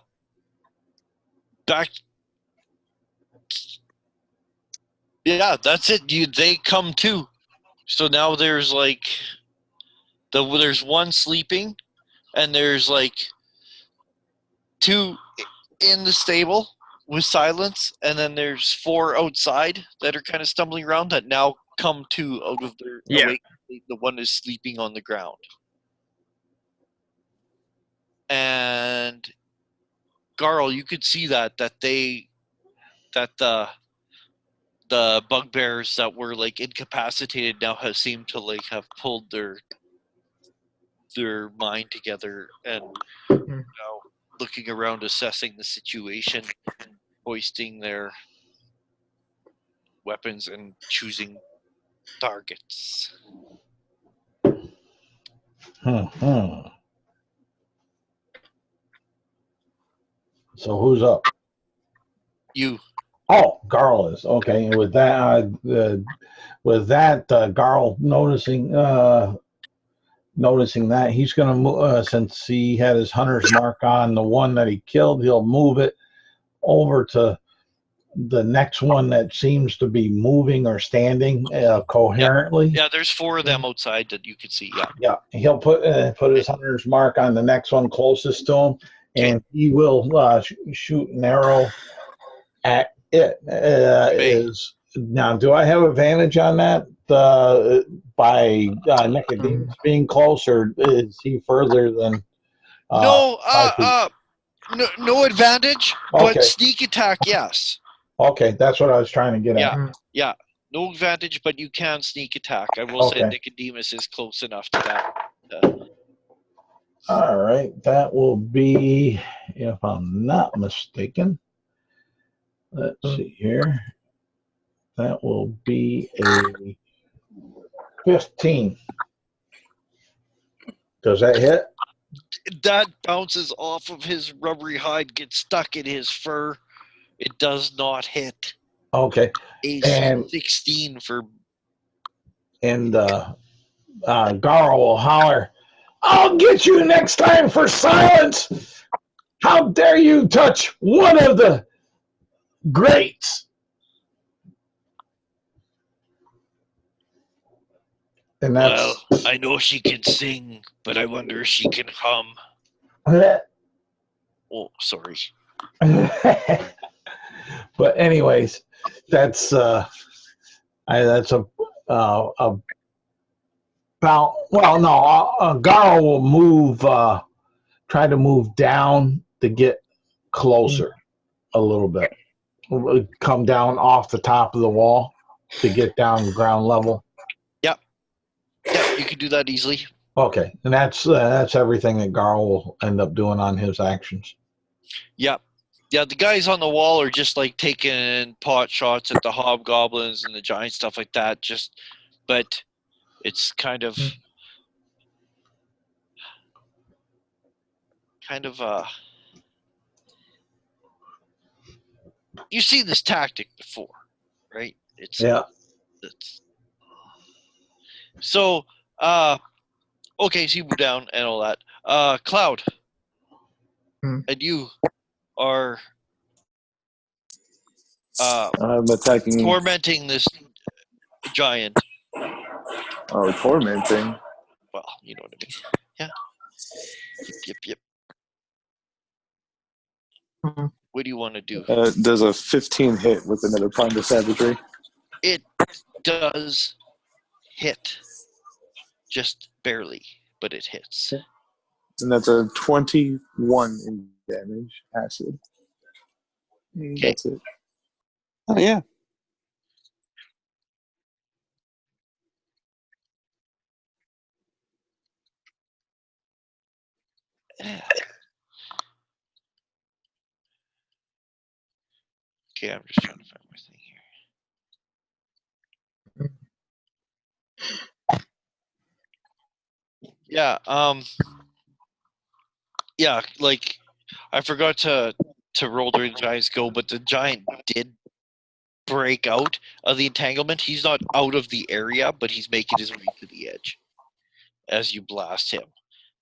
Yeah, that's it. They come too. So now there's like there's one sleeping, and there's like two in the stable with silence, and then there's four outside that are kind of stumbling around that now come to out of their Yeah. awake. The one is sleeping on the ground, and Garl, you could see that the bugbears that were like incapacitated now have seemed to like have pulled their mind together and now looking around, assessing the situation, hoisting their weapons and choosing targets. So who's up? You. Oh, Garl is okay. And with that, Garl noticing that he's going to move, since he had his hunter's mark on the one that he killed, he'll move it over to the next one that seems to be moving or standing coherently. Yeah, there's four of them outside that you can see. Yeah. Yeah, he'll put his hunter's mark on the next one closest to him, and he will shoot an arrow at it. Now, do I have advantage on that by Nicodemus being close, or is he further than? No advantage, Okay. but sneak attack, yes. Okay, that's what I was trying to get at. Yeah. No advantage, but you can sneak attack. I will say Nicodemus is close enough to that. All right, that will be, if I'm not mistaken. Let's see here. That will be a 15. Does that hit? That bounces off of his rubbery hide, gets stuck in his fur. It does not hit. Okay. A 16 for. And Garl will holler, "I'll get you next time for silence! How dare you touch one of the greats!" And that's. Well, I know she can sing, but I wonder if she can hum. Oh, sorry. But anyways, that's a Garl will move, try to move down to get closer a little bit. Come down off the top of the wall to get down ground level. Yep, you can do that easily. Okay, and that's everything that Garl will end up doing on his actions. Yep. Yeah, the guys on the wall are just like taking pot shots at the hobgoblins and the giant stuff like that. But it's kind of you've seen this tactic before, right? So okay, so you move down and all that. Cloud, and you are I'm attacking. tormenting this giant. Oh, tormenting. Well, you know what I mean. Yeah. Yep. What do you want to do? Does a 15 hit with another Prime of Savagery? It does hit. Just barely, but it hits. And that's a 21 in damage, acid. That's it. Oh, yeah. Okay, I'm just trying to find my thing here. Yeah, yeah, like I forgot to roll during the giant's go, but the giant did break out of the entanglement. He's not out of the area, but he's making his way to the edge as you blast him.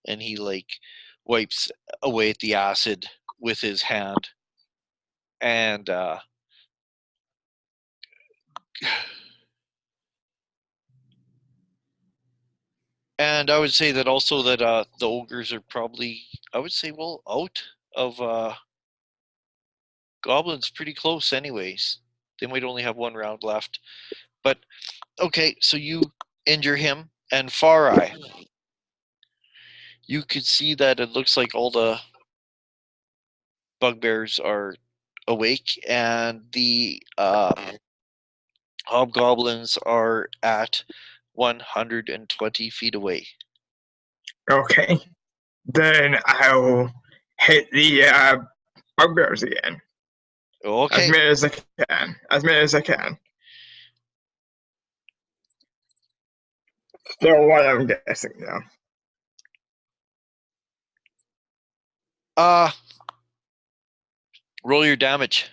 and he like wipes away at the acid with his hand. And and I would say that also that the ogres are probably, I would say, well, out of goblins pretty close anyways. They might only have one round left. But okay, so you injure him, and Far Eye, you could see that it looks like all the bugbears are awake, and the hobgoblins are at 120 feet away. Okay. Then I'll hit the bugbears again. Okay. As many as I can. As many as I can. Still one, I'm guessing now. Roll your damage.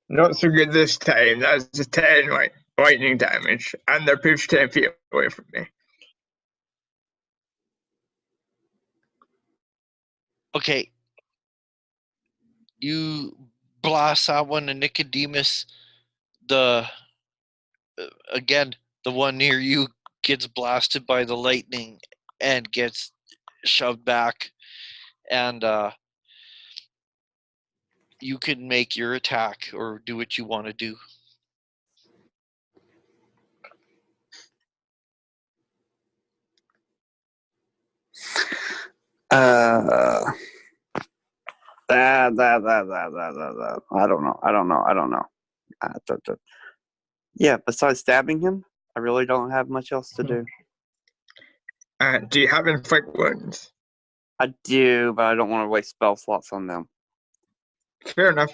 Not so good this time. That's a 10 lightning damage, and they're pushed 10 feet away from me. Okay. You blast that one, and Nicodemus, again, the one near you gets blasted by the lightning and gets shoved back, and you can make your attack or do what you want to do. I don't know. Yeah, besides stabbing him, I really don't have much else to do. Do you have inflict wounds? I do, but I don't want to waste spell slots on them. Fair enough.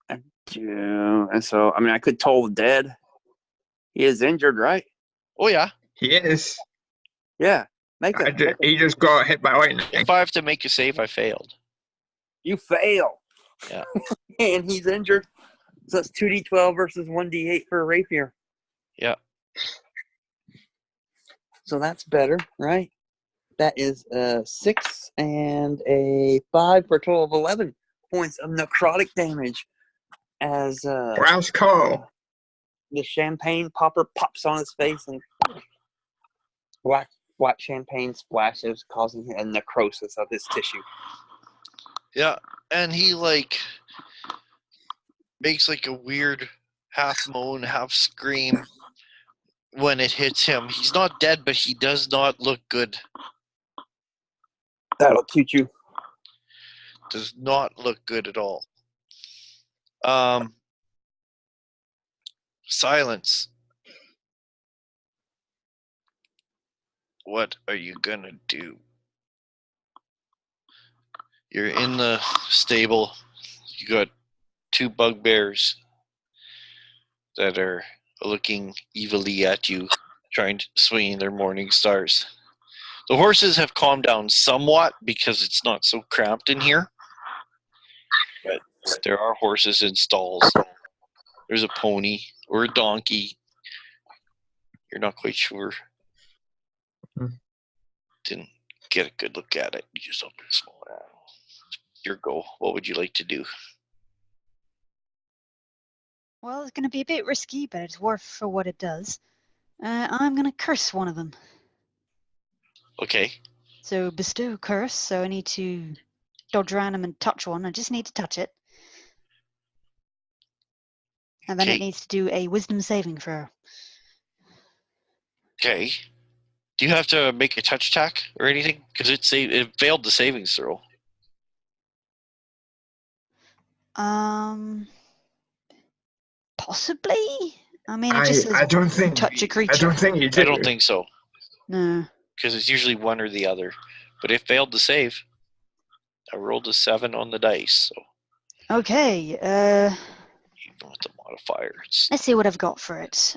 I do. And so, I mean, I could toll the dead. He is injured, right? Oh, yeah. He is. Yeah. He just got hit by lightning. If I have to make a save, I failed. You fail. Yeah. And he's injured. So that's 2d12 versus 1d8 for a rapier. Yeah. So that's better, right? That is a 6 and a 5 for a total of 11 points of necrotic damage as Brass call. the champagne popper pops on his face and black champagne splashes, causing a necrosis of his tissue. Yeah, and he like makes like a weird half moan, half scream when it hits him. He's not dead, but he does not look good. That'll teach you. Does not look good at all. Silence. What are you gonna do? You're in the stable. You got two bugbears that are looking evilly at you, trying to swing their morning stars. The horses have calmed down somewhat because it's not so cramped in here. But there are horses in stalls. There's a pony or a donkey. You're not quite sure. Didn't get a good look at it. You just opened a small animal. Your go. What would you like to do? Well, it's going to be a bit risky, but it's worth for what it does. I'm going to curse one of them. Okay. So bestow curse. So I need to dodge around him and touch one. I just need to touch it. And then it needs to do a wisdom saving throw. Okay. Do you have to make a touch attack or anything? Because it failed the savings throw. Possibly. I mean, it just says I don't think touch a creature. I don't think you do. I don't think so. No. Because it's usually one or the other. But it failed to save. I rolled a 7 on the dice. So Okay. even with the modifier, Let's see what I've got for it.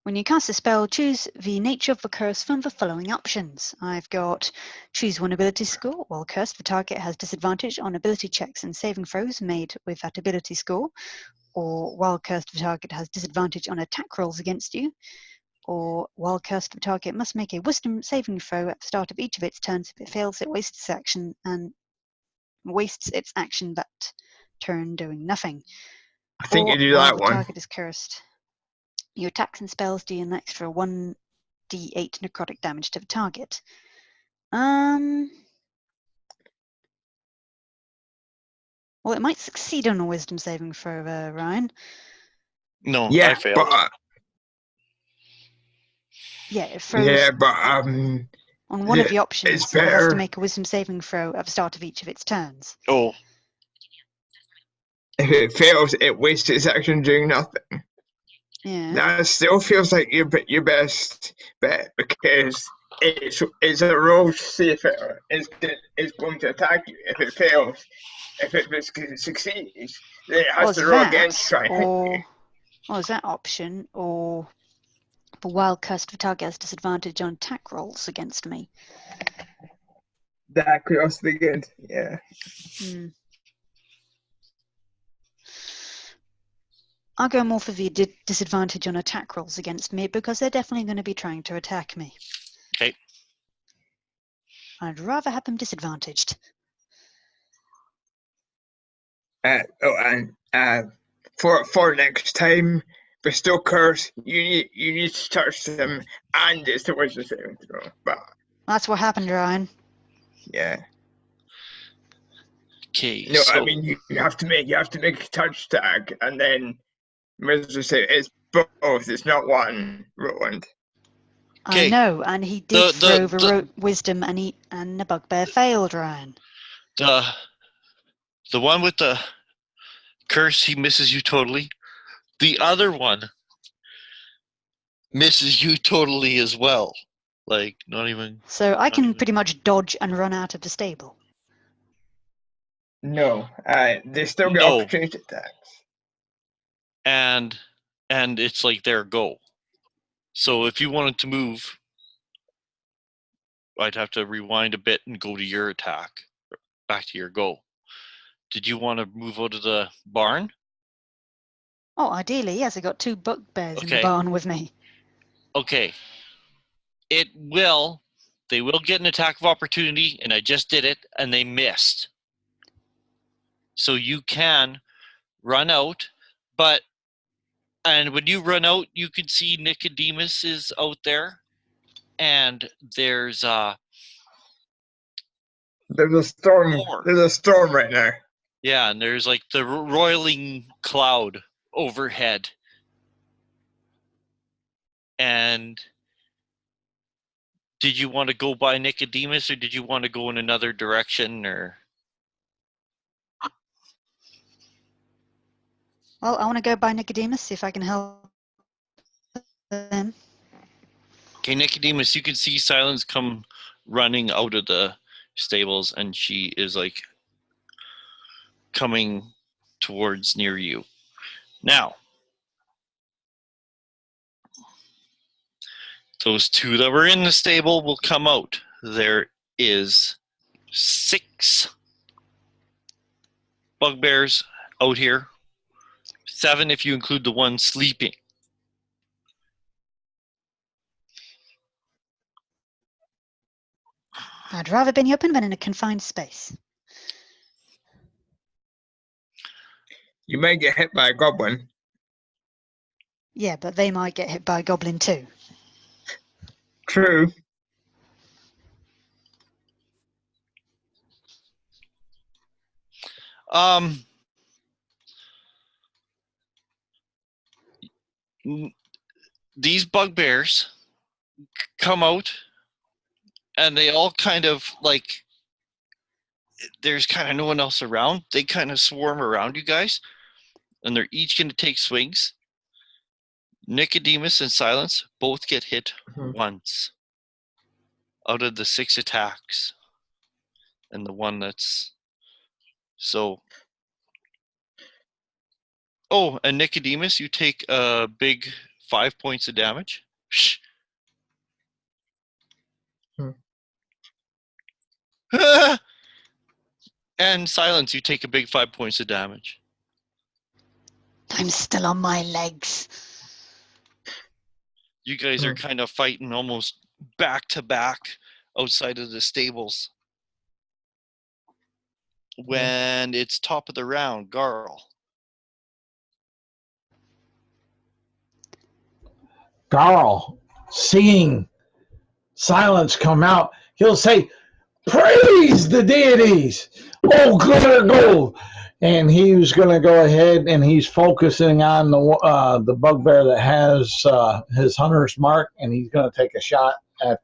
When you cast a spell, choose the nature of the curse from the following options. I've got choose one ability score. While cursed, the target has disadvantage on ability checks and saving throws made with that ability score. Or while cursed, the target has disadvantage on attack rolls against you. Or while cursed, the target must make a wisdom saving throw at the start of each of its turns. If it fails, it wastes its action that turn doing nothing. I think Or you do while that the one. target is cursed, your attacks and spells do an extra 1d8 necrotic damage to the target. Well, it might succeed on a wisdom saving throw, Ryan. No, I Yeah, failed. but Yeah, it throws yeah, but on one of the options. it's It has better. to make a wisdom saving throw at the start of each of its turns. Oh, If it fails, it wastes its action doing nothing. Yeah. That still feels like your best bet because it's a roll to see if it's going to attack you. If it fails, if it succeeds, then it has Well, to roll again to try and hit you. Well, is that option, or the wild cursed the target has disadvantage on attack rolls against me? That could also be good. Yeah. I'll go more for the disadvantage on attack rolls against me because they're definitely going to be trying to attack me. okay. I'd rather have them disadvantaged. For next time, bestow curse. You need to touch them, and it's the wisdom saving throw. But That's what happened, Ryan. yeah. Okay. No, So I mean you have to make a touch tag, and then wisdom save. It's both. It's not one, Roland. I know, and he did throw the wisdom, and the bugbear failed, Ryan. The one with the curse, he misses you totally. The other one misses you totally as well. Like, not even. So I can pretty much dodge and run out of the stable. No, they still get No. opportunity attacks. And it's like their go. So if you wanted to move, I'd have to rewind a bit and go to your attack, back to your go. Did you want to move out of the barn? Oh, ideally, yes. I got two bugbears in the Okay. barn with me. Okay. They will get an attack of opportunity, and I just did it, and they missed. So you can run out, and when you run out, you can see Nicodemus is out there, and there's a storm. more. There's a storm right now. Yeah, and there's like the roiling cloud overhead. And did you want to go by Nicodemus, or did you want to go in another direction, or? Well, I want to go by Nicodemus, see if I can help him. Okay, Nicodemus, you can see Silence come running out of the stables, and she is like coming towards near you. Now, those two that were in the stable will come out. There is 6 bugbears out here. 7 if you include the one sleeping. I'd rather be in the open than in a confined space. You may get hit by a goblin. Yeah, but they might get hit by a goblin too. True. These bugbears come out, and they all kind of like, there's kind of no one else around. They kind of swarm around you guys, and they're each going to take swings. Nicodemus and Silence both get hit once out of the 6 attacks, and the one that's so. Oh, and Nicodemus, you take a big 5 points of damage. Shh. And Silence, you take a big 5 points of damage. I'm still on my legs. You guys are kind of fighting almost back to back outside of the stables. When it's top of the round, Garl. Garl, seeing Silence come out, he'll say, "Praise the deities! Oh, glitter gold!" And he was going to go ahead and he's focusing on the bugbear that has his hunter's mark, and he's going to take a shot at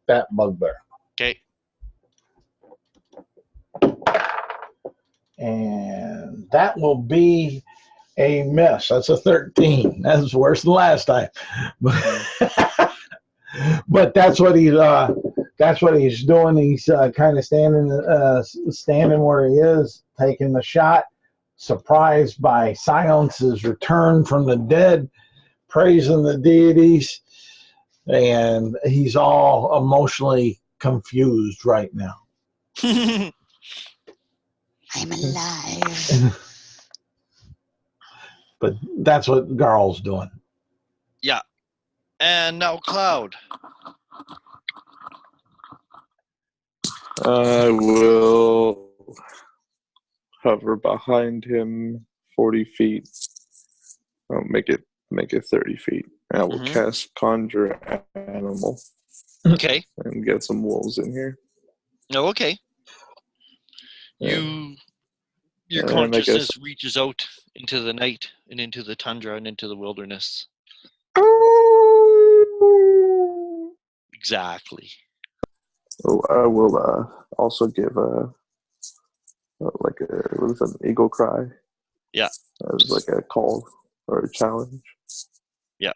that bugbear. Okay. And that will be a miss. That's a 13. That's worse than last time. But that's what he's doing. He's kind of standing where he is, taking the shot, surprised by Silence's return from the dead, praising the deities, and he's all emotionally confused right now. I'm alive. But that's what Garl's doing. Yeah. And now Cloud. I will hover behind him 40 feet. I'll make it 30 feet. I will cast Conjure Animal. Okay. And get some wolves in here. Oh, okay. Your consciousness reaches out into the night and into the tundra and into the wilderness. Exactly. Oh, I will also give what is that, an eagle cry? Yeah. As like a call or a challenge. Yeah.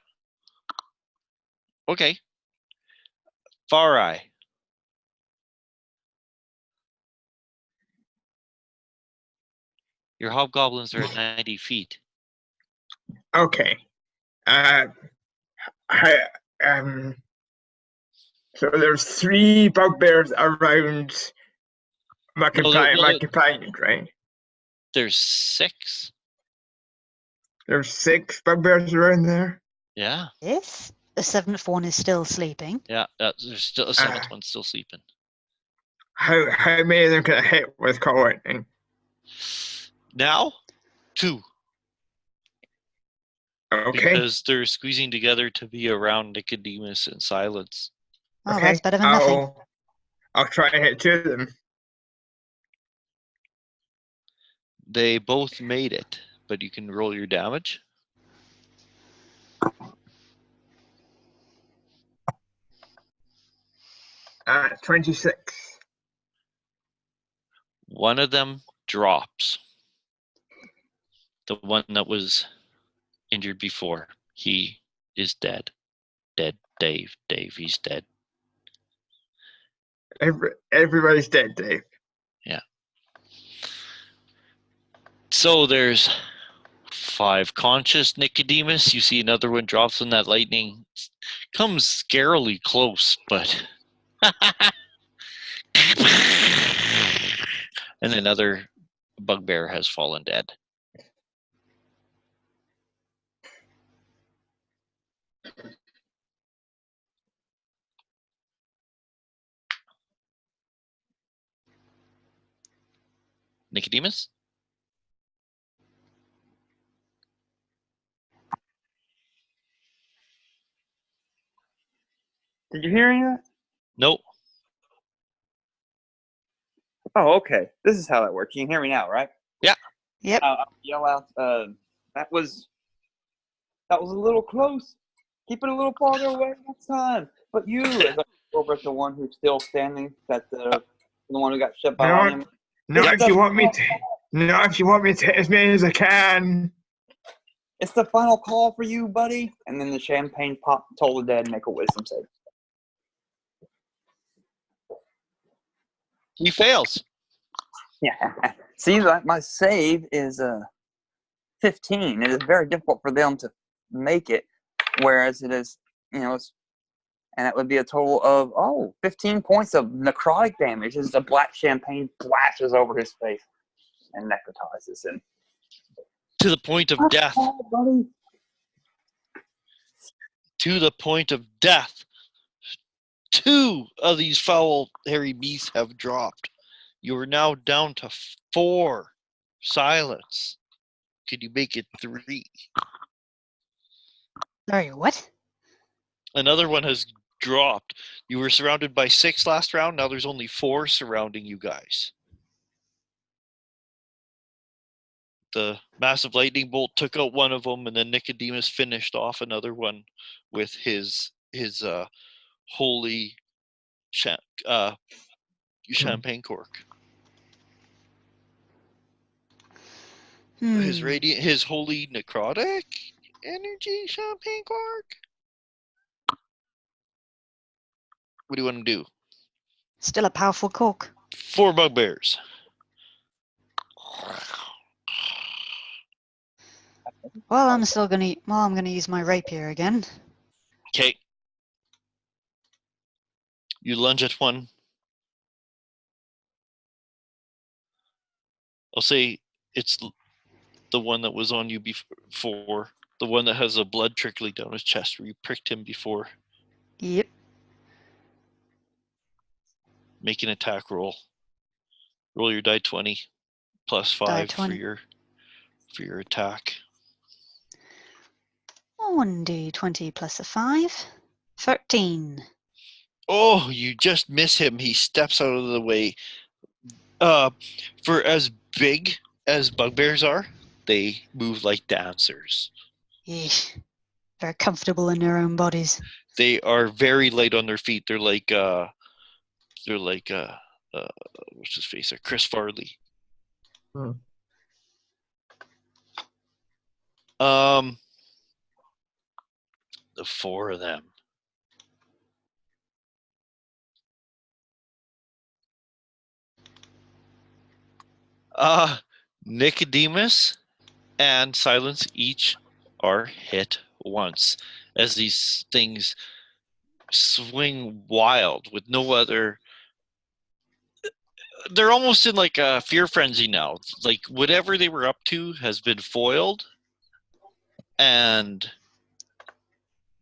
Okay. Far Eye. Your hobgoblins are at 90 feet. Okay. So there's 3 bugbears around my companion, right? There's 6. There's 6 bugbears around there. Yeah. Yes. The 7th one is still sleeping. Yeah, there's still a 7th one still sleeping. How many of them can I hit with call lightning? Now, 2. Okay. Because they're squeezing together to be around Nicodemus and Silence. Oh, okay. That's better than nothing. I'll try and hit 2 of them. They both made it, but you can roll your damage. Uh, 26. One of them drops. The one that was injured before. He is dead. Dead. Dave, he's dead. Everybody's dead, Dave. Yeah. So there's 5 conscious. Nicodemus, you see another one drops when that lightning comes scarily close, but and another bugbear has fallen dead. Nicodemus? Did you hear any of that? Nope. Oh, okay. This is how that works. You can hear me now, right? Yeah. Yep. I'll yell out. That was a little close. Keep it a little farther away next time. But you, as I go over to the one who's still standing, the one who got shot by him. Not if you want me to hit as many as I can. It's the final call for you, buddy. And then the champagne pop told the dead make a wisdom save. He fails. Yeah. See, my save is 15. It is very difficult for them to make it. whereas it is, and that would be a total of 15 points of necrotic damage as the black champagne flashes over his face and necrotizes him. To the point of death. Oh, buddy. To the point of death. 2 of these foul, hairy beasts have dropped. You are now down to 4. Silence. Could you make it 3? Sorry, what? Another one has dropped. You were surrounded by 6 last round. Now there's only 4 surrounding you guys. The massive lightning bolt took out one of them, and then Nicodemus finished off another one with his holy champagne cork. His holy necrotic energy champagne cork. What do you want to do? Still a powerful cork. 4 bugbears. Well, I'm gonna use my rapier again. Okay. You lunge at one. I'll say it's the one that was on you before. The one that has the blood trickling down his chest where you pricked him before. Yep. Make an attack roll. Roll your die 20 plus 5 20. for your attack. 1d20 plus a 5. 13. Oh, you just miss him. He steps out of the way. For as big as bugbears are, they move like dancers. Yeesh. Very comfortable in their own bodies. They are very light on their feet. They're like what's his face? Chris Farley. The 4 of them. Nicodemus and Silence each are hit once as these things swing wild with no other. They're almost in like a fear frenzy now. Like whatever they were up to has been foiled, and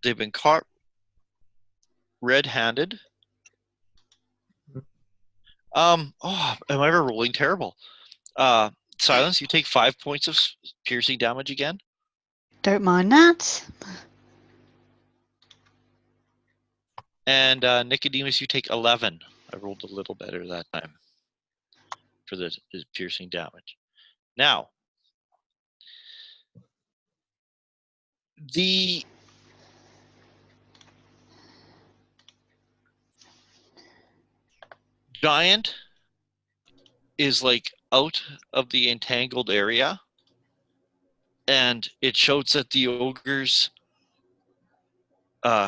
they've been caught red-handed. Am I ever rolling terrible? Silence, you take 5 points of piercing damage again. Don't mind that. And Nicodemus, you take 11. I rolled a little better that time for the piercing damage. Now, the giant is like out of the entangled area, and it shouts at the ogres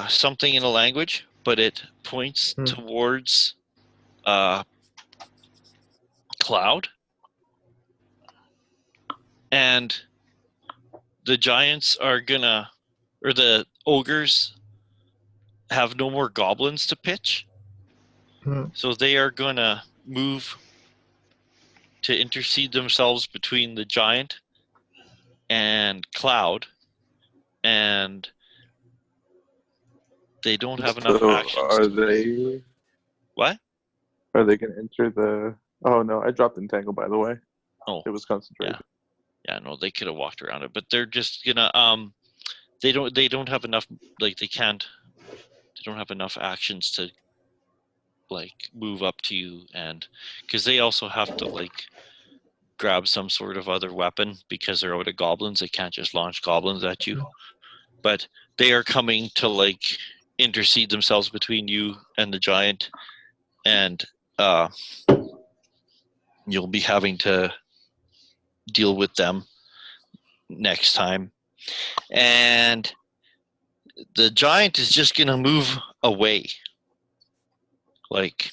something in a language, but it points towards Cloud, and the giants are gonna, or the ogres have no more goblins to pitch, so they are gonna move to intercede themselves between the giant and Cloud, and they don't have enough actions. Are they? What? Are they going to enter the? Oh no, I dropped Entangle, by the way. Oh, it was concentrated. Yeah, no, they could have walked around it, but they're just gonna they don't have enough, like they don't have enough actions to like move up to you, and because they also have to like grab some sort of other weapon because they're out of goblins. They can't just launch goblins at you, but they are coming to like intercede themselves between you and the giant, and you'll be having to deal with them next time. And the giant is just gonna move away, like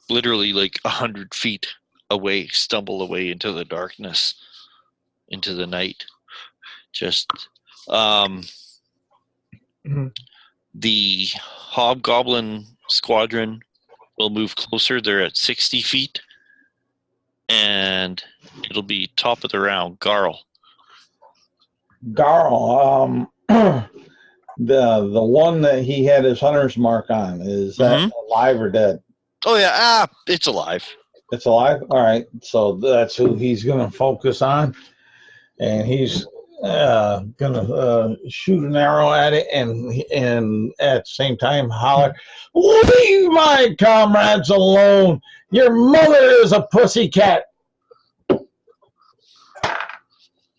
literally like 100 feet away, stumble away into the darkness, into the night. Just Mhm. The Hobgoblin squadron will move closer. They're at 60 feet. And it'll be top of the round. Garl. Garl, the one that he had his hunter's mark on, is that alive or dead? Oh, yeah. It's alive. It's alive? All right. So that's who he's going to focus on. And he's going to shoot an arrow at it and at the same time holler, "Leave my comrades alone! Your mother is a pussycat!"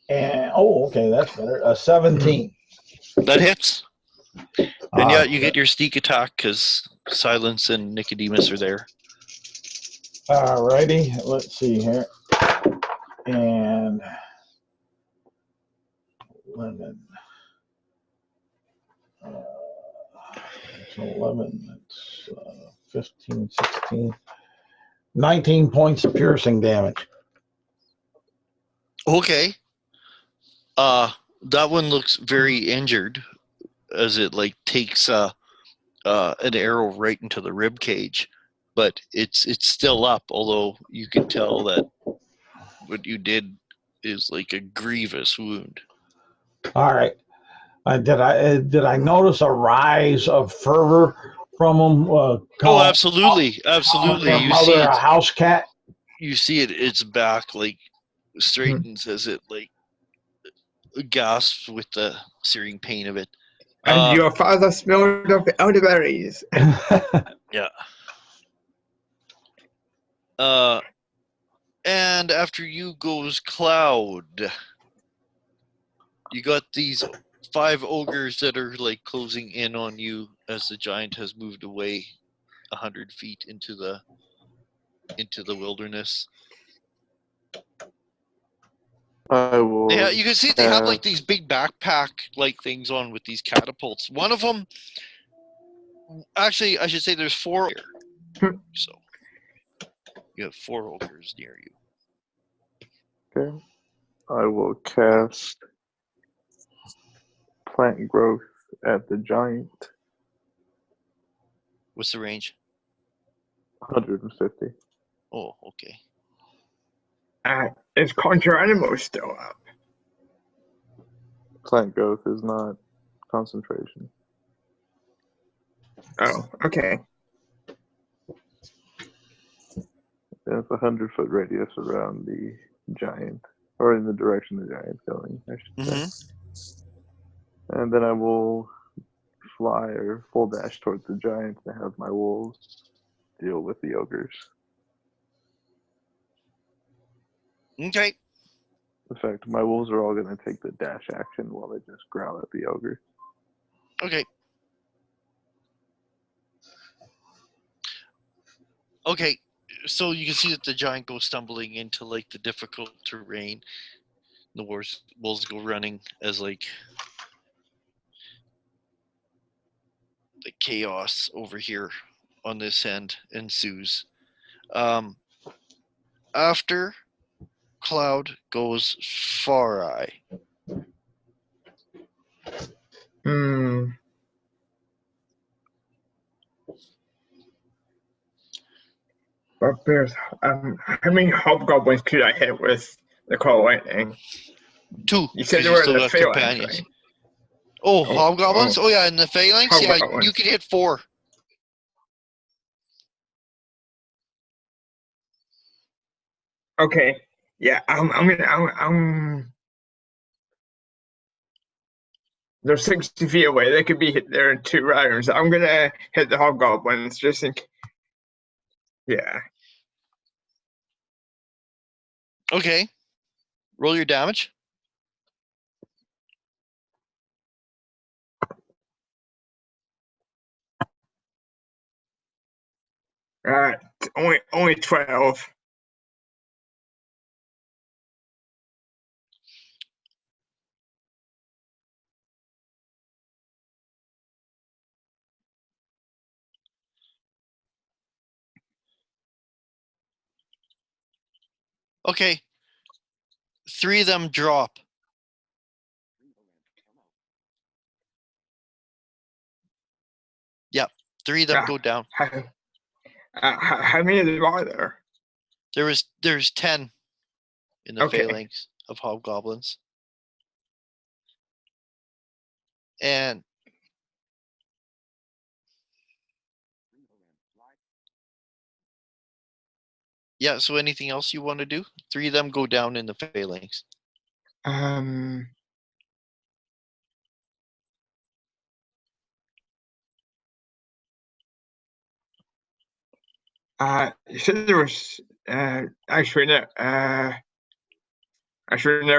And, okay, that's better. A 17. That hits. And yeah, you get your sneak attack because Silence and Nicodemus are there. Alrighty, let's see here. And 11. It's 11. It's 15, 16. 19 points of piercing damage. Okay. That one looks very injured as it takes an arrow right into the rib cage, but it's still up. Although you can tell that what you did is like a grievous wound. All right. Did I notice a rise of fervor from him? Oh, absolutely, absolutely. You see a house cat. You see it. Its back straightens as it gasps with the searing pain of it. And your father smelled of elderberries. Yeah. And after you goes Cloud. You got these 5 ogres that are closing in on you as the giant has moved away 100 feet into the wilderness. I will. Yeah, you can see they have these big backpack things on with these catapults. One of them, actually, I should say there's 4 here. So you have 4 ogres near you. Okay. I will cast Plant Growth at the giant. What's the range? 150. Oh, okay. Is Conjure Animal still up? Plant Growth is not concentration. Oh, okay. It's a 100-foot radius around the giant, or in the direction the giant's going, I should say. And then I will fly or full dash towards the giant and have my wolves deal with the ogres. Okay. In fact, my wolves are all going to take the dash action while they just growl at the ogre. Okay. Okay, so you can see that the giant goes stumbling into the difficult terrain. The wolves go running as the chaos over here on this end ensues. After Cloud goes Far Eye. But there's how many hobgoblins could I hit with the call lightning? 2. You said there were the phalanx, right? Oh, hobgoblins? Oh yeah, and the phalanx? Yeah, you could hit 4. Okay. Yeah, I'm they're 60 feet away. They could be hit there in 2 rounds. I'm gonna hit the hobgoblins just in case. Yeah. Okay. Roll your damage. Only 12. Okay. 3 of them drop. 3 of them go down. How many of them are there? There's 10 in the Okay. phalanx of hobgoblins. And yeah, so anything else you want to do? 3 of them go down in the phalanx. You said there was actually never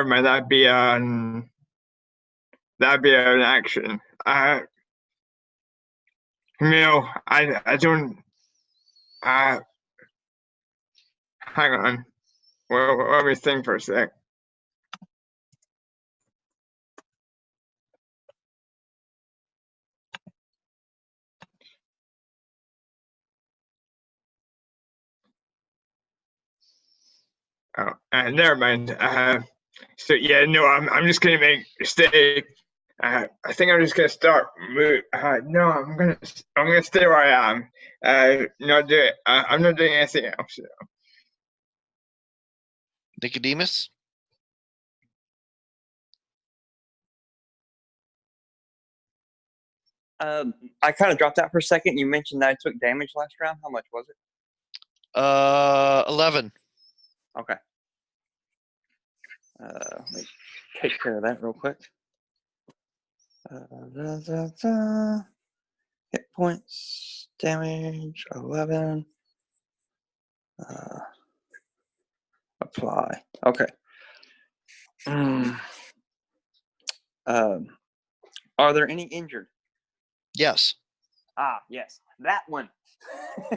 mind. That'd be an action. No, I don't. Hang on. Well, let me think for a sec. Oh, never mind. So yeah, no, I'm just gonna stay. I think I'm just gonna start. No, I'm gonna stay where I am. Not do it. I'm not doing anything else. Nicodemus? I kind of dropped out for a second. You mentioned that I took damage last round. How much was it? 11. Okay. Let me take care of that real quick. Hit points, damage, 11. Apply. Okay. Are there any injured? Yes. Ah, yes. That one.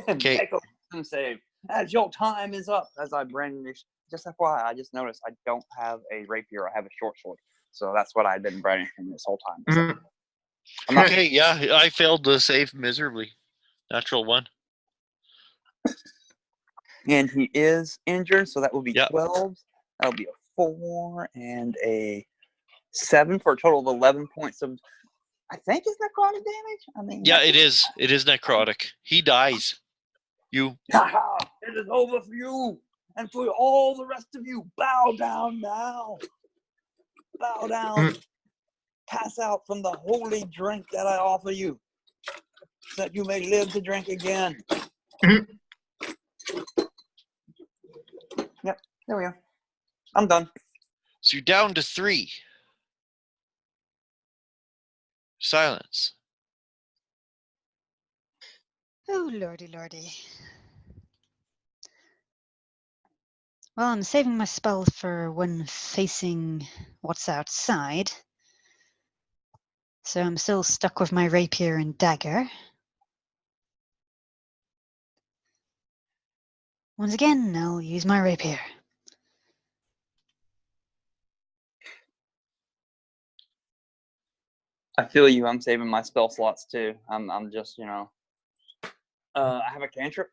Okay. Make a wisdom save. As your time is up, as I brandish. Just FYI, I just noticed I don't have a rapier. I have a short sword. So that's what I've been brandishing this whole time. So I'm not, Okay, yeah, I failed to save miserably. Natural 1. and he is injured, so that will be Yeah. 12. That'll be a 4 and a 7 for a total of 11 points of, I think, is necrotic damage. I mean, Yeah, it is. It is necrotic. He dies. You. It is over for you, and for all the rest of you. Bow down now. Bow down. Pass out from the holy drink that I offer you, so that you may live to drink again. Yep, there we go. I'm done. So you're down to 3. Silence. Oh, lordy, lordy. Well, I'm saving my spell for when facing what's outside. So I'm still stuck with my rapier and dagger. Once again, I'll use my rapier. I feel you. I'm saving my spell slots too. I'm just, you know. I have a cantrip.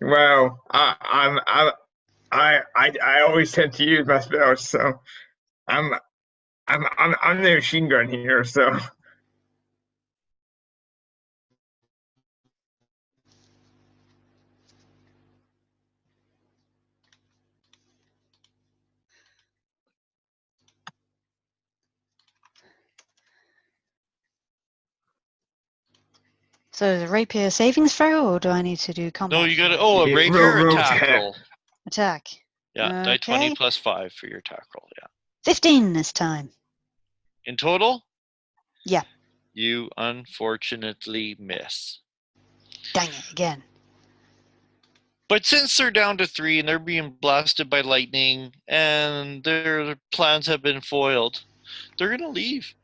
Well, I always tend to use my spells, so I'm the machine gun here, so. So is a rapier savings throw, or do I need to do combat? No, you got to. Oh, a Yeah, rapier roll attack attack. roll. Attack. Yeah, die 20 plus 5 for your attack roll. Yeah. 15 this time. In total? Yeah. You unfortunately miss. Dang it, again. But since they're down to 3 and they're being blasted by lightning and their plans have been foiled, they're going to leave.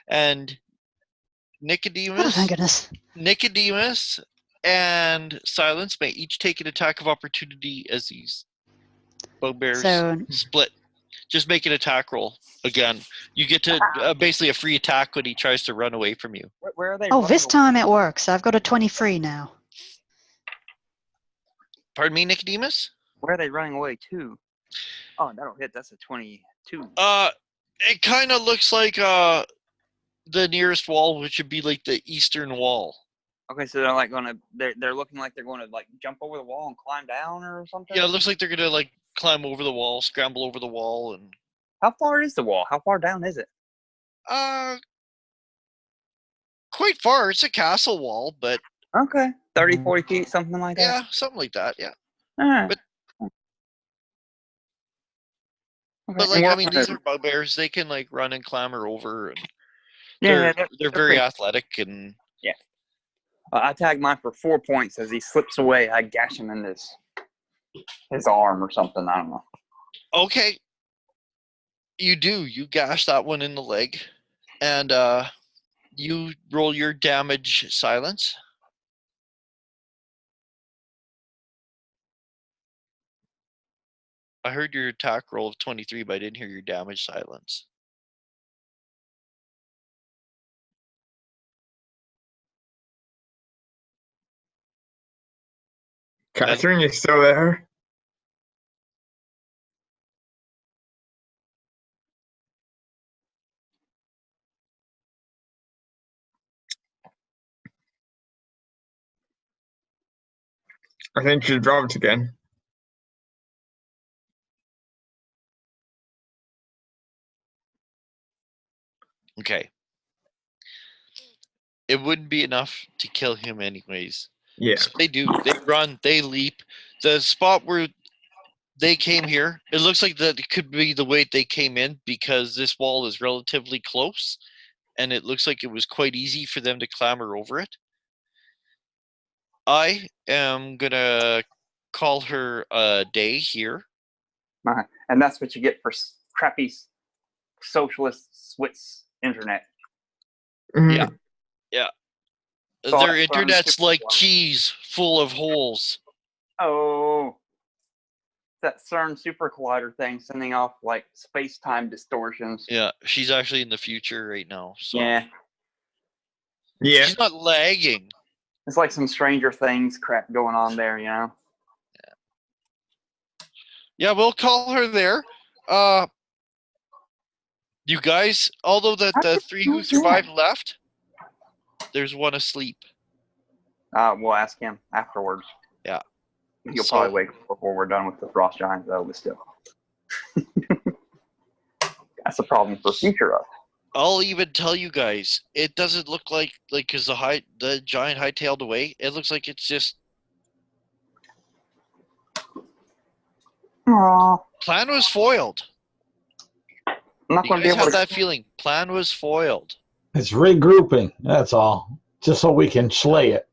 And Oh, thank goodness. Nicodemus and Silence may each take an attack of opportunity as these bugbears split. Just make an attack roll. Again, you get to basically a free attack when he tries to run away from you. Where are they? Oh, this time it works. I've got a 23 now. Pardon me, Nicodemus? Where are they running away to? Oh, that'll hit. That's a 22. It kind of looks like the nearest wall, which would be like the eastern wall. Okay, so they're like they're looking like they're going to like jump over the wall and climb down or something. Yeah, it looks like they're gonna like climb over the wall, scramble over the wall, and How far is the wall? How far down is it? Quite far. It's a castle wall, but Okay, 30, 40 feet, something like that. yeah, something like that. Yeah, Ah. But- Okay, but and like we're I mean, these gonna- are bugbears. They can like run and clamber over, and yeah, they're very pretty- athletic. And I tag mine for 4 points as he slips away. I gash him in his arm or something. I don't know. okay, you do. You gash that one in the leg, and you roll your damage silence. I heard your attack roll of 23, but I didn't hear your damage silence. Catherine, you still there? I think she dropped again. Okay. It wouldn't be enough to kill him anyways. Yeah. So they do. They run. They leap. The spot where they came here, it looks like that it could be the way they came in because this wall is relatively close, and it looks like it was quite easy for them to clamber over it. I am gonna call her a day here. And that's what you get for crappy socialist Swiss internet. Yeah. Yeah. Thought Their it from internet's like Superfly. cheese, full of holes. Oh, that CERN super collider thing sending off like space-time distortions. Yeah, she's actually in the future right now. So Yeah, Yeah. she's not lagging. it's like some Stranger Things crap going on there, you know. Yeah, we'll call her there. You guys, although the three who survived left, there's one asleep. We'll ask him afterwards. Yeah. He'll So- probably wake up before we're done with the Frost Giants, though, but still. That's a problem for future us. I'll even tell you guys, it doesn't look like because the giant hightailed away. It looks like it's just Aww. plan was foiled. I'm not You going to be guys able have to. that feeling. Plan was foiled. It's regrouping. That's all. Just so we can slay it.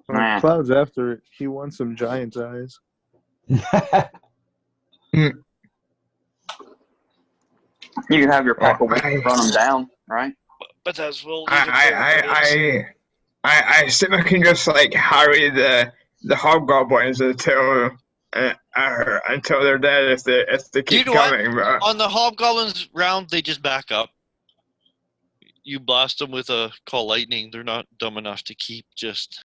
Nah. Cloud's after it. He wants some giant eyes. You can have your pack Oh, of run them down, right? But that's we'll leave it where it is. I assume I can just like harry the hobgoblins until they're dead if they keep You know what? coming. But On the hobgoblins round, they just back up. You blast them with a call lightning. They're not dumb enough to keep just